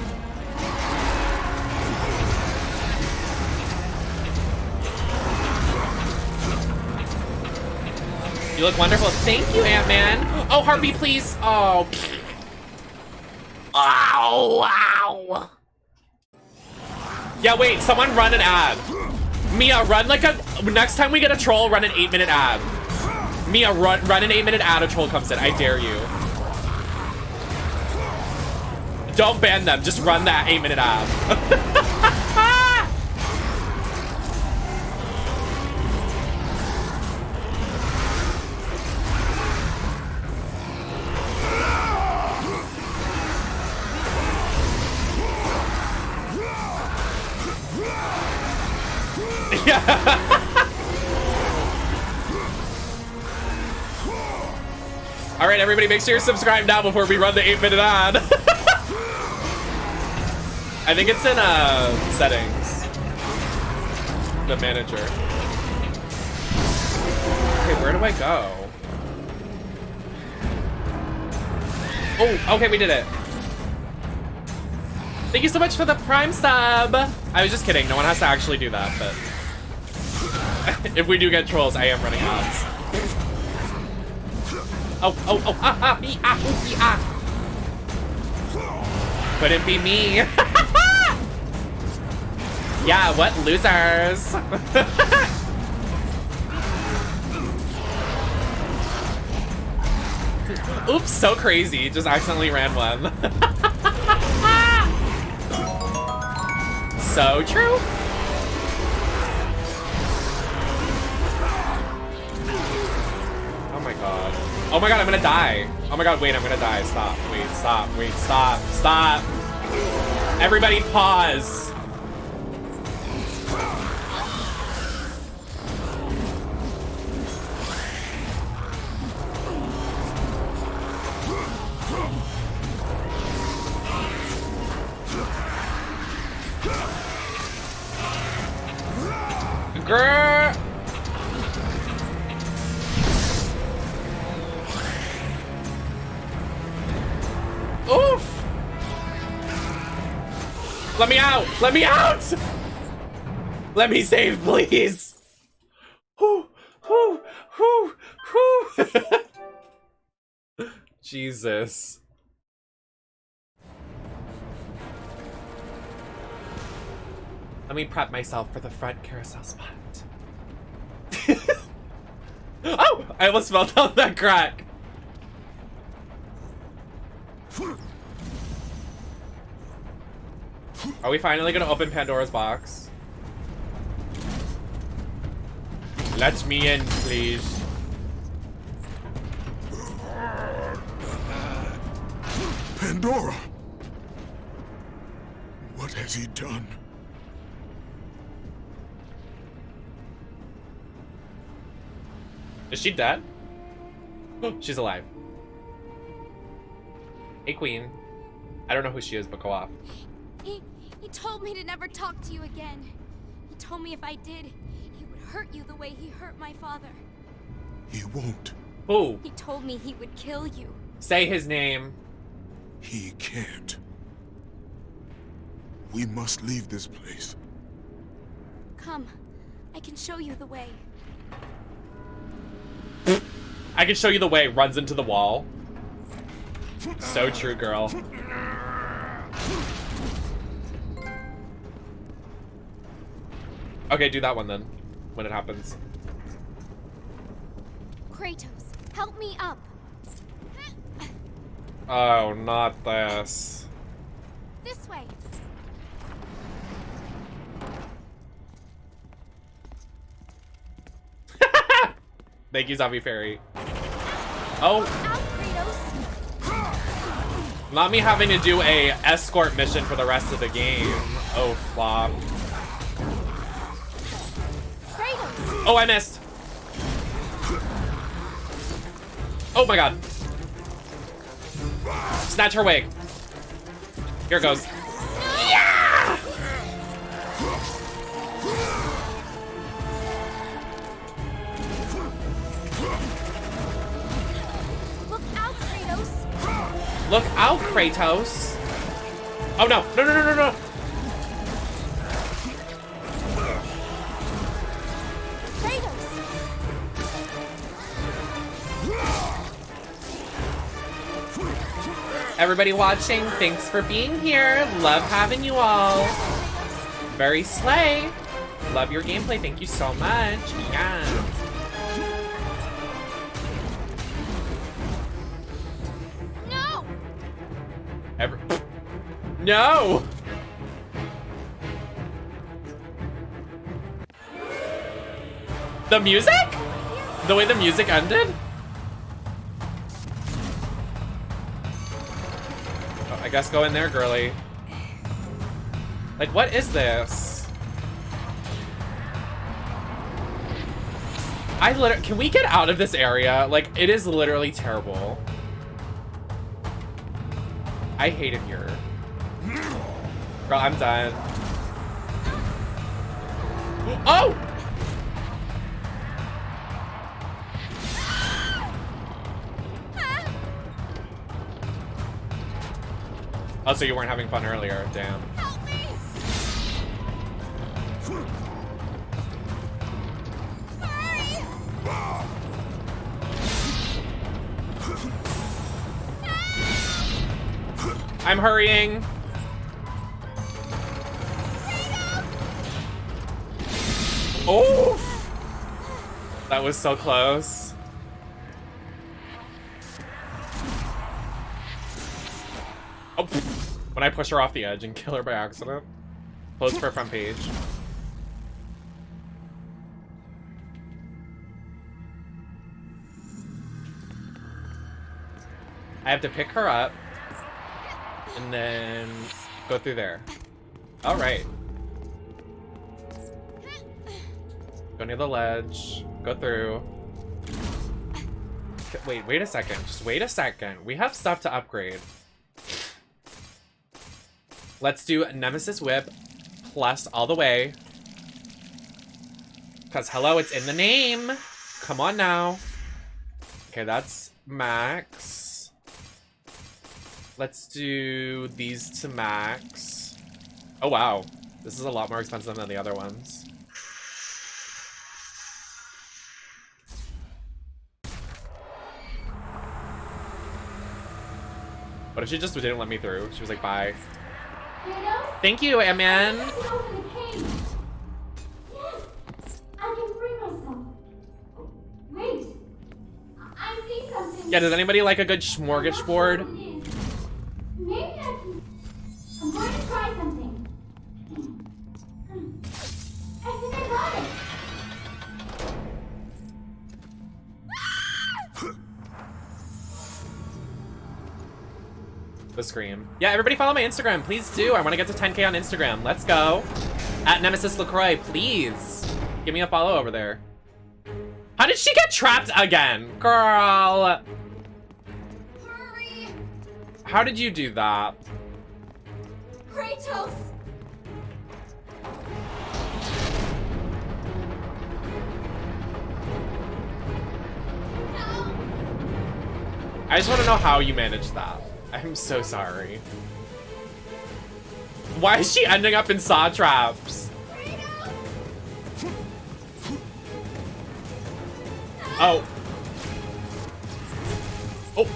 You look wonderful. Thank you, Ant-Man. Oh, heartbeat, please. Oh. Ow, ow. Yeah, wait, someone run an ad. Mia, run like a, next time we get a troll, run an 8-minute ad. Mia, run an 8-minute ad, a troll comes in, I dare you. Don't ban them, just run that 8-minute ad. All right, everybody, make sure you're subscribed now before we run the 8-minute ad. I think it's in settings. The manager. Okay, where do I go? Oh, okay, we did it. Thank you so much for the Prime sub. I was just kidding. No one has to actually do that, but if we do get trolls, I am running ads. Couldn't be me. Yeah, what losers? Oops, so crazy. Just accidentally ran one. So true. Oh my god. Oh my god, I'm gonna die. Oh my god, wait, I'm gonna die. Stop. Wait, stop. Wait, stop. Stop. Everybody pause. Grrr. Oof! Let me out! Let me out! Let me save, please! Whew, whew, whew, whew. Jesus. Let me prep myself for the front carousel spot. Oh! I almost fell down that crack. Are we finally gonna open Pandora's box? Let me in, please.
Pandora! What has he done?
Is she dead? She's alive. Hey, Queen. I don't know who she is, but go off.
He told me to never talk to you again. He told me if I did, he would hurt you the way he hurt my father.
He won't.
Who?
He told me he would kill you.
Say his name.
He can't. We must leave this place.
Come, I can show you the way.
I can show you the way. Runs into the wall. So true, girl. Okay, do that one then, when it happens.
Kratos, help me up.
Oh, not this.
This way.
Thank you, Zombie Fairy. Oh. Not me having to do a escort mission for the rest of the game. Oh, flop. Oh, I missed. Oh my god. Snatch her wig. Here it goes. Yeah!
Look out, Kratos.
Look out, Kratos. Oh no. No, no, no, no, no. Everybody watching, thanks for being here. Love having you all. Very slay. Love your gameplay. Thank you so much. Yeah.
No.
No. The music? The way the music ended? I guess go in there, girly. Like, what is this? Can we get out of this area? Like, it is literally terrible. I hate it here. Girl, I'm done. Oh! Oh, so you weren't having fun earlier. Damn.
Help me. Hurry.
I'm hurrying. Oh! That was so close. Oh, when I push her off the edge and kill her by accident. Close for front page. I have to pick her up and then go through there. All right. Go near the ledge. Go through. Wait a second. Just wait a second. We have stuff to upgrade. Let's do Nemesis Whip plus all the way. Because, hello, it's in the name. Come on now. Okay, that's max. Let's do these to max. Oh, wow. This is a lot more expensive than the other ones. What if she just didn't let me through? She was like, bye. Thank you, Amen.
Yes, I can free myself. Wait, I see something.
Yeah, does anybody like a good smorgasbord?
Maybe I can. I'm going to try something. I think I got it.
The scream. Yeah, everybody follow my Instagram. Please do. I want to get to 10K on Instagram. Let's go. At Nemesis LaCroix, please. Give me a follow over there. How did she get trapped again? Girl.
Hurry.
How did you do that?
Kratos. No.
I just want to know how you managed that. I'm so sorry. Why is she ending up in saw traps? Oh. Oh.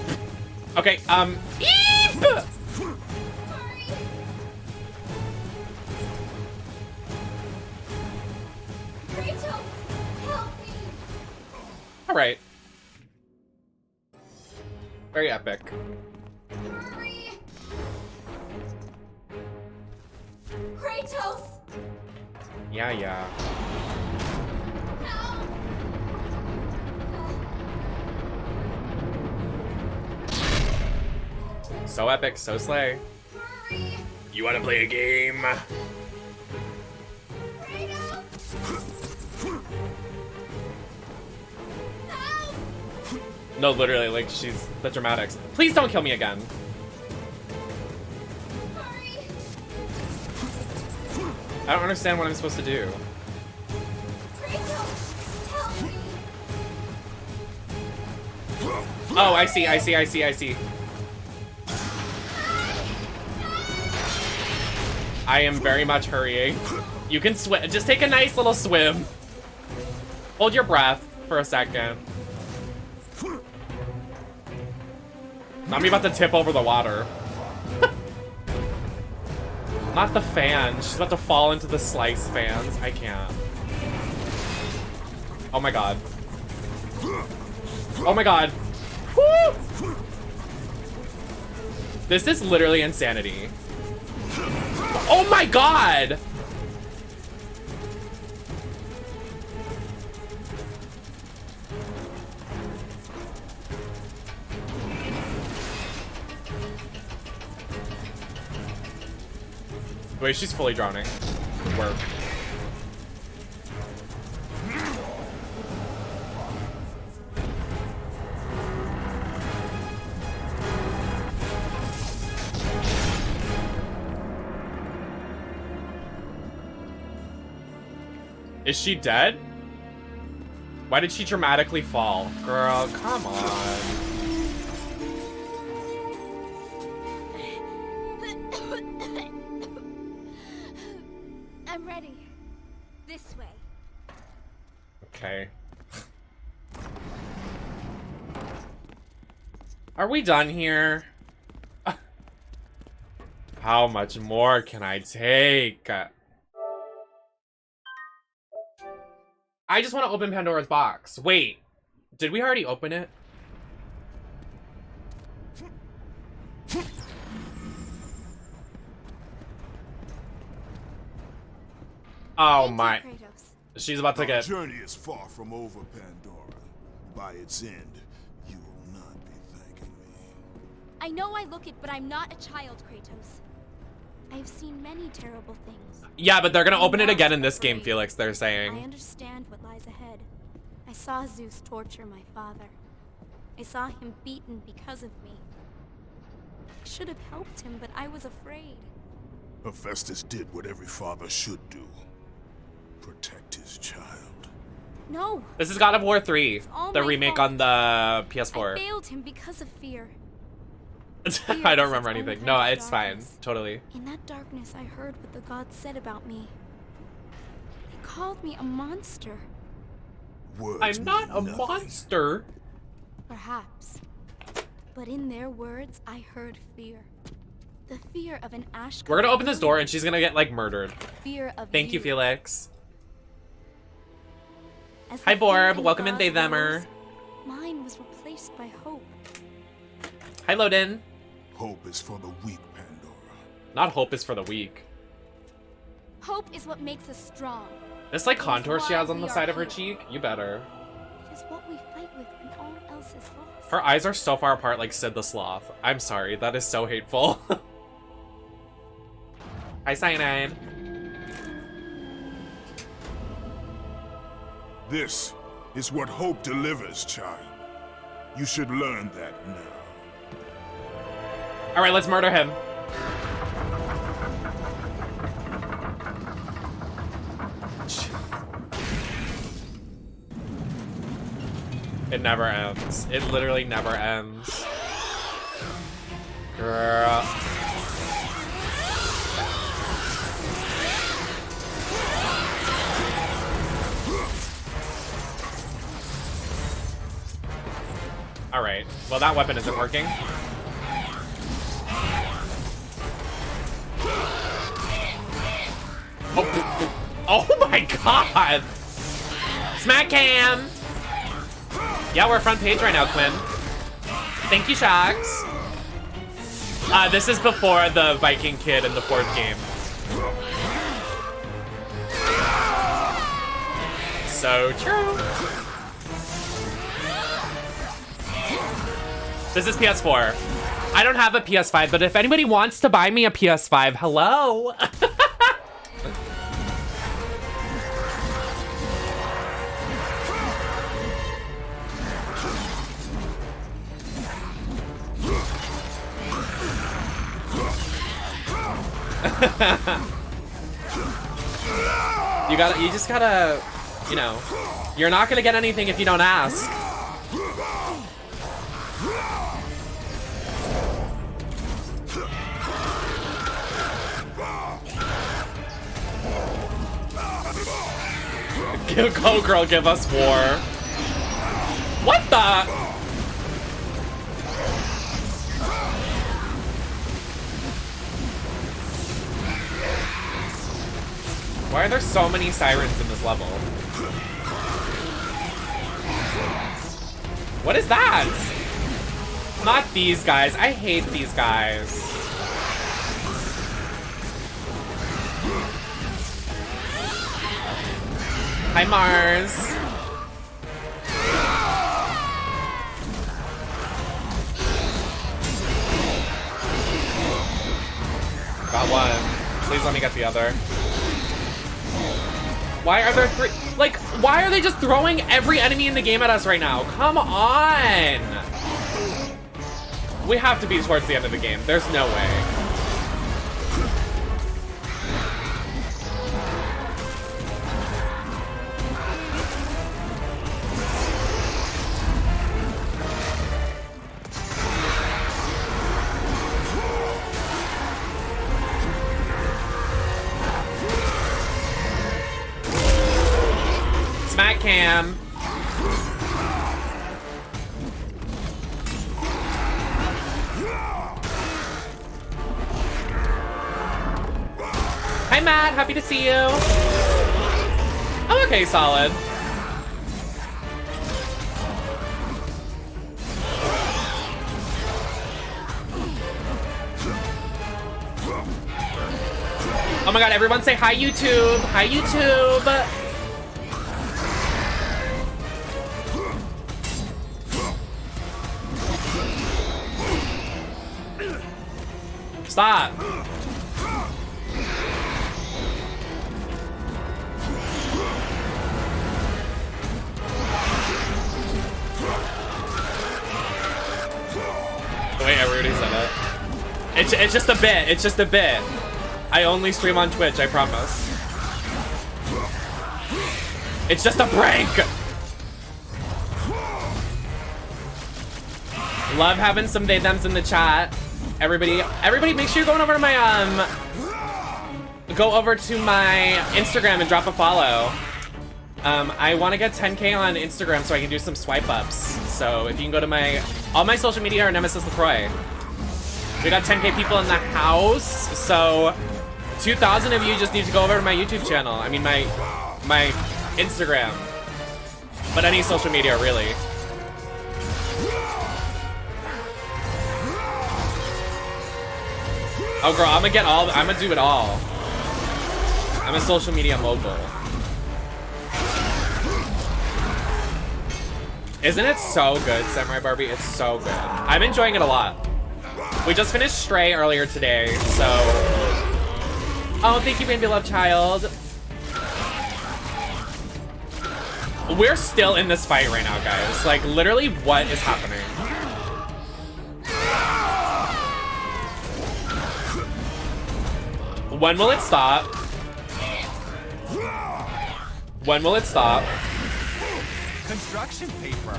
Okay, Eep!
Kratos, help me.
All right. Very epic.
Hurry. Kratos.
Yeah.
No.
So epic, so slay. You wanna play a game? No, literally, like, she's the dramatics. Please don't kill me again. I don't understand what I'm supposed to do. Oh, I see. I am very much hurrying. You can swim. Just take a nice little swim. Hold your breath for a second. I'm about to tip over the water. Not the fan. She's about to fall into the slice fans. I can't. Oh my god. Oh my god. Woo! This is literally insanity. Oh my god! Wait, she's fully drowning. Good work. Is she dead? Why did she dramatically fall? Girl, come on.
I'm ready. This way.
Okay. Are we done here? How much more can I take? I just want to open Pandora's box. Wait, did we already open it? Oh my. She's about to
Our
get...
journey is far from over, Pandora. By its end, you will not be thanking me.
I know I look it, but I'm not a child, Kratos. I've seen many terrible things.
Yeah, but they're gonna open it again in this game, Felix, they're saying.
I understand what lies ahead. I saw Zeus torture my father. I saw him beaten because of me. I should have helped him, but I was afraid.
Hephaestus did what every father should do. Protect his child.
No!
This is God of War 3,
all
the
my
remake
fault.
on the PS4.
I failed him because of fear.
I don't remember
Fear is its
anything.
own
No,
kind of
it's fine.
darkness.
Totally.
In that darkness, I heard what the gods said about me. They called me a monster.
Words
I'm not a
mean nothing.
monster.
Perhaps. But in their words, I heard fear. The fear of an Ashka.
We're gonna open this door and she's gonna get, like, murdered.
Fear of
Thank you, Felix.
As
Hi,
the fear
Borb.
in
Welcome in,
gods
Theythemer.
rose, mine was replaced by hope.
Hi, Loden.
Hope is for the weak, Pandora.
Not hope is for the weak.
Hope is what makes us strong.
This, like,
It is
contour she
why
has on the
we
side
are
of her
here.
cheek? You better.
It is what we fight with when all else is lost.
Her eyes are so far apart like Sid the Sloth. I'm sorry, that is so hateful. Hi, Cyanide.
This is what hope delivers, child. You should learn that now.
Alright, let's murder him. It never ends. It literally never ends. Girl. Alright. Well, that weapon isn't working. Oh my god! Smack cam! Yeah, we're front page right now, Quinn. Thank you, Shax. This is before the Viking kid in the 4th game. So true. This is PS4. I don't have a PS5, but if anybody wants to buy me a PS5, hello. you just gotta, you know, you're not gonna get anything if you don't ask. Go girl, give us war. What the? Why are there so many sirens in this level? What is that? Not these guys. I hate these guys. Hi, Mars. Got one. Please let me get the other. Why are there three? Like, why are they just throwing every enemy in the game at us right now? Come on! We have to be towards the end of the game. There's no way. Smack cam. Hi Matt, happy to see you. I'm okay, solid. Oh my god, everyone say hi YouTube. Hi YouTube. Stop. Wait, I already said it. It's just a bit. It's just a bit. I only stream on Twitch, I promise. It's just a prank. Love having some they thems in the chat. Everybody make sure you're going over to my go over to my Instagram and drop a follow. I want to get 10K on Instagram so I can do some swipe ups. So if you can go to all my social media are Nemesis LaCroix. We got 10K people in the house, so 2,000 of you just need to go over to my YouTube channel. I mean my Instagram, but any social media really. Oh girl, I'm gonna do it all. I'm a social media mogul. Isn't it so good, Samurai Barbie? It's so good. I'm enjoying it a lot. We just finished Stray earlier today, so... Oh, thank you, baby love child. We're still in this fight right now, guys. Like, literally, what is happening? When will it stop? When will it stop?
Construction paper.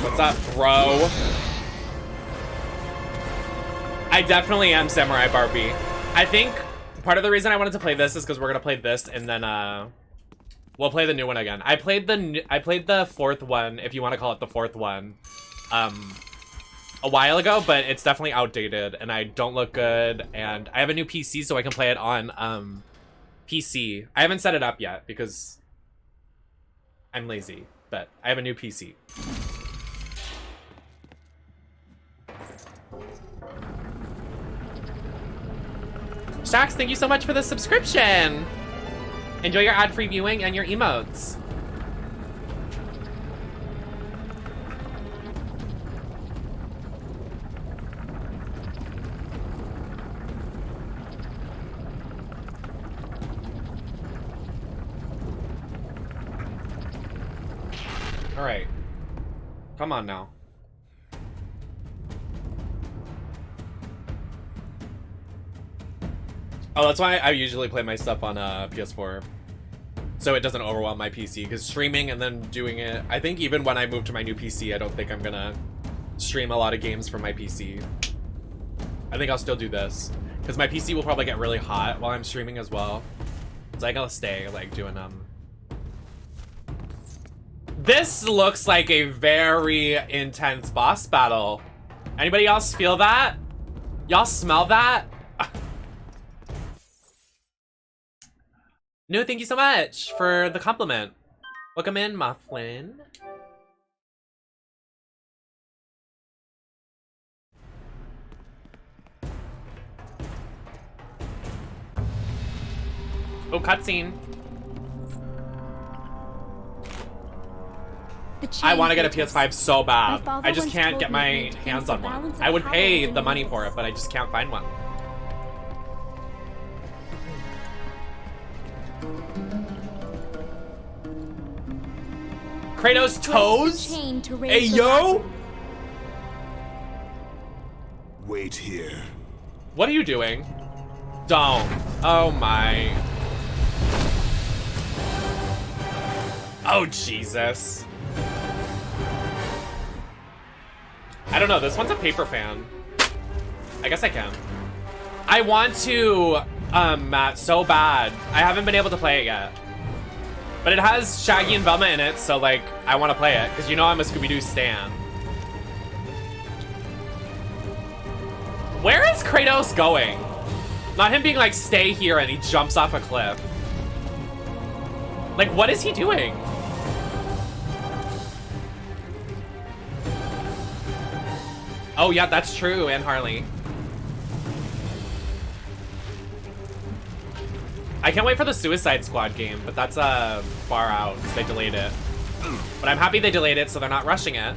What's up, bro? I definitely am Samurai Barbie. I think part of the reason I wanted to play this is because we're gonna play this and then we'll play the new one again. I played the fourth one, if you want to call it the fourth one, a while ago, but it's definitely outdated and I don't look good. And I have a new PC, so I can play it on PC. I haven't set it up yet because I'm lazy, but I have a new PC. Shax, thank you so much for the subscription. Enjoy your ad-free viewing and your emotes. All right, come on now. Oh, that's why I usually play my stuff on PS4, so it doesn't overwhelm my PC, because streaming and then doing it, I think even when I move to my new PC, I don't think I'm gonna stream a lot of games from my PC. I think I'll still do this, because my PC will probably get really hot while I'm streaming as well. So I gotta stay, like, doing, This looks like a very intense boss battle. Anybody else feel that? Y'all smell that? No, thank you so much for the compliment. Welcome in, Mufflin. Oh, cutscene. I want to get a PS5 so bad. I just can't get my hands on one. I would pay the money for it, but I just can't find one. Kratos' toes? Hey, yo!
Wait here.
What are you doing? Don't. Oh my. Oh, Jesus. I don't know, this one's a paper fan. I guess I can. I want to, Matt, so bad. I haven't been able to play it yet. But it has Shaggy and Velma in it, so like, I want to play it, because you know I'm a Scooby-Doo stan. Where is Kratos going? Not him being like, stay here, and he jumps off a cliff. Like, what is he doing? Oh yeah, that's true, and Harley. I can't wait for the Suicide Squad game, but that's far out because they delayed it. But I'm happy they delayed it so they're not rushing it.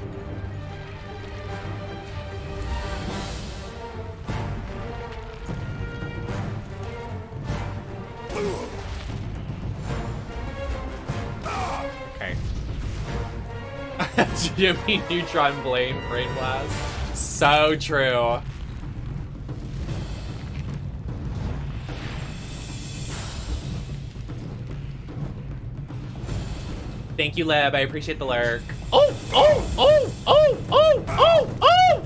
Okay. Jimmy Neutron Brain Blast. So true. Thank you, Leb. I appreciate the lurk. Oh, oh, oh, oh, oh, oh, oh!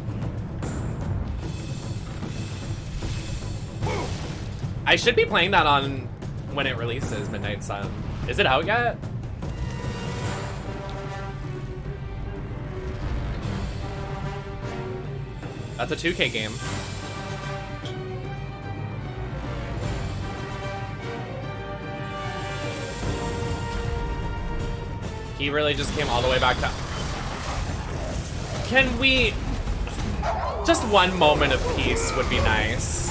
I should be playing that on when it releases, Midnight Sun. Is it out yet? That's a 2K game. He really just came all the way back to... Can we... Just one moment of peace would be nice.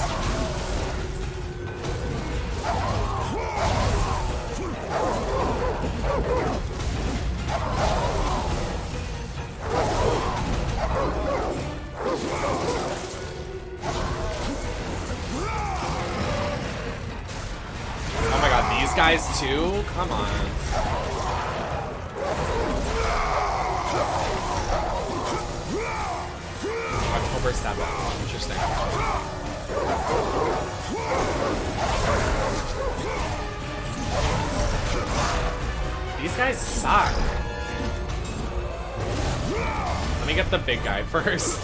Oh my god, these guys too? Come on. October 7th. Interesting. These guys suck. Let me get the big guy first.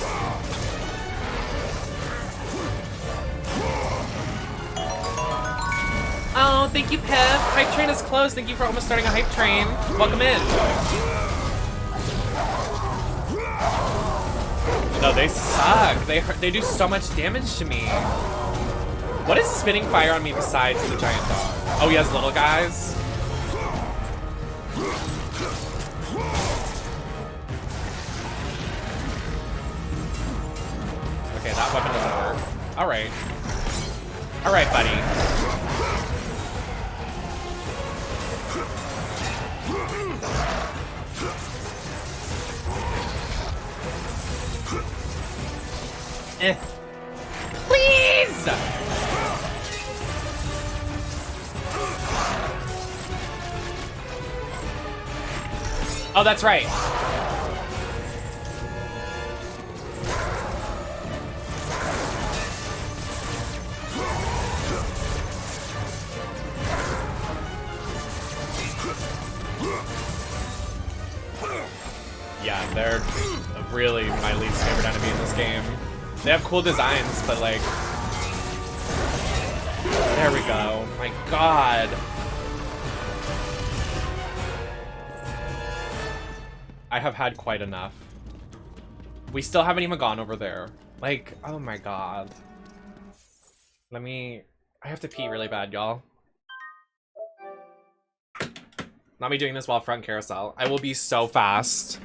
Oh, thank you, Pip. Hype train is closed. Thank you for almost starting a hype train. Welcome in. No, they suck. They do so much damage to me. What is spinning fire on me besides the giant dog? Oh, he has little guys? Okay, that weapon doesn't work. Alright. Alright, buddy. Please! Oh, that's right. Yeah, they're really my least favorite enemy in this game. They have cool designs, but like... There we go. My god. I have had quite enough. We still haven't even gone over there. Like, oh my god. I have to pee really bad, y'all. Not me doing this while front carousel. I will be so fast.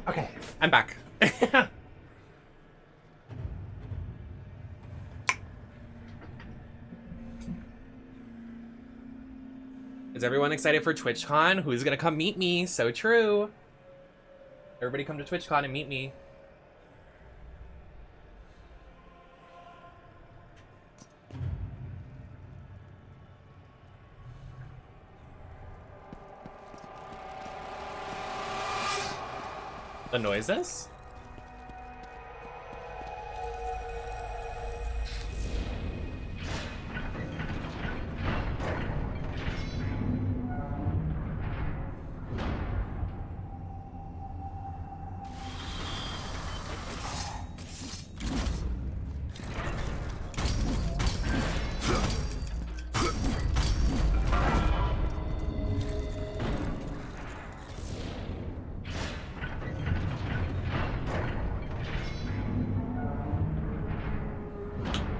Okay, I'm back. Is everyone excited for TwitchCon? Who's gonna come meet me? So true. Everybody come to TwitchCon and meet me. The noises?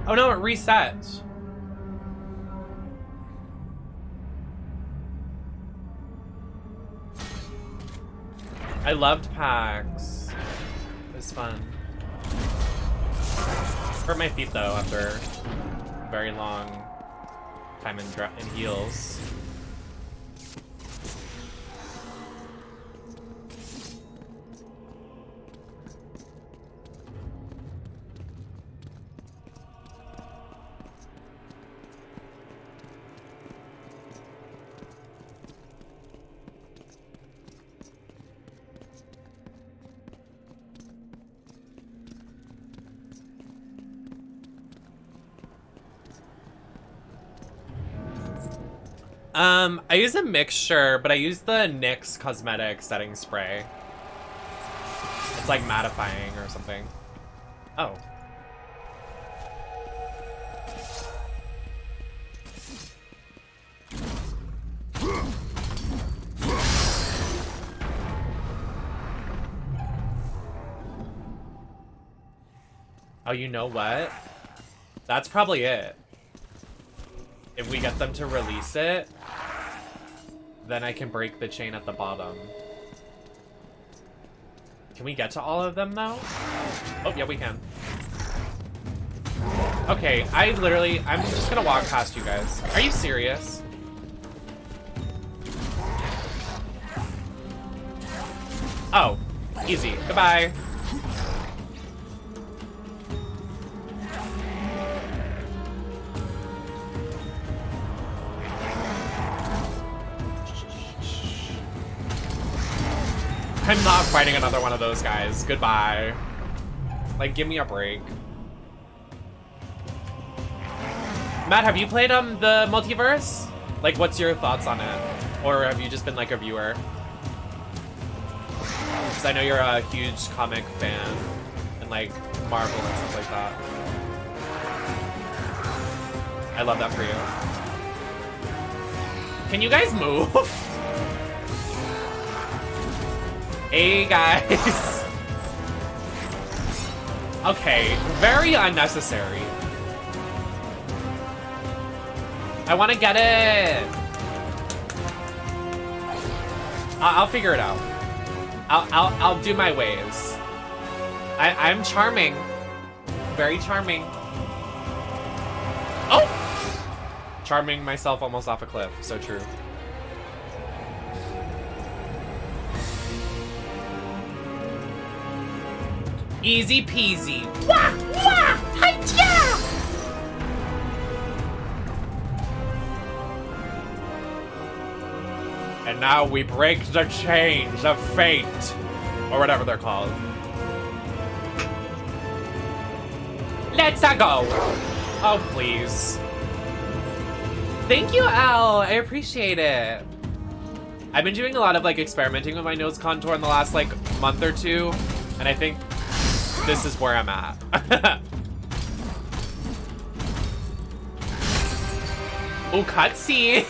Oh no, it resets. I loved PAX. It was fun. Hurt my feet though after a very long time in heels. I use a mixture, but I use the NYX cosmetic setting spray. It's like mattifying or something. Oh. Oh, you know what? That's probably it. If we get them to release it, then I can break the chain at the bottom. Can we get to all of them though? Oh, yeah, we can. Okay, I'm just gonna walk past you guys. Are you serious? Oh, easy. Goodbye. I'm not fighting another one of those guys. Goodbye. Like, give me a break. Matt, have you played the Multiverse? Like, what's your thoughts on it? Or have you just been like a viewer? Because I know you're a huge comic fan and like Marvel and stuff like that. I love that for you. Can you guys move? Hey guys. Okay, very unnecessary. I want to get it. I'll figure it out. I'll do my ways. I'm charming. Very charming. Oh! Charming myself almost off a cliff. So true. Easy peasy. Wah! Wah! Hi-ya! And now we break the chains of fate. Or whatever they're called. Let's go. Oh, please. Thank you, Al. I appreciate it. I've been doing a lot of like experimenting with my nose contour in the last like month or two. And I think this is where I'm at. Oh, cutscene.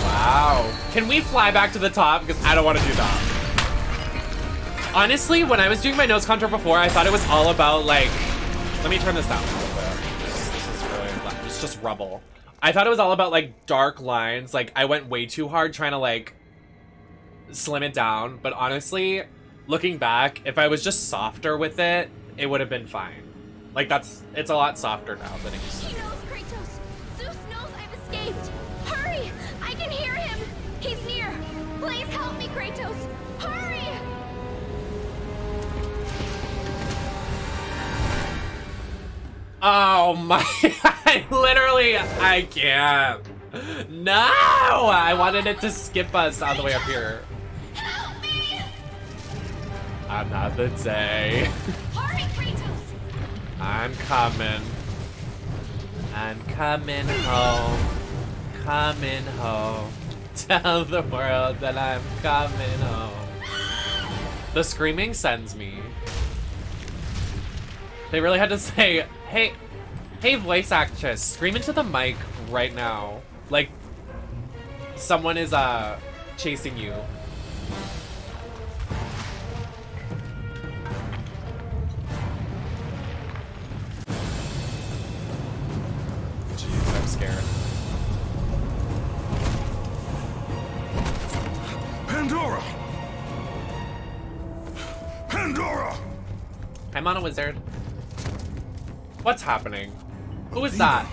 Wow. Can we fly back to the top? Because I don't want to do that. Honestly, when I was doing my nose contour before, I thought it was all about like... Let me turn this down a little bit. This is really... It's just rubble. I thought it was all about like dark lines. Like I went way too hard trying to like slim it down. But honestly, looking back, if I was just softer with it, it would have been fine. Like it's a lot softer now than it used to be.
He knows, Kratos. Zeus knows I've escaped. Hurry! I can hear him. He's near. Please help me, Kratos. Hurry!
Oh my, I can't. No, I wanted it to skip us all the way up here.
Help me!
Another day.
Hurry, Kratos!
I'm coming. I'm coming home. Coming home. Tell the world that I'm coming home. The screaming sends me. They really had to say, hey voice actress, scream into the mic right now. Like, someone is, chasing you. Jeez, I'm scared.
Pandora! Pandora!
I'm on a wizard. What's happening? Who is that?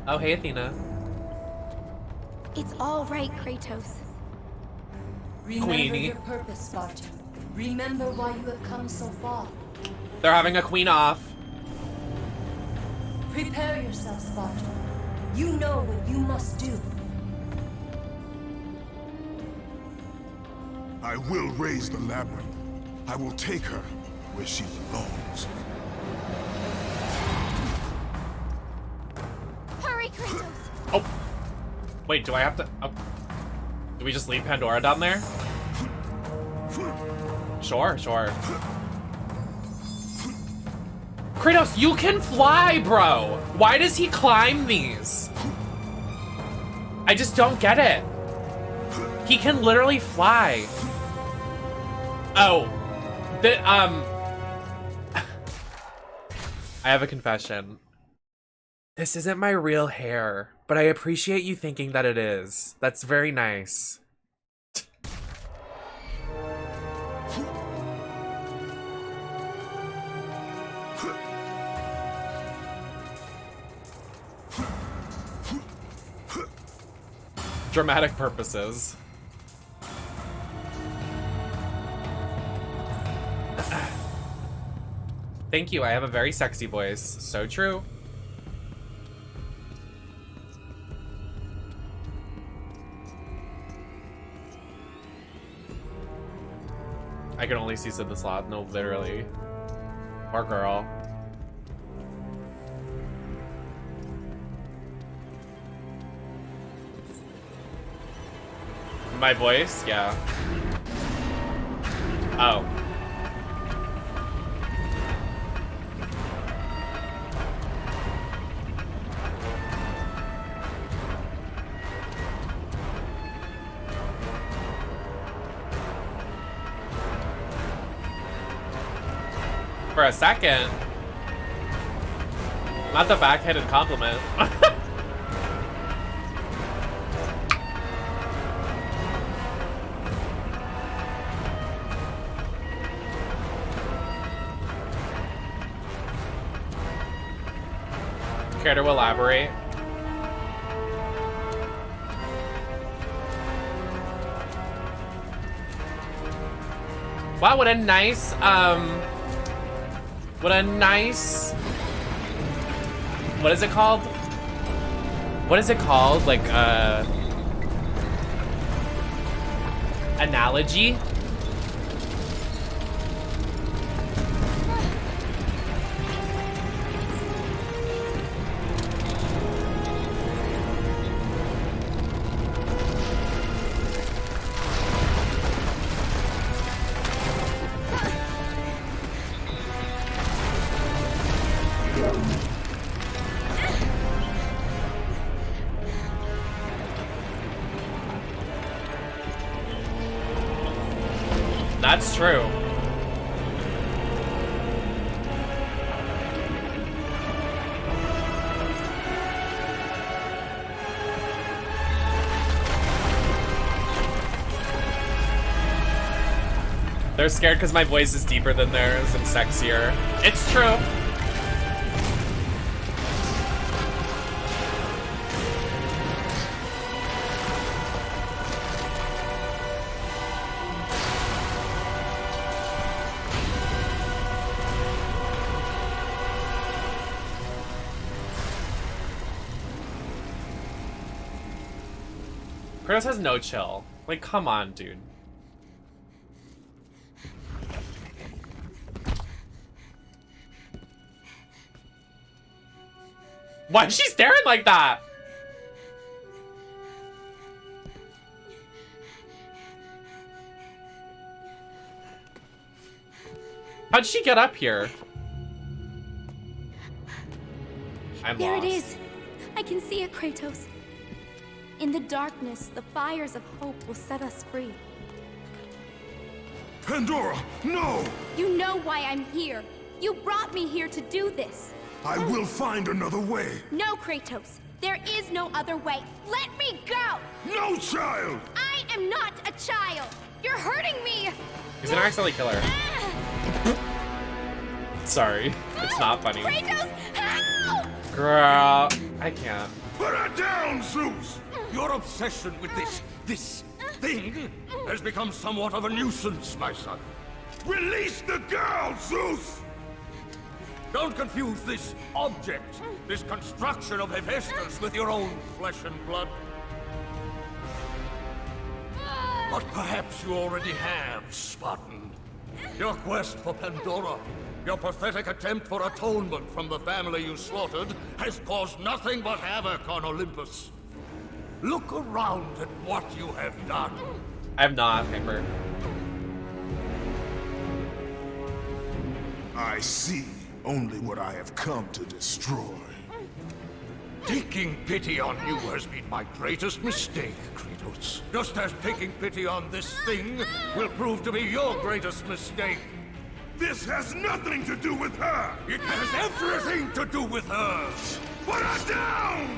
Oh, hey, Athena.
It's all right, Kratos.
Remember
Queenie.
your purpose, Spartan. Remember why you have come so far.
They're having a queen off.
Prepare yourself, Spartan. You know what you must do.
I will raise the labyrinth. I will take her where she belongs.
Hurry, Kratos!
Oh. Wait, do I have to... Oh. Do we just leave Pandora down there? Sure. Kratos, you can fly, bro! Why does he climb these? I just don't get it. He can literally fly. Oh. I have a confession. This isn't my real hair, but I appreciate you thinking that it is. That's very nice. Dramatic purposes. Thank you, I have a very sexy voice. So true. I can only see Sid the Sloth. No, literally. Poor girl. My voice? Yeah. Oh. For a second. Not the backhanded compliment. Care to elaborate? Wow, what a nice, what is it called? What is it called? Like, analogy? That's true. They're scared because my voice is deeper than theirs and sexier. It's true. Kratos has no chill. Like, come on, dude. Why is she staring like that? How'd she get up here? I'm
There
lost.
it is. I can see it, Kratos. In the darkness, the fires of hope will set us free.
Pandora, no!
You know why I'm here. You brought me here to do this.
I will find another way.
No, Kratos. There is no other way. Let me go!
No, child!
I am not a child. You're hurting me.
He's gonna accidentally kill her. Sorry. It's not funny.
Kratos, help!
Girl, I can't.
Put her down, Zeus! Your obsession with this thing has become somewhat of a nuisance, my son. Release the girl, Zeus! Don't confuse this object, this construction of Hephaestus with your own flesh and blood. But perhaps you already have, Spartan. Your quest for Pandora, your pathetic attempt for atonement from the family you slaughtered, has caused nothing but havoc on Olympus. Look around at what you have done.
I have not, Piper.
I see only what I have come to destroy. Taking pity on you has been my greatest mistake, Kratos. Just as taking pity on this thing will prove to be your greatest mistake. This has nothing to do with her! It has everything to do with her! Put her down!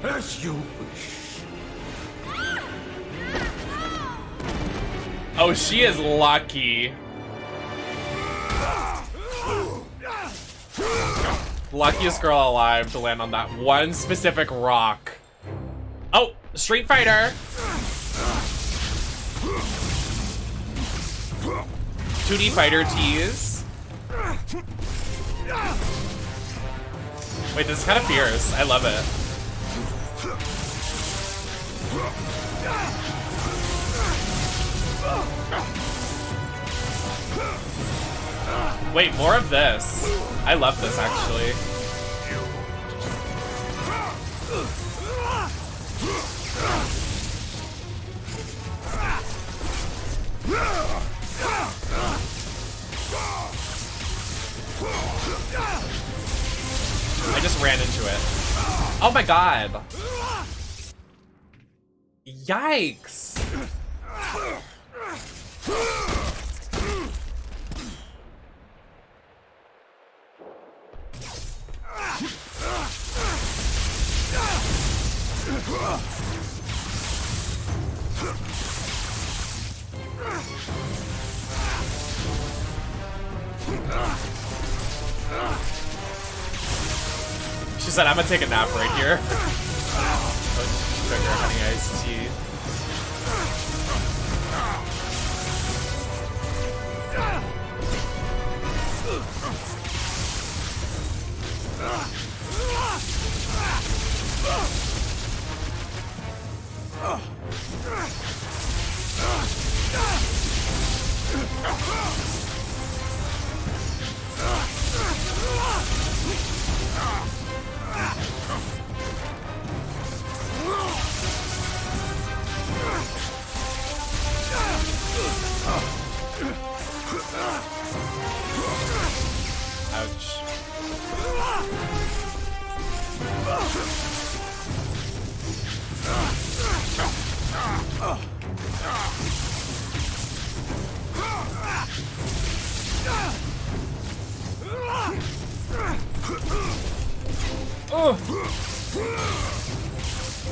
As you wish.
Oh, she is lucky. Luckiest girl alive to land on that one specific rock. Oh, Street Fighter. 2D fighter tease. Wait, this is kind of fierce. I love it. Wait, more of this. I love this, actually. I just ran into it. Oh my god. Yikes. She said, I'm gonna take a nap right here. Sugar, honey, iced tea.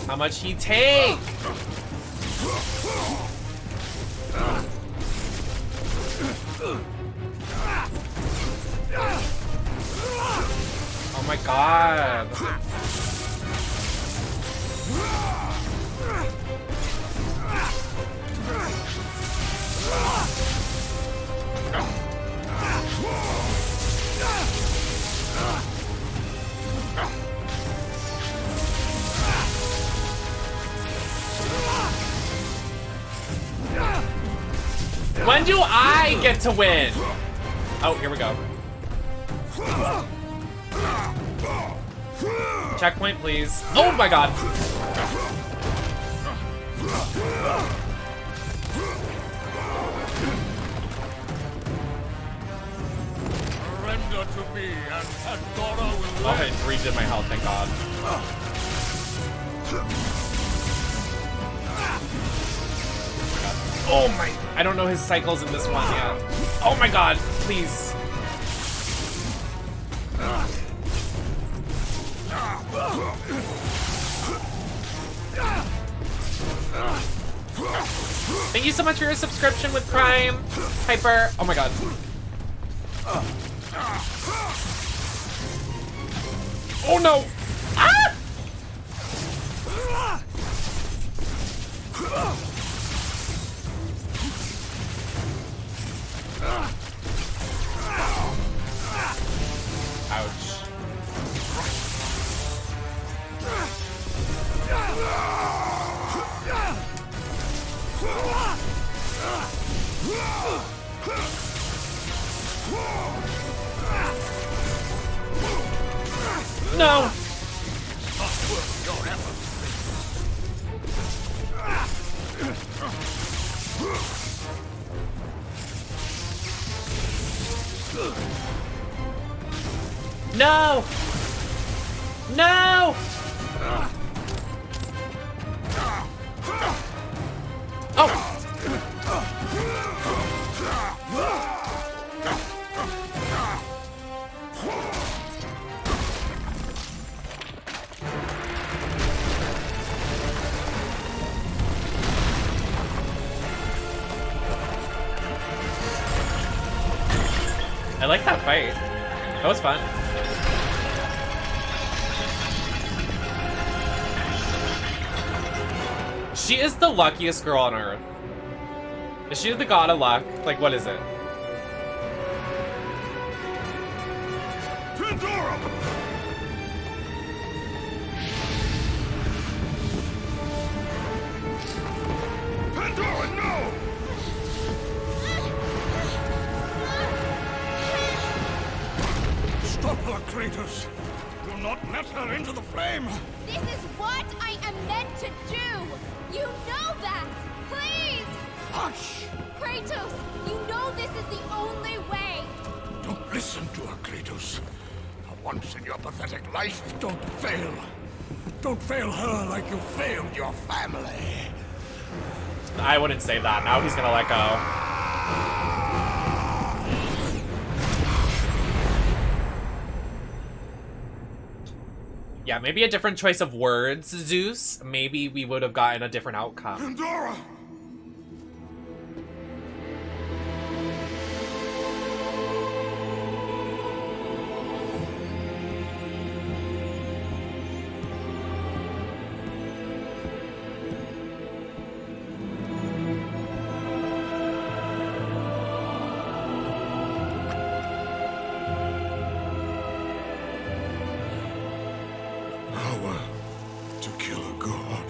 How much he take? Oh my god. When do I get to win? Oh, here we go. Checkpoint, please. Oh my god.
Surrender to me, and Pandora will
Okay, redid my health, thank god. Oh my, I don't know his cycles in this one yet. Oh my god, please. Thank you so much for your subscription with Prime, Hyper. Oh my god. Oh no! Ah! Ouch. No! No! No! Oh! I like that fight. That was fun. She is the luckiest girl on earth. Is she the god of luck? Like, what is it?
Pandora! Pandora, no!
Stop her, Kratos! Do not let her into the flame!
This is what I am meant to do! You know that! Please!
Hush!
Kratos, you know this is the only way!
Don't listen to her, Kratos. For once in your pathetic life, don't fail. Don't fail her like you failed your family.
I wouldn't say that. Now he's gonna let go. Yeah, maybe a different choice of words, Zeus. Maybe we would have gotten a different outcome.
Pandora! Power to kill a god.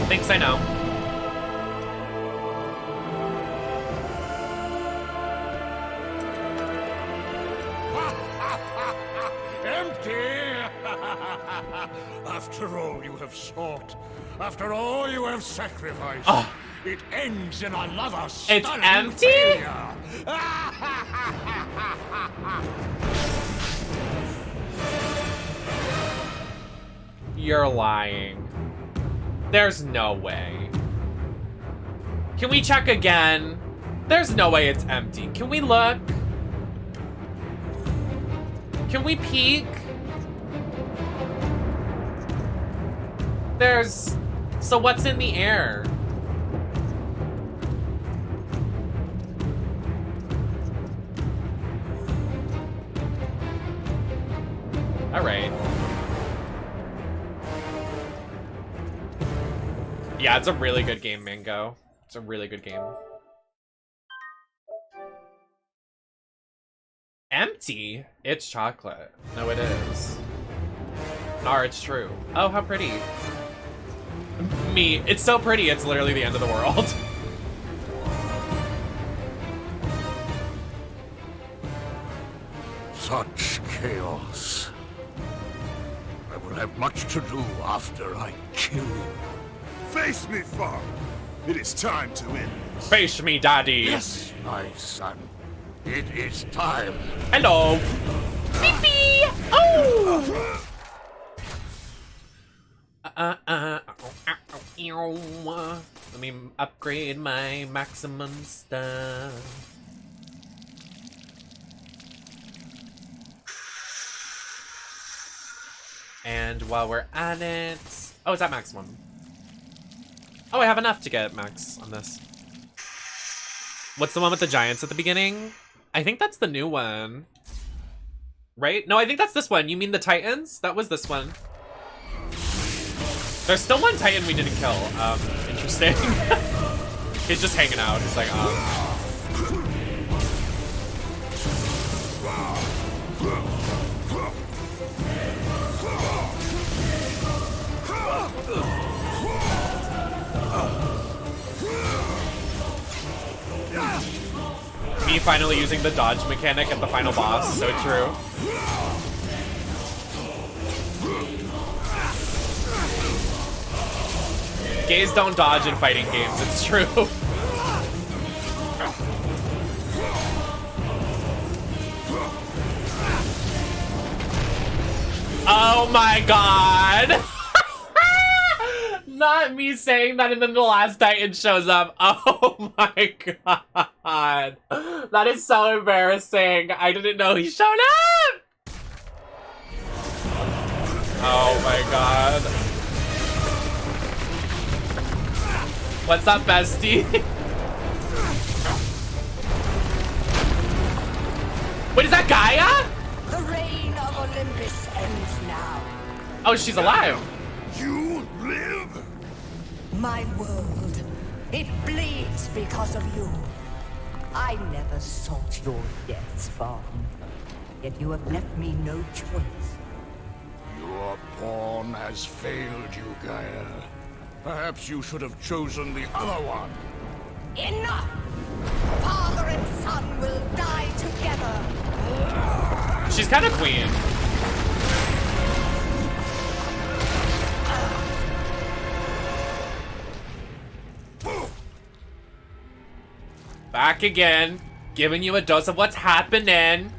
Thinks I know.
Empty! After all you have sought, after all you have sacrificed, it ends in another stunning
empty?
failure.
You're lying. There's no way. Can we check again? There's no way it's empty. Can we look? Can we peek? There's... So what's in the air? Alright. Yeah, it's a really good game, Mango. It's a really good game. Empty? It's chocolate. No, it is. Nar, it's true. Oh, how pretty. Me. It's so pretty, it's literally the end of the world.
Such chaos. I will have much to do after I kill you.
Face me, father. It is time to end.
Face me, daddy.
Yes, my son. It is time.
Hello. Beep. Oh. Let me upgrade my maximum stuff. And while we're at it... Oh, it's at maximum. Oh, I have enough to get max on this. What's the one with the giants at the beginning? I think that's the new one. Right? No, I think that's this one. You mean the Titans? That was this one. There's still one Titan we didn't kill. Interesting. He's just hanging out. He's like, Me finally using the dodge mechanic at the final boss. So true. Gays don't dodge in fighting games, it's true. Oh my god! Not me saying that and then the last Titan shows up. Oh my god. That is so embarrassing. I didn't know he showed up! Oh my god. What's up, bestie? Wait, is that Gaia?
The reign of Olympus ends now.
Oh, she's alive.
You live?
My world, it bleeds because of you. I never sought your death, Spartan. Yet you have left me no choice.
Your pawn has failed you, Gaia. Perhaps you should have chosen the other one.
Enough! Father and son will die
She's kind of queen. Back again, giving you a dose of what's happening.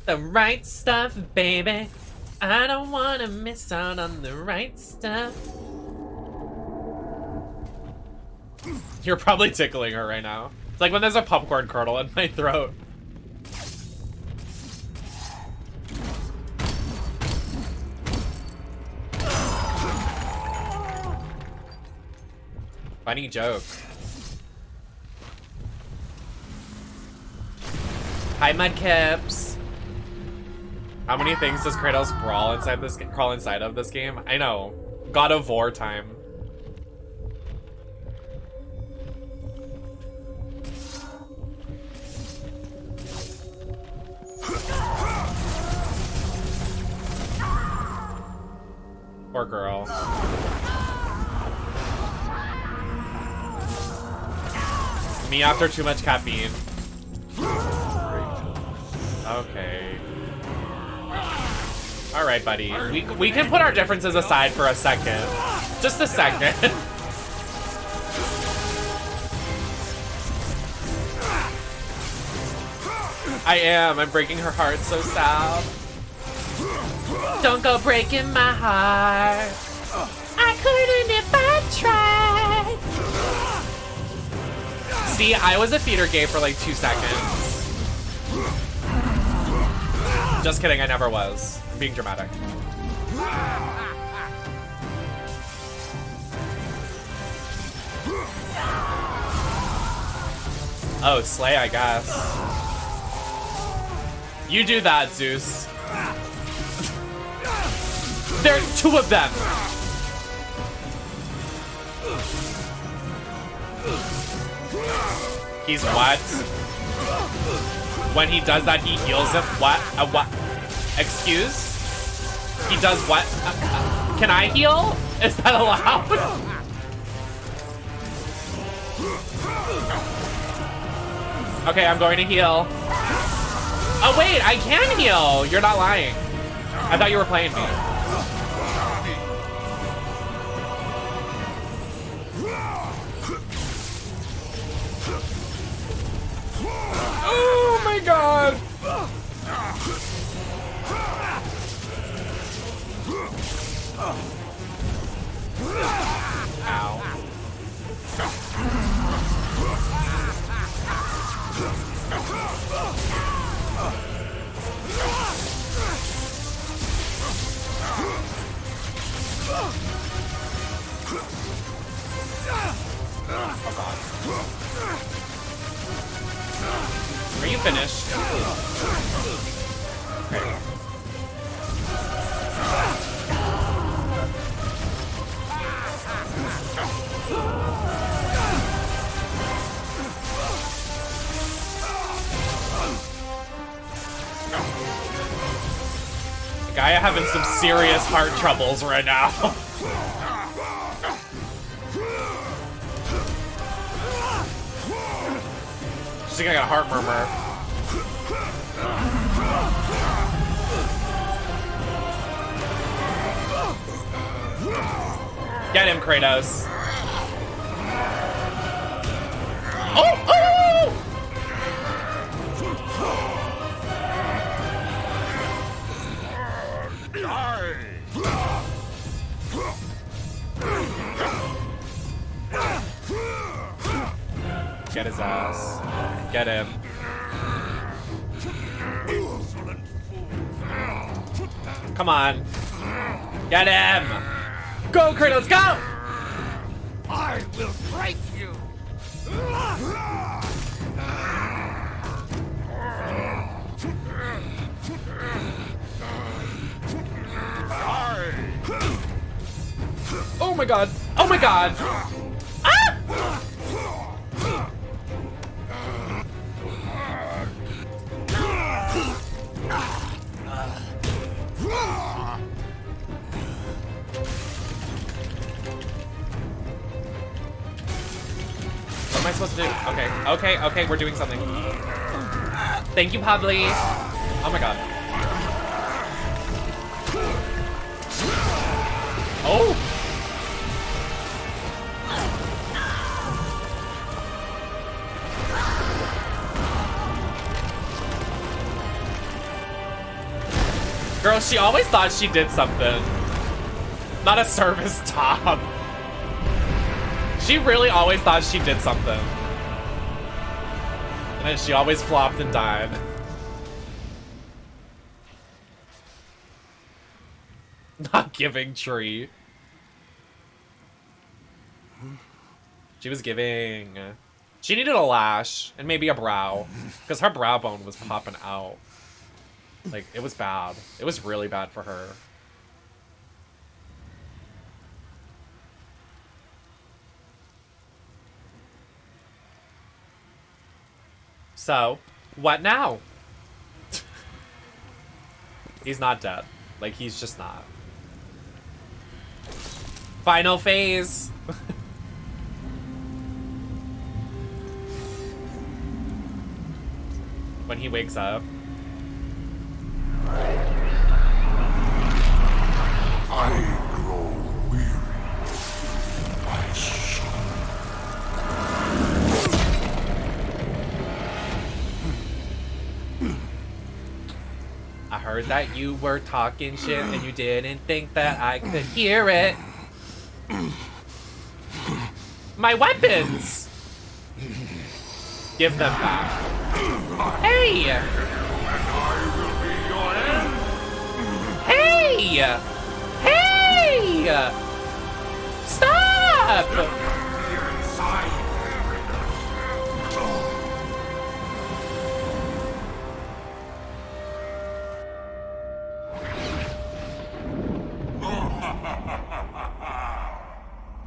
The right stuff, baby. I don't wanna miss out on the right stuff. You're probably tickling her right now. It's like when there's a popcorn kernel in my throat. Funny joke. Hi, Mudkips. How many things does Kratos crawl inside of this game? I know. God of War time. Poor girl. Me after too much caffeine. Okay. All right, buddy. We can put our differences aside for a second. Just a second. I am. I'm breaking her heart. So sad. Don't go breaking my heart. I couldn't if I tried. See, I was a theater gay for like 2 seconds. Just kidding, I never was. I'm being dramatic. Oh, slay, I guess. You do that, Zeus. There's 2 of them! He's what? When he does that, he heals him. What? What? Excuse? He does what? Can I heal? Is that allowed? Okay, I'm going to heal. Oh wait, I can heal! You're not lying. I thought you were playing me. Oh my god! Ow. Oh god. Are you finished? Okay. Gaia having some serious heart troubles right now. She's gonna get a heart murmur. Get him, Kratos. Oh! Oh! Get his ass. Get him. Come on. Get him! Go, Kratos, go!
I will break you!
Oh my god. Oh my god. Ah! What am I supposed to do? Okay, we're doing something. Thank you, Pabli. Oh my god. Oh! Girl, she always thought she did something. Not a service top. She really always thought she did something. And then she always flopped and died. Not giving tree. She was giving. She needed a lash and maybe a brow. Because her brow bone was popping out. Like, it was bad. It was really bad for her. So, what now? He's not dead. Like, he's just not. Final phase. When he wakes up.
I grow weary. I shudder.
I heard that you were talking shit and you didn't think that I could hear it. My weapons! Give them back. Hey! Hey! Hey! Stop!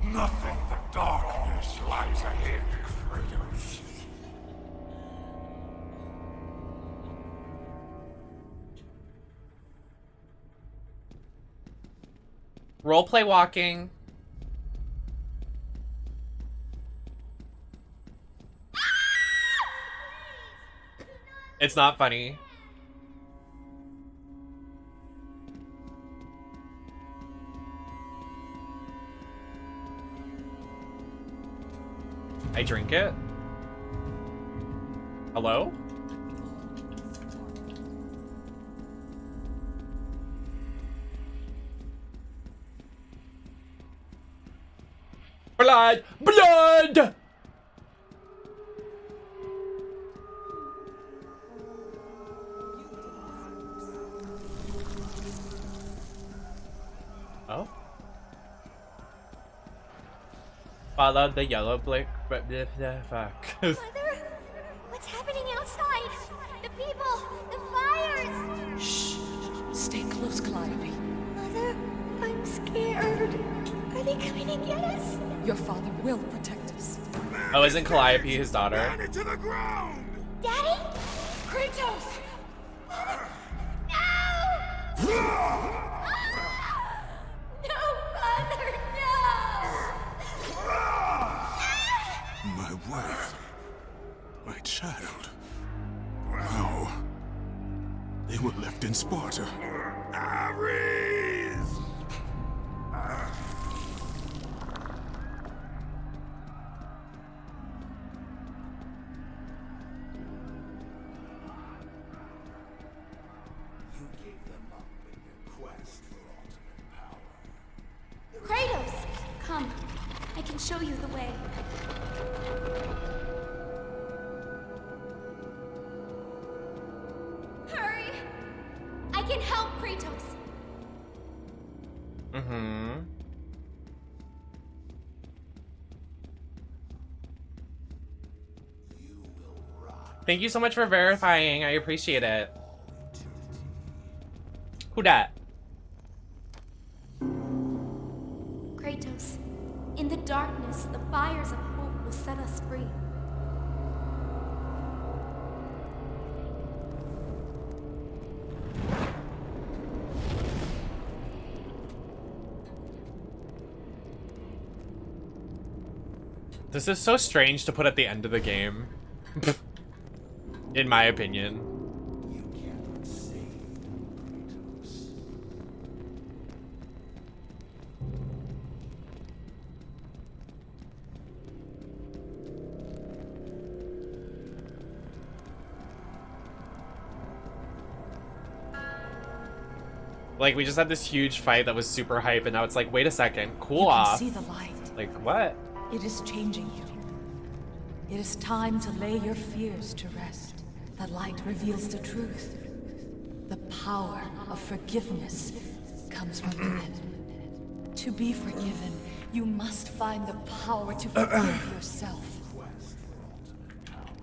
Nothing but darkness lies ahead, Kratos.
Roleplay walking. It's not funny. I drink it? Hello? Blood! Blood! Oh? Follow the yellow blick, but fuck.
Mother, what's happening outside? The people, the fires.
Shh. Stay close, Calliope.
Mother, I'm scared. Are they coming to get us?
Your father will protect us.
Oh, isn't Calliope his daughter?
To the ground!
Daddy?
Kratos!
No! No, Father, no!
My wife. My child. Now, they were left in Sparta. Ares! You gave them up in your quest for ultimate power.
Kratos, come. I can show you the way. Hurry! I can help, Kratos.
Mm-hmm. Thank you so much for verifying. I appreciate it. Who dat?
darkness, the fires of hope will set us free.
This is so strange to put at the end of the game. In my opinion.
You cannot save Kratos.
Like, we just had this huge fight that was super hype, and now it's like, wait a second, cool
You can
off.
see the light.
Like, what?
It is changing you. It is time to lay your fears to rest. The light reveals the truth. The power of forgiveness comes from within. To be forgiven, you must find the power to forgive yourself.
Quest for ultimate power.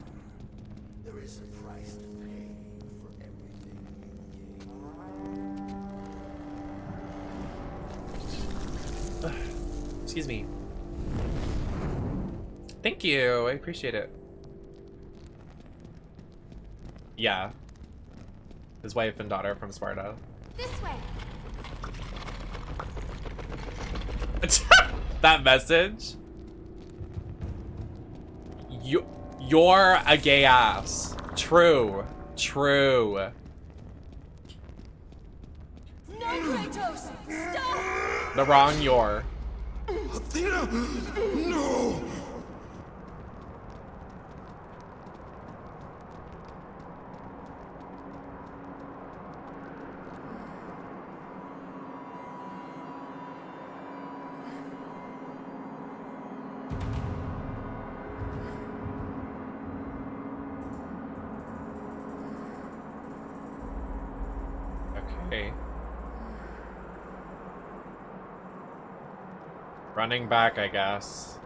There is a price to pay for everything you gain.
Excuse me. Thank you, I appreciate it. Yeah. His wife and daughter from Sparta.
This way.
That message? You're a gay ass. True. True.
No, Kratos! Stop!
The wrong you're.
Athena! No!
Okay. Running back, I guess.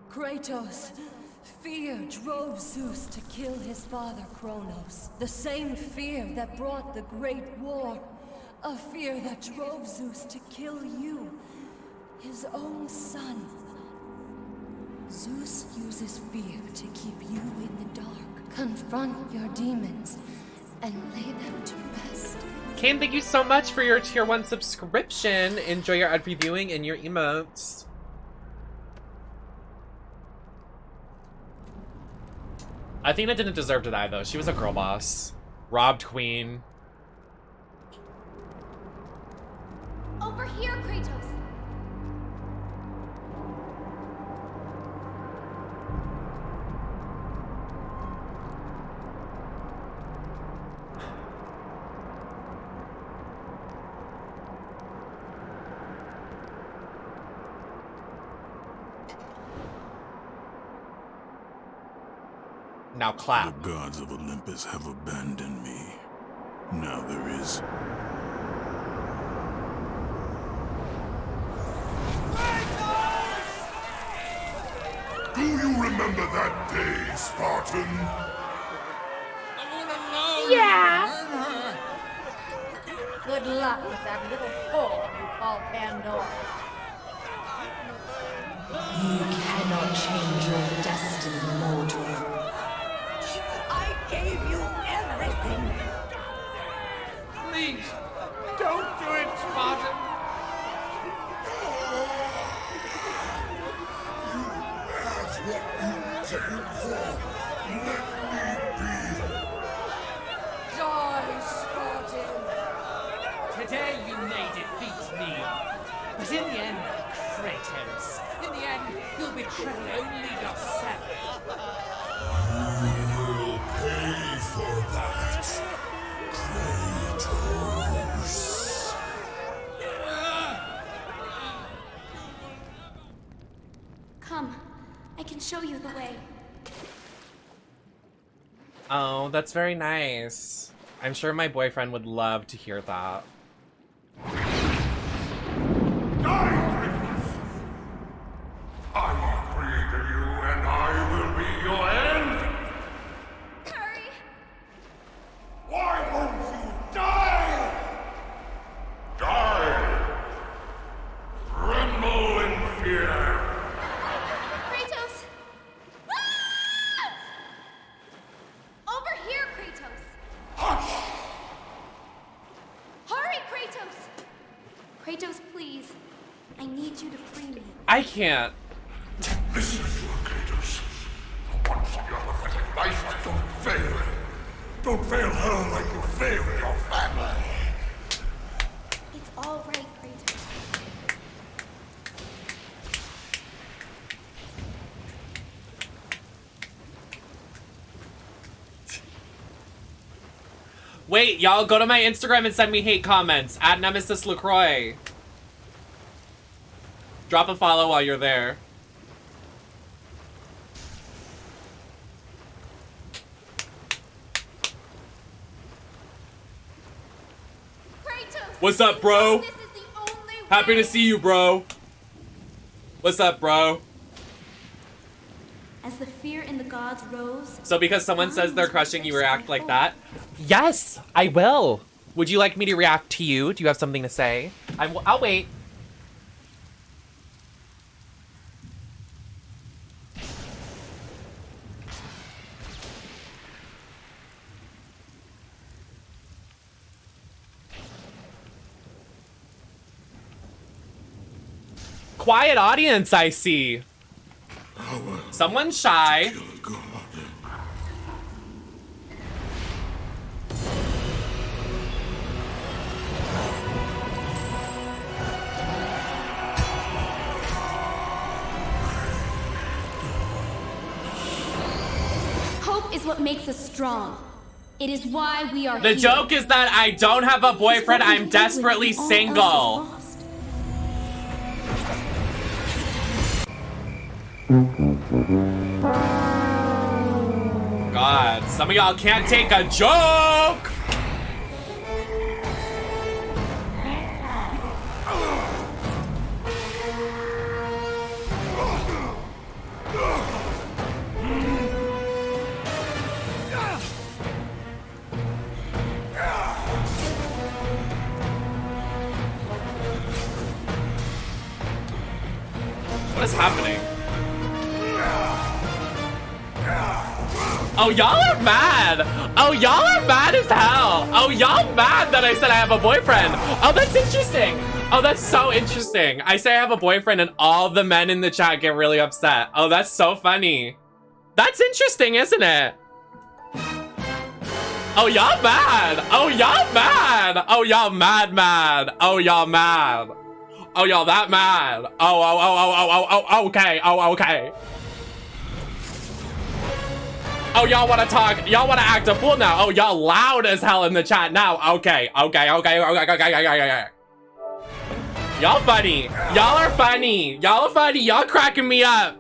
Kratos, fear drove Zeus to kill his father Kronos. The same fear that brought the Great War. A fear that drove Zeus to kill you, his own son. Zeus uses fear to keep you in the dark. Confront your demons and lay them to rest.
Kane, thank you so much for your tier 1 subscription. Enjoy your ad free viewing and your emotes. Athena didn't deserve to die though. She was a girl boss. Robbed queen.
Over here, Kratos.
Now clap.
The gods of Olympus have abandoned me. Now there is... Do you remember that day, Spartan?
Yeah. Good luck with that little whore you call Pandora.
You cannot change your destiny, mortal.
I gave you everything.
Please, don't do it, Spartan.
That's what you came for. Let me be.
Joy, Spartan.
Today you may defeat me, but in the end, Kratos, in the end, you'll betray only yourself.
You will pay for that, Kratos.
Come, I can show you the way.
Oh, that's very nice. I'm sure my boyfriend would love to hear that.
I created you, and I will be your end.
Hurry!
Why
I can't.
Listen to her, Kratos. For once in your pathetic life, don't fail. Don't fail her like you failed your family.
It's all right, Kratos.
Wait, y'all, go to my Instagram and send me hate comments. At Nemesis LaCroix. Drop a follow while you're there.
Kratos,
What's up, bro?
this is the only way.
Happy to see you, bro. What's up, bro?
As the fear in the gods rose.
So because someone says they're crushing, you react like that? Yes, I will. Would you like me to react to you? Do you have something to say? I'll wait. Quiet audience, I see. Someone's shy.
Hope is what makes us strong. It is why we are
The
here.
joke is that I don't have a boyfriend. I'm desperately single. God, some of y'all can't take a joke. What is happening? Oh, y'all are mad. Oh, y'all are mad as hell. Oh, y'all mad that I said I have a boyfriend. Oh, that's interesting. Oh, that's so interesting. I say I have a boyfriend and all the men in the chat get really upset. Oh, that's so funny. That's interesting, isn't it? Oh, y'all mad. Oh, y'all mad. Oh, y'all mad. Oh, y'all mad. Oh, y'all that mad. Oh, okay. Oh, okay. Oh, y'all want to talk? Y'all want to act a fool now? Oh, y'all loud as hell in the chat now. Okay. Y'all funny. Y'all are funny. Y'all are funny. Y'all cracking me up.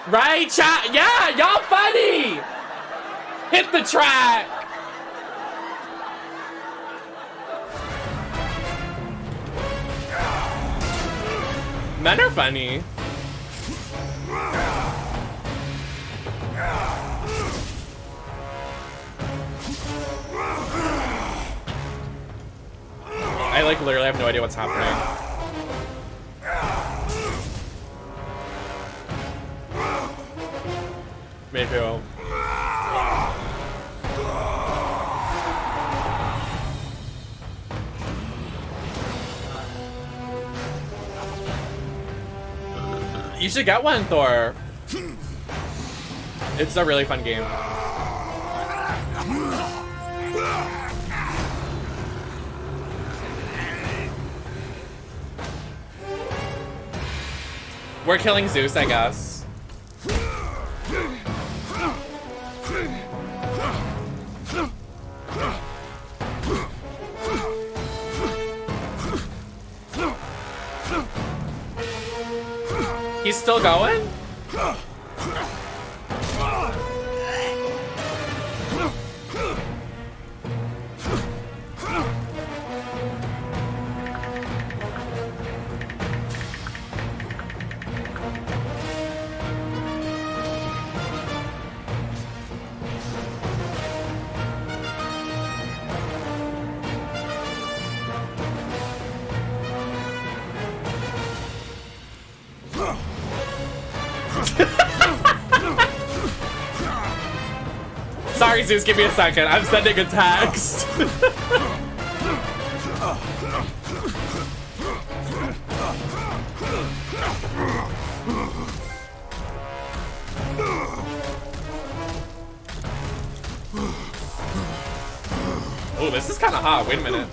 Right, chat? Yeah, y'all funny. Hit the track. Men are funny. I like literally have no idea what's happening. Me too. You should get one, Thor. It's a really fun game. We're killing Zeus, I guess. He's still going? Sorry, Zeus, give me a second. I'm sending a text. Oh, this is kind of hot. Wait a minute.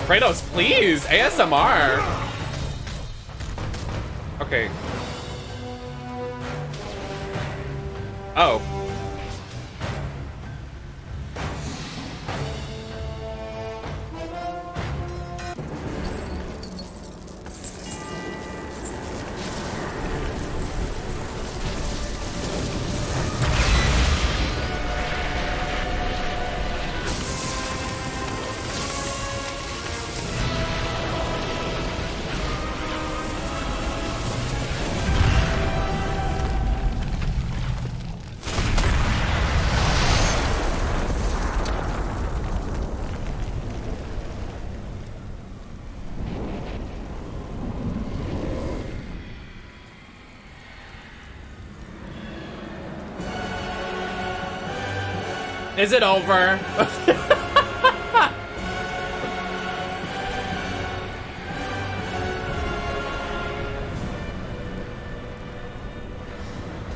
Kratos, please! ASMR! Okay. Oh. Is it over?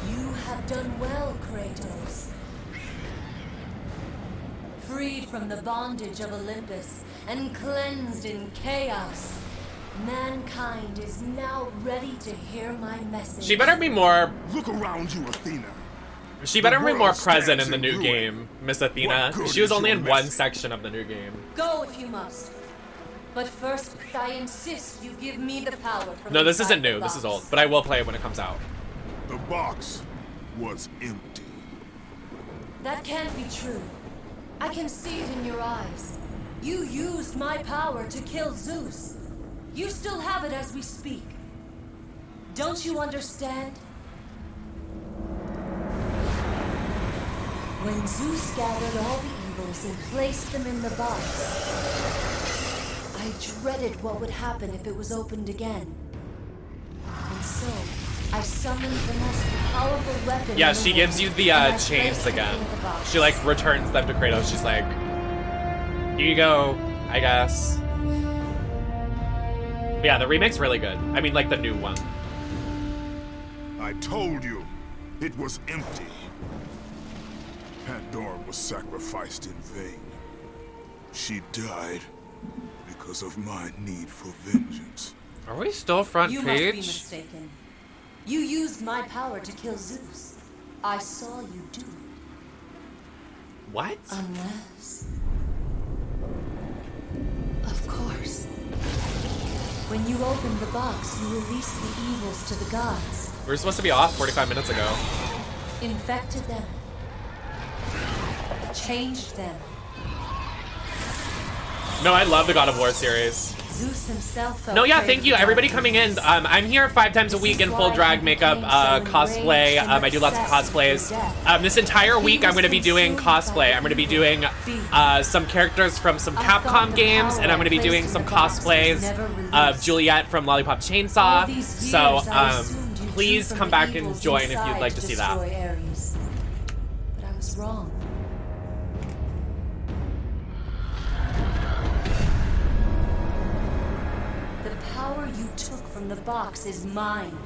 You have done well, Kratos. Freed from the bondage of Olympus and cleansed in chaos, mankind is now ready to hear my message.
She better be more.
Look around you, Athena.
She better be more present in the new game, Miss Athena. She was only in one section of the new game.
Go if you must. But first, I insist you give me the power from
No, this
inside
isn't new.
the
This is
box.
old. But I will play it when it comes out.
The box was empty.
That can't be true. I can see it in your eyes. You used my power to kill Zeus. You still have it as we speak. Don't you understand? When Zeus gathered all the evils and placed them in the box, I dreaded what would happen if it was opened again. And so, I summoned the most powerful weapon.
Yeah,
in the
she gives you
world,
the
and I
chains
placed it
again.
in the box.
She like returns them to Kratos. She's like, here you go, I guess. But yeah, the remake's really good. I mean, like the new one.
I told you, it was empty. Pandora was sacrificed in vain. She died because of my need for vengeance.
Are we still front
You must be
page?
mistaken. You used my power to kill Zeus. I saw you do it.
What?
Unless... Of course. When you opened the box, you released the evils to the gods.
We were supposed to be off 45 minutes ago.
Infected them. Changed them.
No, I love the God of War series.
Zeus himself felt
No, yeah,
afraid
thank
of
you.
the
Everybody
dark.
coming in. I'm here 5 times a week in full drag makeup, cosplay. I do lots of cosplays. This entire week, I'm going to be doing cosplay. I'm going to be doing some characters from some Capcom games, and I'm going to be doing some cosplays of Juliet from Lollipop Chainsaw. So, please come back and join if you'd like to see that.
But I was wrong. The power you took from the box is mine.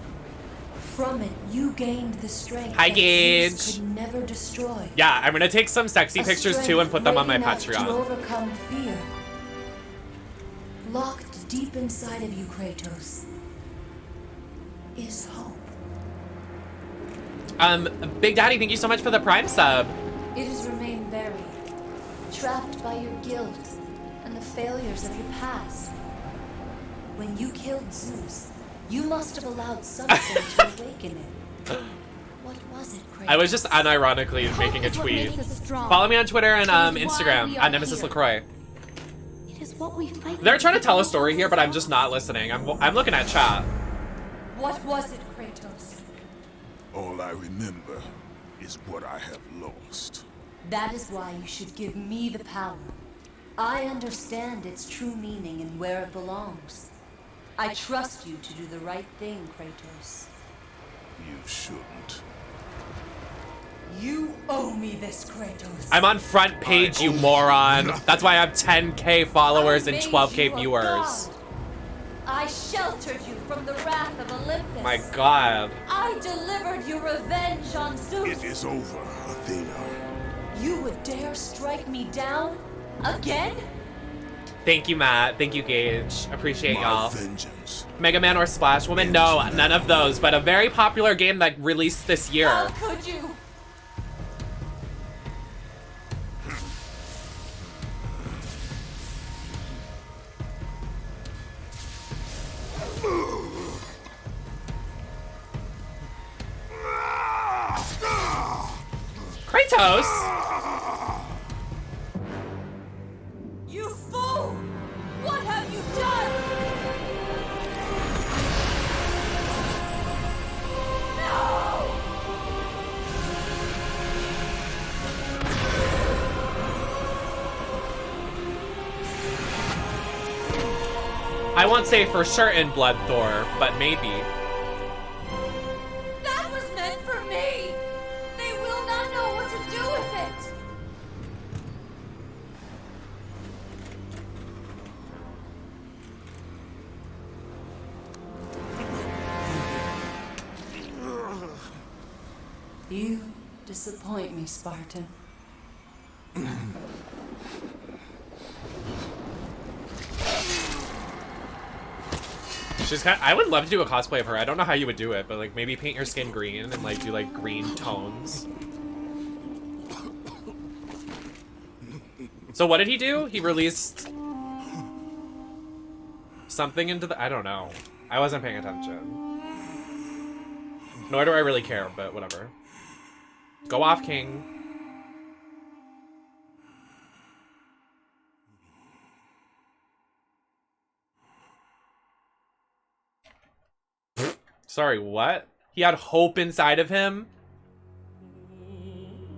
From it, you gained the strength
Hi,
that
Gage.
Zeus could never destroy.
Yeah, I'm going to take some sexy
A
pictures too and put them on my
strength great enough
Patreon.
to overcome fear. Locked deep inside of you, Kratos, is hope.
Big Daddy, thank you so much for the Prime sub.
It has remained buried, trapped by your guilt and the failures of your past. When you killed Zeus, you must have allowed something to awaken it. What was it, Kratos?
I was just unironically making a tweet. Follow me on Twitter and Instagram at Nemesis LaCroix.
It is what we fight.
They're trying to tell a story here, but I'm just not listening. I'm looking at chat.
What was it, Kratos?
All I remember is what I have lost.
That is why you should give me the power. I understand its true meaning and where it belongs. I trust you to do the right thing, Kratos.
You shouldn't.
You owe me this, Kratos.
I'm on front page, you moron. That's why I have 10K followers and 12K viewers.
I sheltered you from the wrath of Olympus.
My god.
I delivered you revenge on Zeus.
It is over, Athena.
You would dare strike me down? Again?
Thank you, Matt. Thank you, Gage. Appreciate y'all.
Vengeance.
Mega Man or Splash Woman? No, none of those. But a very popular game that released this year.
How could you?
Kratos!
You fool! What have you done? No!
I won't say for certain Blood Thor, but maybe.
That was meant for me! They will not know what to do with it!
You disappoint me, Spartan.
She's kind of, I would love to do a cosplay of her. I don't know how you would do it, but like maybe paint your skin green and like do like green tones. So what did he do? He released something into the, I don't know. I wasn't paying attention. Nor do I really care, but whatever. Go off, King. Sorry, what? He had hope inside of him?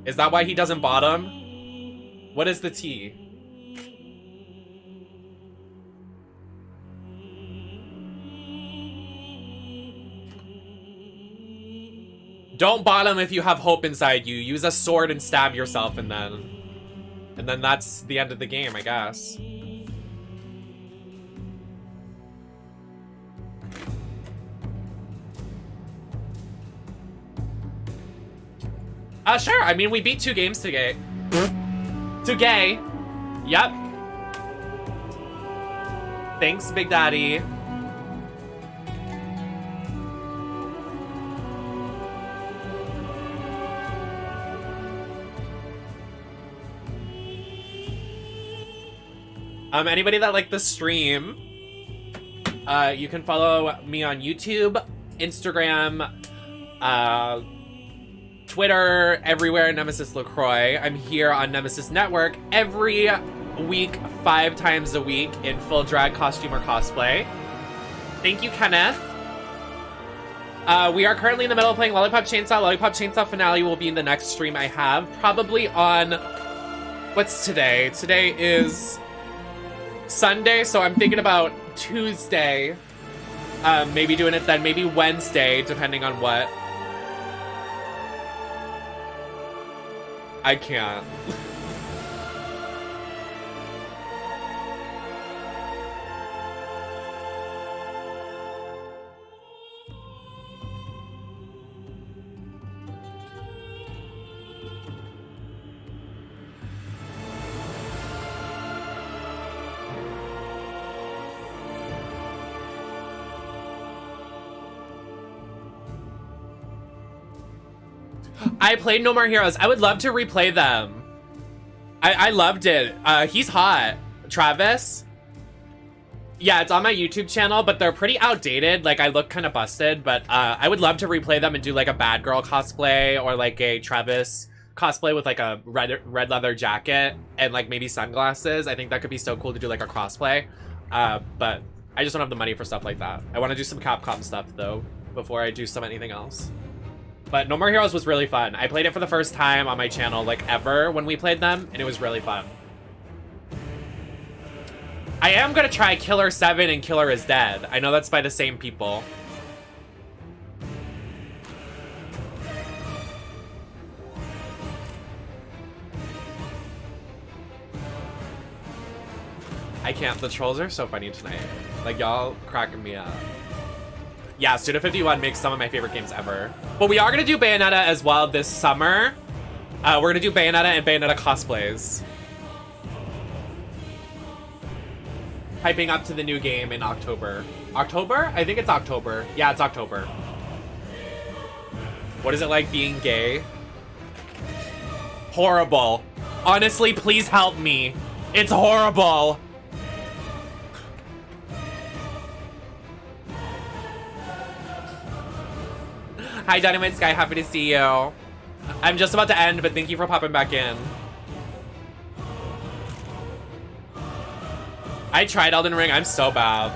Is that why he doesn't bottom? What is the tea? Don't bottom if you have hope inside you. Use a sword and stab yourself and then that's the end of the game, I guess. Sure. I mean, we beat 2 games today. 2 gay. Yep. Thanks, Big Daddy. Anybody that liked the stream, you can follow me on YouTube, Instagram, Twitter, everywhere, Nemesis LaCroix. I'm here on Nemesis Network every week, 5 times a week in full drag costume or cosplay. Thank you, Kenneth. We are currently in the middle of playing Lollipop Chainsaw. Lollipop Chainsaw finale will be in the next stream I have. Probably on... What's today? Today is Sunday, so I'm thinking about Tuesday. Maybe doing it then. Maybe Wednesday, depending on what. I can't. I played No More Heroes. I would love to replay them. I loved it. He's hot. Travis. Yeah, it's on my YouTube channel, but they're pretty outdated. Like, I look kind of busted, but I would love to replay them and do like a bad girl cosplay or like a Travis cosplay with like a red leather jacket and like maybe sunglasses. I think that could be so cool to do like a crossplay. But I just don't have the money for stuff like that. I want to do some Capcom stuff though before I do anything else. But No More Heroes was really fun. I played it for the first time on my channel, like, ever when we played them, and it was really fun. I am gonna try Killer 7 and Killer is Dead. I know that's by the same people. I can't. The trolls are so funny tonight. Like, y'all cracking me up. Yeah, Suda51 makes some of my favorite games ever. But we are gonna do Bayonetta as well this summer. We're gonna do Bayonetta and Bayonetta cosplays. Hyping up to the new game in October. October? I think it's October. Yeah, it's October. What is it like being gay? Horrible. Honestly, please help me. It's horrible. Hi, Dynamite Sky. Happy to see you. I'm just about to end, but thank you for popping back in. I tried Elden Ring. I'm so bad.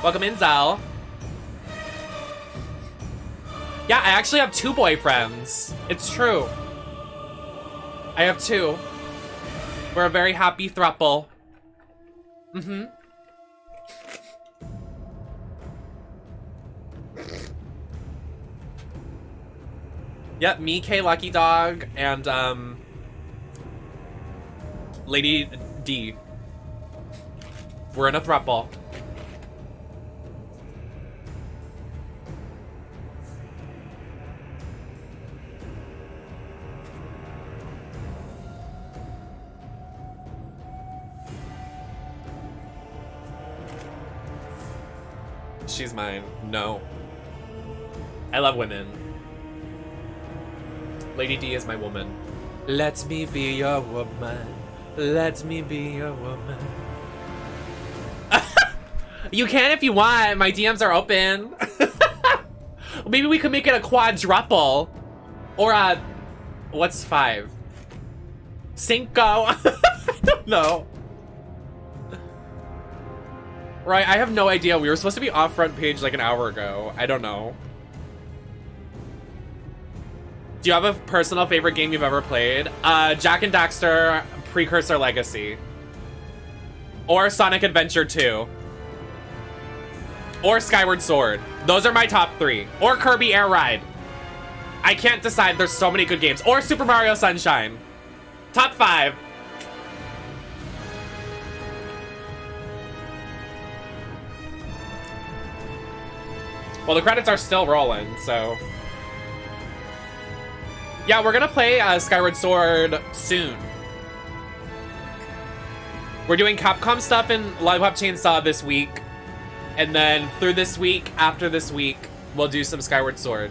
Welcome in, Zal. Yeah, I actually have 2 boyfriends. It's true. I have 2. We're a very happy throuple. Mm-hmm. Yep, me, K, Lucky Dog, and Lady D. We're in a throuple. She's mine. No. I love women. Lady D is my woman. Let me be your woman. Let me be your woman. You can if you want. My DMs are open. Maybe we could make it a quadruple. Or a... What's 5? Cinco. I don't know. Right, I have no idea. We were supposed to be off front page like an hour ago. I don't know. Do you have a personal favorite game you've ever played? Jak and Daxter Precursor Legacy. Or Sonic Adventure 2. Or Skyward Sword. Those are my top 3. Or Kirby Air Ride. I can't decide. There's so many good games. Or Super Mario Sunshine. Top 5. Well, the credits are still rolling, so... Yeah, we're gonna play Skyward Sword soon. We're doing Capcom stuff in Lollipop Chainsaw this week. And then through this week, after this week, we'll do some Skyward Sword.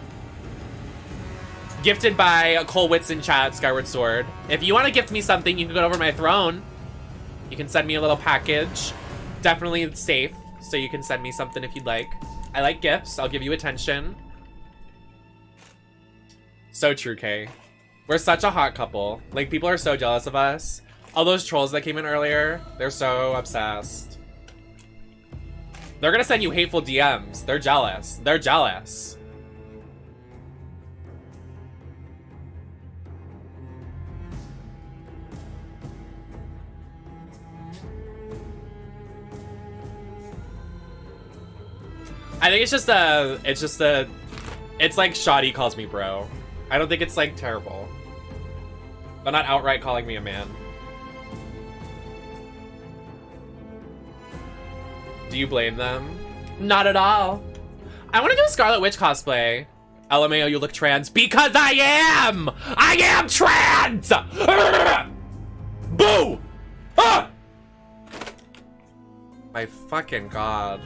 Gifted by Cole Witz in chat, Skyward Sword. If you want to gift me something, you can go over my throne. You can send me a little package. Definitely safe, so you can send me something if you'd like. I like gifts. I'll give you attention. So true, Kay. We're such a hot couple. Like, people are so jealous of us. All those trolls that came in earlier, they're so obsessed. They're gonna send you hateful DMs. They're jealous. They're jealous. I think it's like Shoddy calls me bro. I don't think it's like terrible. But not outright calling me a man. Do you blame them? Not at all. I want to do a Scarlet Witch cosplay. LMAO, you look trans. Because I am! I am trans! Boo! Ah! My fucking god.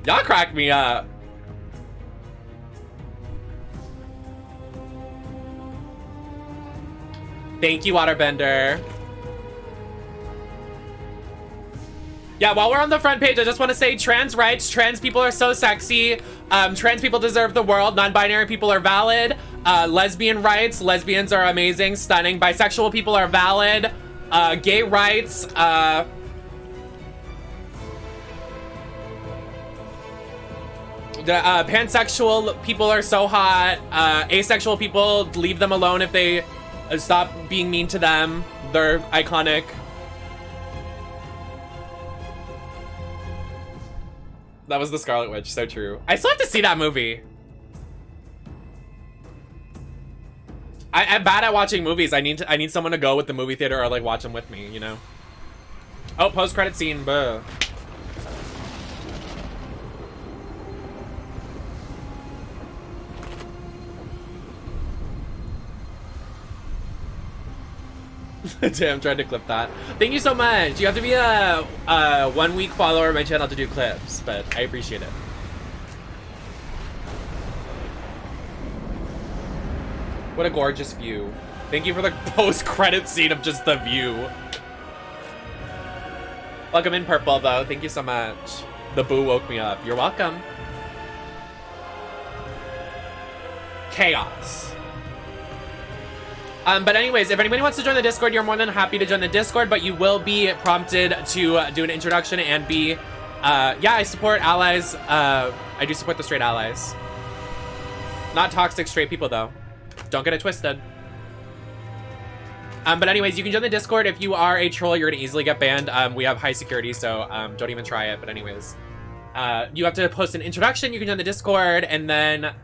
Y'all crack me up. Thank you, Waterbender. Yeah, while we're on the front page, I just want to say trans rights. Trans people are so sexy. Trans people deserve the world. Non-binary people are valid. Lesbian rights. Lesbians are amazing, stunning. Bisexual people are valid. Gay rights. Pansexual people are so hot. Asexual people, leave them alone if they stop being mean to them. They're iconic. That was the Scarlet Witch, so true. I still have to see that movie. I'm bad at watching movies. I need someone to go with the movie theater or like watch them with me, you know? Oh, post-credit scene, buh. Damn, tried to clip that. Thank you so much. You have to be a 1 week follower of my channel to do clips, but I appreciate it. What a gorgeous view. Thank you for the post-credit scene of just the view. Welcome in, Purple, though. Thank you so much. The boo woke me up. You're welcome. Chaos. But anyways, if anybody wants to join the Discord, you're more than happy to join the Discord, but you will be prompted to do an introduction and be, yeah, I support allies. I do support the straight allies. Not toxic straight people, though. Don't get it twisted. But anyways, you can join the Discord. If you are a troll, you're gonna easily get banned. We have high security, so don't even try it. But anyways, you have to post an introduction. You can join the Discord, and then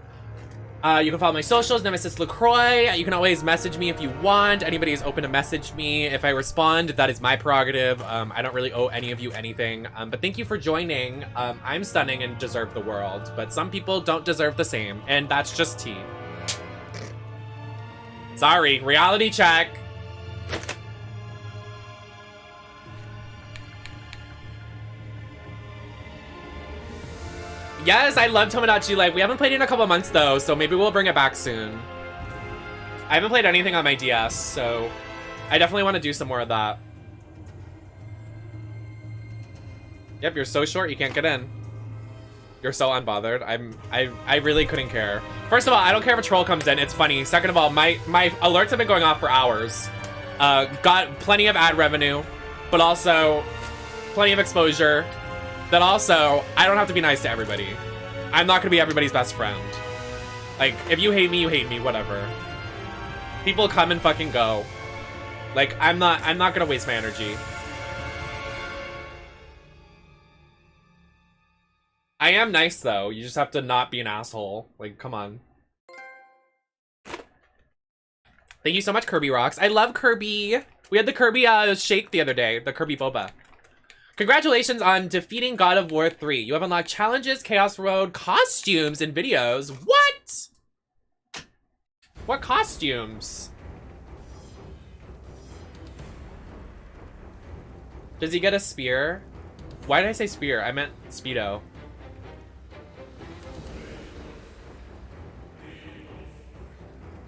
you can follow my socials, Nemesis LaCroix. You can always message me if you want. Anybody is open to message me. If I respond, that is my prerogative. I don't really owe any of you anything. But thank you for joining. I'm stunning and deserve the world, but some people don't deserve the same, and that's just tea. Sorry, reality check. Yes, I love Tomodachi Life. We haven't played it in a couple months though, so maybe we'll bring it back soon. I haven't played anything on my DS, so I definitely want to do some more of that. Yep, you're so short you can't get in. You're so unbothered. I really couldn't care. First of all, I don't care if a troll comes in. It's funny. Second of all, my alerts have been going off for hours. Got plenty of ad revenue, but also plenty of exposure. Then also, I don't have to be nice to everybody. I'm not gonna be everybody's best friend. Like, if you hate me, whatever. People come and fucking go. Like, I'm not gonna waste my energy. I am nice though. You just have to not be an asshole. Like, come on. Thank you so much, Kirby Rocks. I love Kirby. We had the Kirby shake the other day, the Kirby boba. Congratulations on defeating God of War 3. You have unlocked challenges, Chaos Road, costumes, and videos. What? What costumes? Does he get a spear? Why did I say spear? I meant Speedo.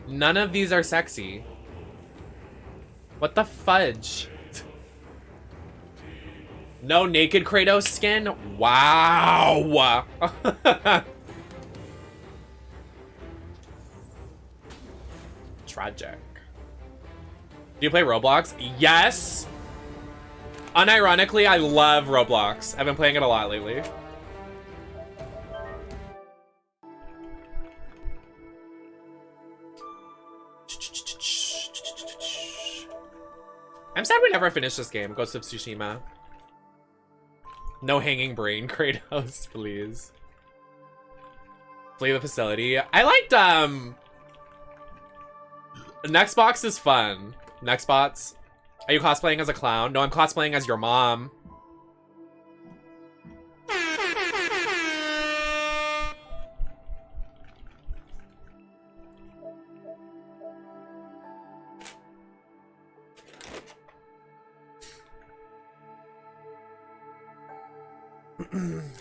None of these are sexy. What the fudge? No naked Kratos skin? Wow! Tragic. Do you play Roblox? Yes! Unironically, I love Roblox. I've been playing it a lot lately. I'm sad we never finished this game, Ghost of Tsushima. No hanging brain, Kratos, please. Flee the facility. I liked, Nextbox is fun. Nextbots. Are you cosplaying as a clown? No, I'm cosplaying as your mom.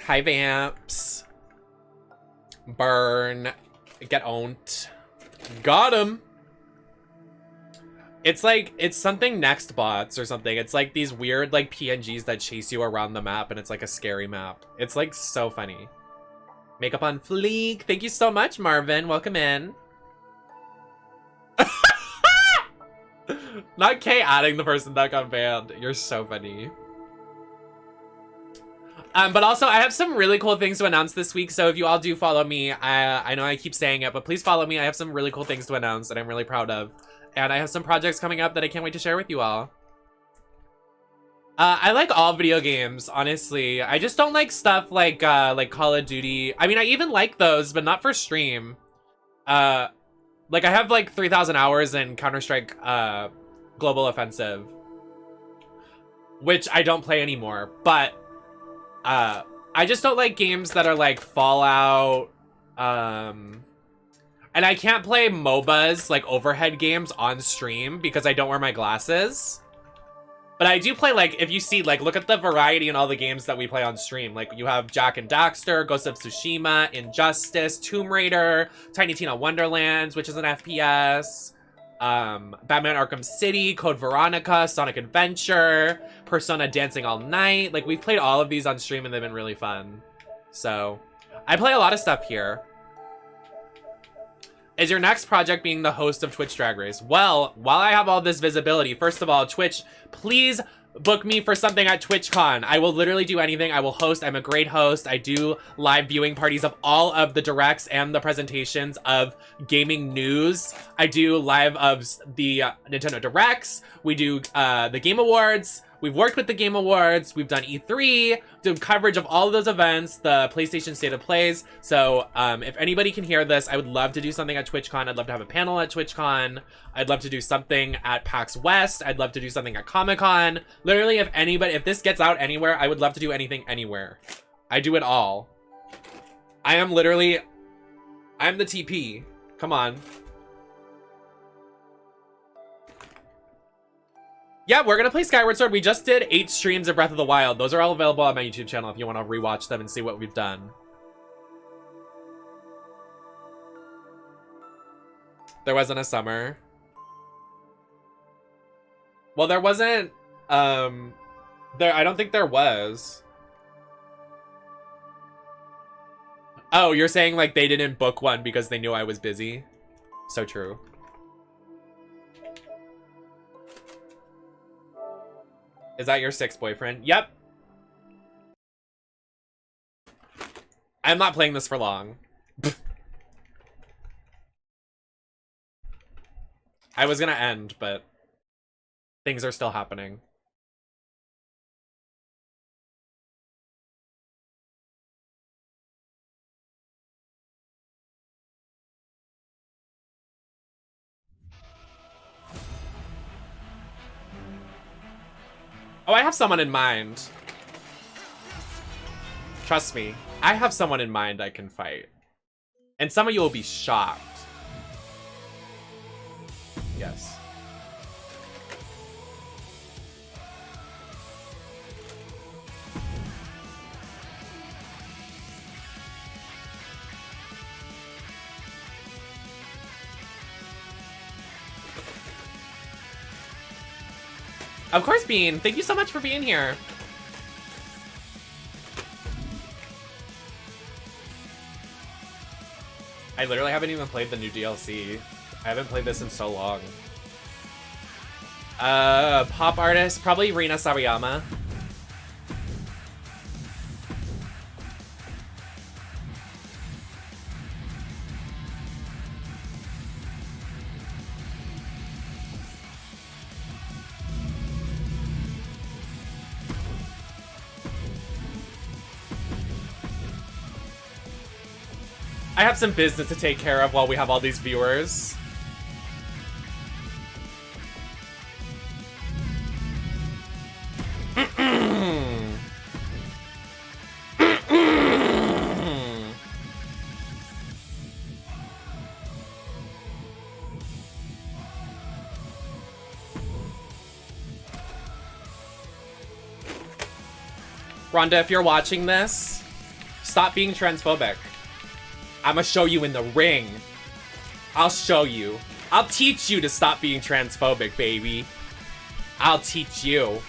Hi, Vamps. Burn. Get owned. Got him. It's like, it's something Nextbots or something. It's like these weird like PNGs that chase you around the map and it's like a scary map. It's like so funny. Makeup on fleek. Thank you so much, Marvin. Welcome in. Not Kay adding the person that got banned. You're so funny. But also, I have some really cool things to announce this week, so if you all do follow me, I know I keep saying it, but please follow me. I have some really cool things to announce that I'm really proud of. And I have some projects coming up that I can't wait to share with you all. I like all video games, honestly. I just don't like stuff like Call of Duty. I mean, I even like those, but not for stream. Like I have like 3,000 hours in Counter-Strike Global Offensive, which I don't play anymore. But I just don't like games that are like Fallout. And I can't play MOBAs, like overhead games, on stream because I don't wear my glasses. But I do play, like, if you see, like, look at the variety in all the games that we play on stream. Like, you have Jak and Daxter, Ghost of Tsushima, Injustice, Tomb Raider, Tiny Tina Wonderlands, which is an FPS, Batman Arkham City, Code Veronica, Sonic Adventure, Persona Dancing All Night. Like, we've played all of these on stream and they've been really fun. So, I play a lot of stuff here. Is your next project being the host of Twitch Drag Race? Well, while I have all this visibility, first of all, Twitch, please book me for something at TwitchCon. I will literally do anything. I will host. I'm a great host. I do live viewing parties of all of the directs and the presentations of gaming news. I do live of the Nintendo Directs. We do the Game Awards. We've worked with the Game Awards. We've done E3, done coverage of all of those events, the PlayStation State of Plays. So if anybody can hear this, I would love to do something at TwitchCon. I'd love to have a panel at TwitchCon. I'd love to do something at PAX West. I'd love to do something at Comic-Con. Literally, if this gets out anywhere, I would love to do anything anywhere. I do it all. I'm the TP. Come on. Yeah, we're gonna play Skyward Sword. We just did 8 streams of Breath of the Wild. Those are all available on my YouTube channel if you want to rewatch them and see what we've done. There wasn't a summer. Well, there wasn't, I don't think there was. Oh, you're saying like they didn't book one because they knew I was busy? So true. Is that your 6th boyfriend? Yep. I'm not playing this for long. I was gonna end, but things are still happening. Oh, I have someone in mind. Trust me, I have someone in mind I can fight. And some of you will be shocked. Yes. Of course, Bean. Thank you so much for being here. I literally haven't even played the new DLC. I haven't played this in so long. Pop artist, probably Rina Sawayama. I have some business to take care of while we have all these viewers. Rhonda, if you're watching this, stop being transphobic. I'ma show you in the ring. I'll show you. I'll teach you to stop being transphobic, baby. I'll teach you.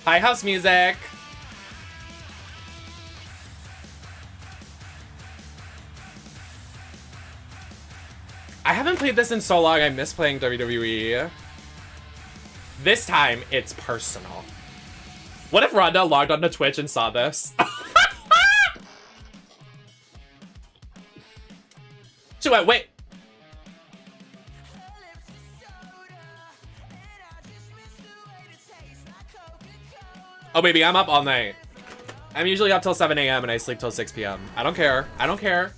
Hi, House Music. I haven't played this in so long, I miss playing WWE. This time, it's personal. What if Rhonda logged onto Twitch and saw this? She went, wait. Oh, baby, I'm up all night. I'm usually up till 7 a.m. and I sleep till 6 p.m. I don't care. I don't care.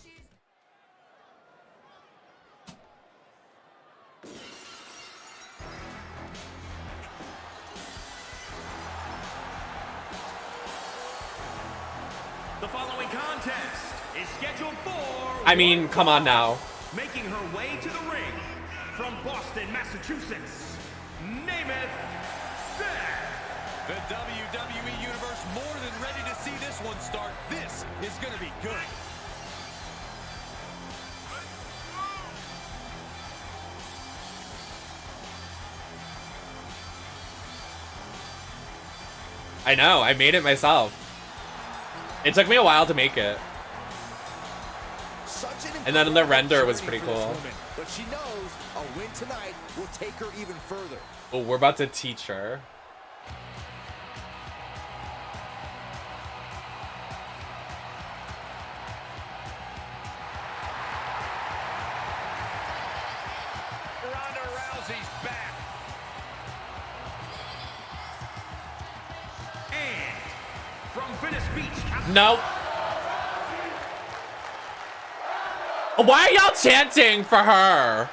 The following contest is scheduled for...
I mean, come on now.
Making her way to the ring from Boston, Massachusetts, Nemeth Seth.
The WWE Universe more than ready to see this one start. This is going to be good.
I know, I made it myself. It took me a while to make it. And then the render was pretty cool.
But she knows a win tonight will take her even further.
Oh, we're about to teach her.
Ronda Rousey's back. And from Venice Beach,
Nope. Why are y'all chanting for her?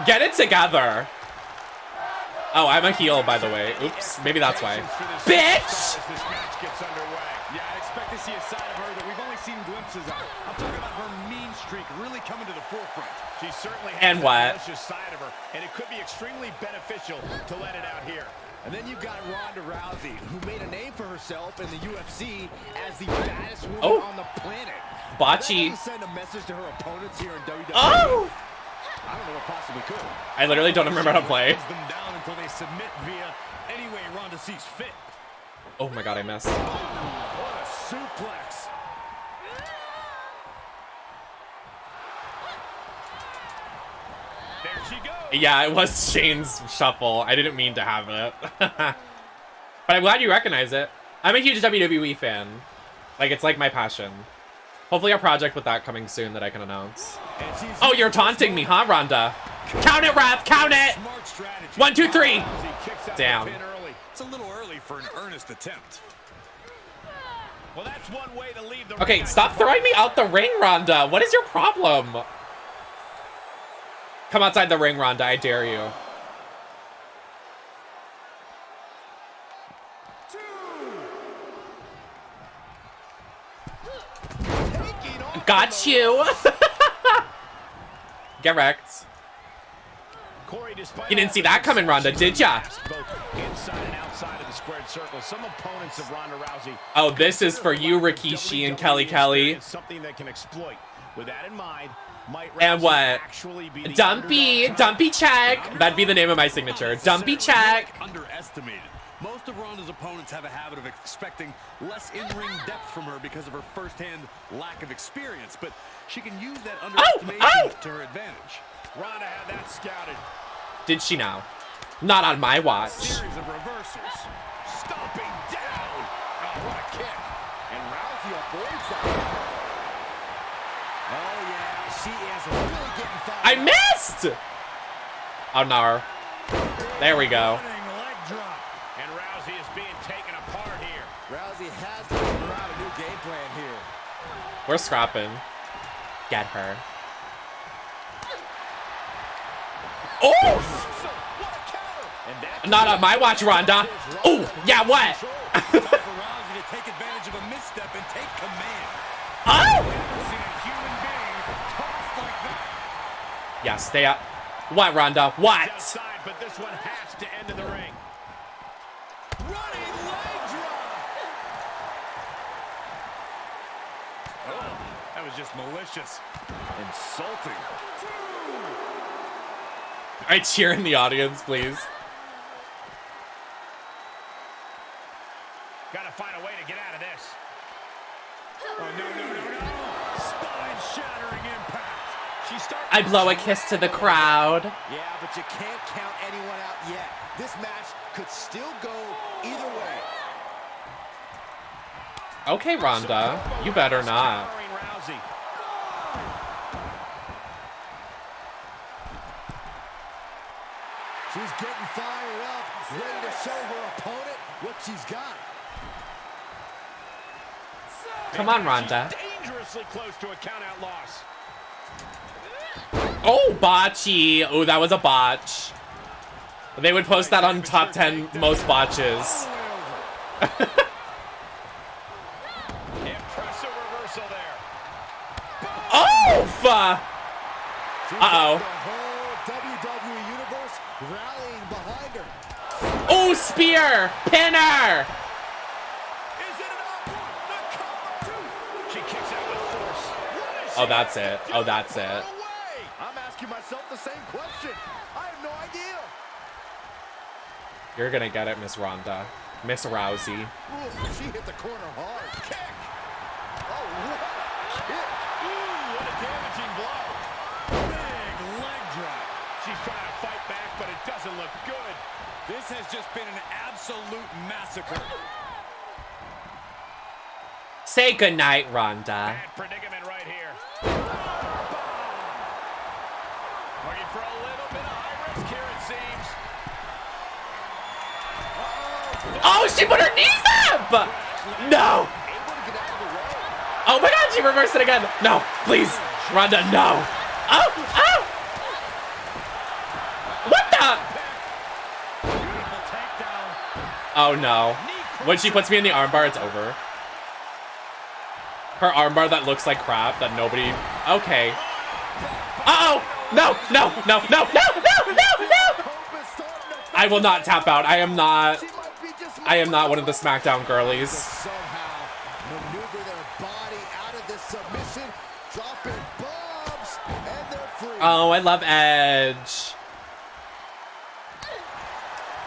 Get it together. Oh, I'm a heel, by the way. Oops, maybe that's why. Bitch!
This match gets underway. Yeah, I expect to see a side of her that we've only seen glimpses of. I'm talking about her mean streak really coming to the forefront.
She certainly has
And what?
a malicious side of her, and it could be extremely beneficial to let it out here.
And then you've got Ronda Rousey, who made a name for herself in the UFC as the baddest woman on the planet.
Bocce.
Send a message to her opponents here in WWE.
Oh!
I don't know what possibly could.
I literally don't remember how to play.
Them down until they submit via any way Ronda sees fit.
Oh my god, I missed.
What a suplex.
There she goes.
Yeah, it was Shane's shuffle. I didn't mean to have it. But I'm glad you recognize it. I'm a huge WWE fan. Like, it's like my passion. Hopefully a project with that coming soon that I can announce. Oh, you're taunting me, huh, Ronda? Count it, ref! Count it! 1, 2, 3! Damn.
It's a little early for an earnest attempt.
Well, that's one way to leave the
Okay,
ring.
stop throwing me out the ring, Ronda. What is your problem? Come outside the ring, Ronda. I dare you. Got you. Get wrecked. You didn't see that coming, Ronda, did ya?
Both inside and outside of the squared circle. Some opponents of Ronda Rousey.
Oh, this is for you, Rikishi and Kelly Kelly.
Something that can exploit. With that in mind, might
And what?
actually be the
Dumpy, Dumpy check. That'd be the name of my signature. Dumpy check.
Underestimated. Most of Ronda's opponents have a habit of expecting less in-ring depth from her because of her first-hand lack of experience, but she can use that underestimation to her advantage.
Ronda had that scouted.
Did she now? Not on my watch.
Series of reversals. Stomping down. Oh, what a kick.
And Rousey avoids that. Oh, yeah, she is really getting fouled.
I missed! Oh, no. There we go.
Leg drop. And Rousey is being taken apart here.
Rousey has to figure out a new game plan here.
We're scrapping. Get her. Oh! Not on my watch, Ronda. Oh, yeah, what? Oh! Yeah, stay up. What, Ronda? What?
Outside, but this one has to end in the ring. Running leg drop.
Oh, that was just malicious. Insulting.
All right, cheer in the audience, please.
Gotta find a way to get out of this. Oh, no. Spine-shattering impact. She starts.
I blow a kiss to the crowd.
Yeah, but you can't count anyone out yet. This match could still go either way.
Okay, Ronda. You better not.
She's getting fired up, ready to show her opponent what she's got.
Come on, Ronda.
Dangerously close to a count-out loss.
Oh, botchy. Oh, that was a botch. They would post that on top 10 most botches.
Impressive reversal there.
Oh! Uh-oh.
WWE Universe rallying behind her.
Oh, spear! Pinner!
She kicks out with force.
Oh, that's it. Oh, that's it.
I'm asking myself the same question. I have no idea.
You're gonna get it, Miss Ronda. Miss Rousey.
Ooh, she hit the corner hard. Kick. Oh, what a kick.
Ooh, what a damaging blow. Big leg drop. She's trying to fight back, but it doesn't look good.
This has just been an absolute massacre.
Say goodnight, Ronda.
Bad predicament right here. Looking for a little bit of high risk here, it seems.
Oh, she put her knees up! No! Oh my god, she reversed it again. No, please. Ronda, no. Oh, oh! What the? Oh no. When she puts me in the armbar, it's over. Her armbar that looks like crap that nobody... Okay. Uh-oh! No, no, no, no, no, no, no, no! I will not tap out. I am not one of the SmackDown girlies.
Somehow maneuver their body out of this submission, dropping bombs, and they're free.
Oh, I love Edge.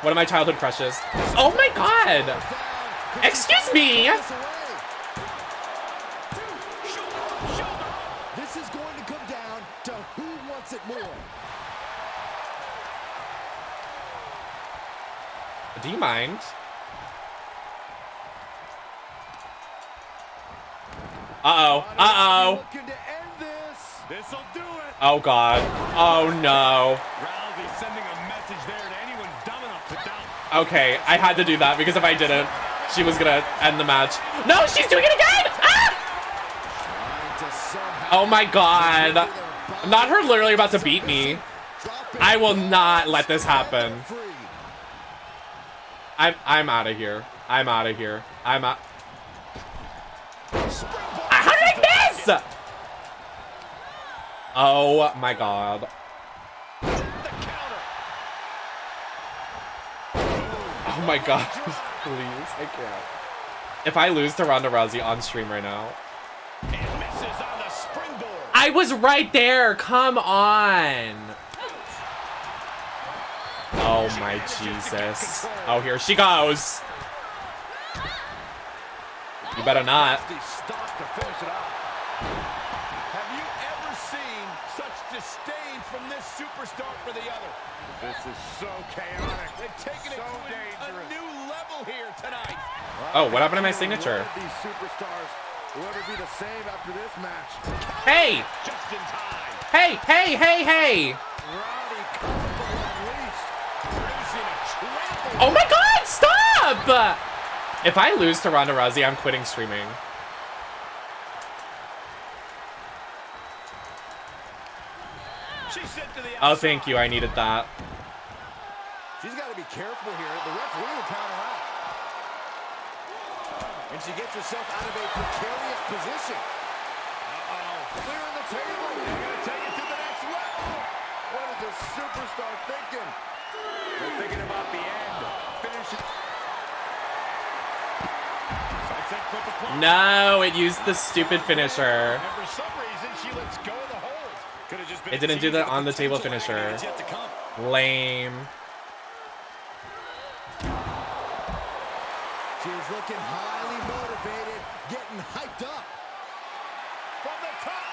One of my childhood crushes. Oh my god! Excuse me!
This is going to come down to who wants it more.
Do you mind? Uh-oh. Uh-oh.
This'll do it.
Oh god. Oh no.
Rousey sending a message there to anyone dumb enough to doubt.
Okay, I had to do that because if I didn't, she was gonna end the match. No, she's doing it again! Ah! Oh my god. Not her literally about to beat me. I will not let this happen. I'm out of here. I'm out of here. I'm out. How did I miss? Oh my god. Oh my god. Please, I can't. If I lose to Ronda Rousey on stream right now. I was right there. Come on. Oh my Jesus. Oh, here she goes. You better not.
Have you ever seen such disdain from this superstar for the other? This is so chaotic. They've taken it to a new level here tonight.
Oh, what happened to my signature?
These superstars will ever be the same after this match.
Hey!
Just in time.
Hey, hey, hey, hey!
Rowdy combo unleashed.
Oh my god, stop! If I lose to Ronda Rousey, I'm quitting streaming. Oh, thank you. I needed that.
She's got to be careful here. The referee will count her out. And she gets herself out of a precarious position. Clearing the table. They're going to take it to the next level. What is this superstar thinking? They're thinking about the end. Finish it.
No, it used the stupid finisher.
And for some reason, she lets go of the hold. Could have just been
It didn't do the on the table finisher. Lame.
She was looking highly motivated, getting hyped up. From the top.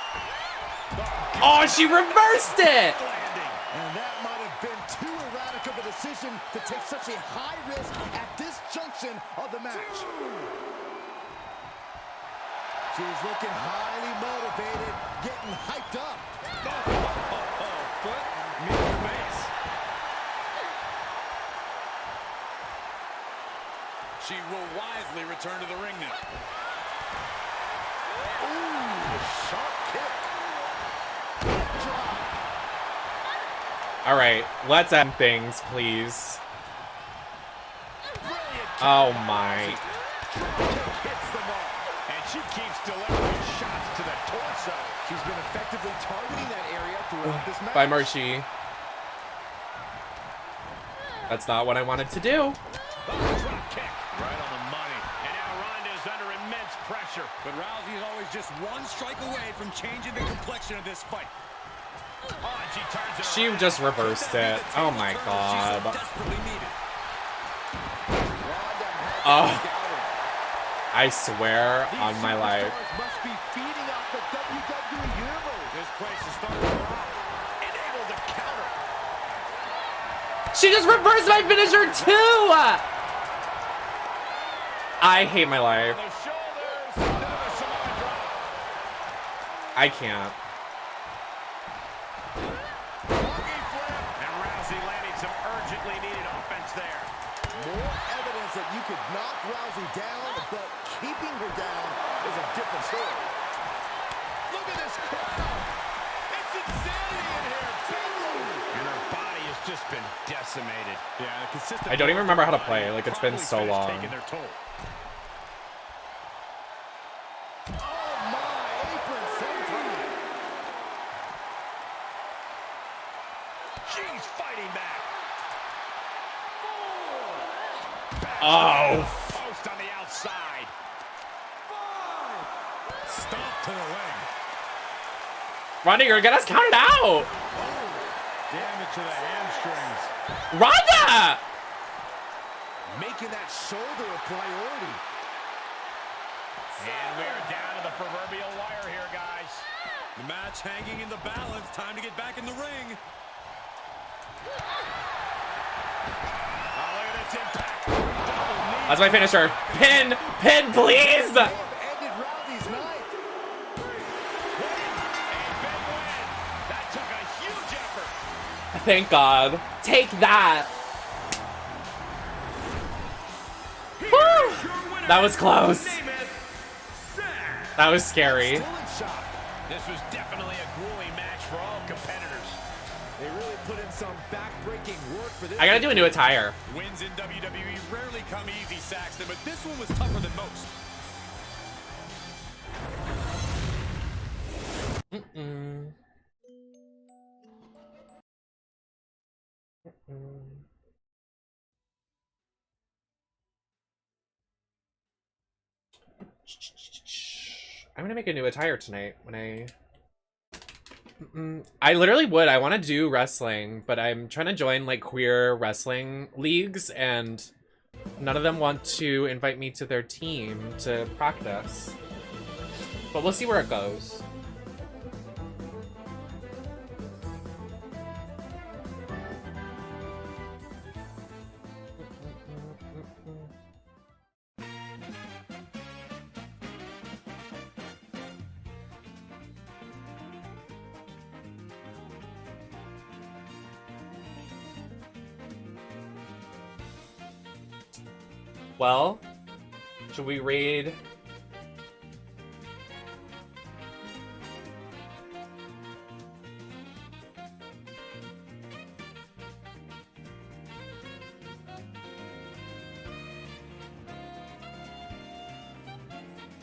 Oh, she reversed it!
And that might have been too erratic of a decision to take such a high risk at this junction of the match. She was looking highly motivated, getting hyped up.
Foot, mid face.
She will wisely return to the ring now.
Ooh, sharp kick. Drop.
All right, let's end things, please. Oh my.
Hits the mark. And she keeps delivering shots to the torso. She's been effectively targeting that area throughout this match.
Bye, Marshy. That's not what I wanted to do.
Drop kick. Right on the money. And now Ronda's under immense pressure.
But Rousey is always just one strike away from changing the complexion of this fight.
Oh, and she turns it
She
around.
just reversed it. Oh my god.
Desperately needed.
Oh, I swear on my life.
Must be feeding off the WWE Universe.
This place is starting to rock. And able to counter.
She just reversed my finisher too! I hate my life.
The shoulders. Into the Samoan drop.
I can't.
Monkey flip. And Rousey landing some urgently needed offense there.
More evidence that you could knock Rousey down, but keeping her down is a different story.
Look at this crowd. It's insanity in here. And her body has just been decimated.
Yeah, the consistent.
I don't even remember how to play. Like, it's been so
Probably finished
long.
taking their toll.
Oh my, apron senton.
She's fighting back.
Oh.
Post on the outside.
Stomp to the leg.
Ronda, you're gonna get us counted out!
Damage to the hamstrings.
Ronda!
Making that shoulder a priority.
And we are down to the proverbial wire here, guys.
The match hanging in the balance. Time to get back in the ring.
Oh, look at this impact.
That's my finisher. Pin! Pin, please!
Ended Rousey's night.
That took a huge effort.
Thank God. Take that. Woo! That was close. That was scary.
This was definitely a grueling match for all competitors.
They really put in some back-breaking work for this.
I gotta do a new attire.
Wins in WWE rarely come easy, Saxton, but this one was tougher than most.
I'm gonna make a new attire tonight when I literally would. I want to do wrestling, but I'm trying to join like queer wrestling leagues and none of them want to invite me to their team to practice. But we'll see where it goes. Well, should we raid?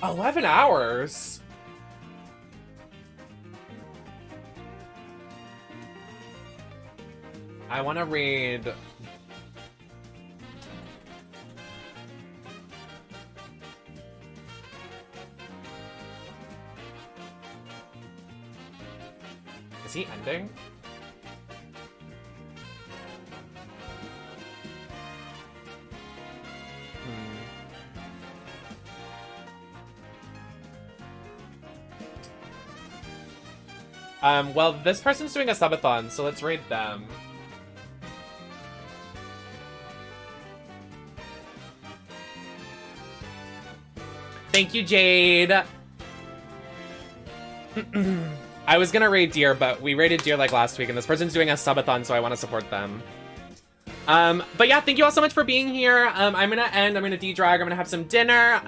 $11 hours. I want to read. Is he ending? Well, this person's doing a subathon, so let's raid them. Thank you, Jade. I was gonna raid Deer, but we raided Deer like last week, and this person's doing a subathon, so I want to support them. But yeah, thank you all so much for being here. I'm gonna de-drag, I'm gonna have some dinner.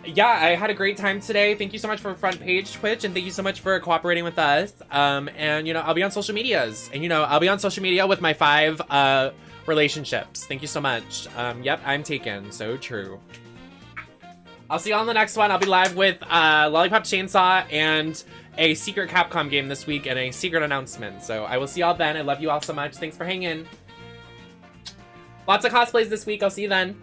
Yeah, I had a great time today. Thank you so much for Front Page Twitch, and thank you so much for cooperating with us. And you know, I'll be on social medias, and you know, I'll be on social media with my 5 relationships. Thank you so much. Yep, I'm taken. So true. I'll see you all on the next one. I'll be live with Lollipop Chainsaw and a secret Capcom game this week and a secret announcement. So I will see y'all then. I love you all so much. Thanks for hanging. Lots of cosplays this week. I'll see you then.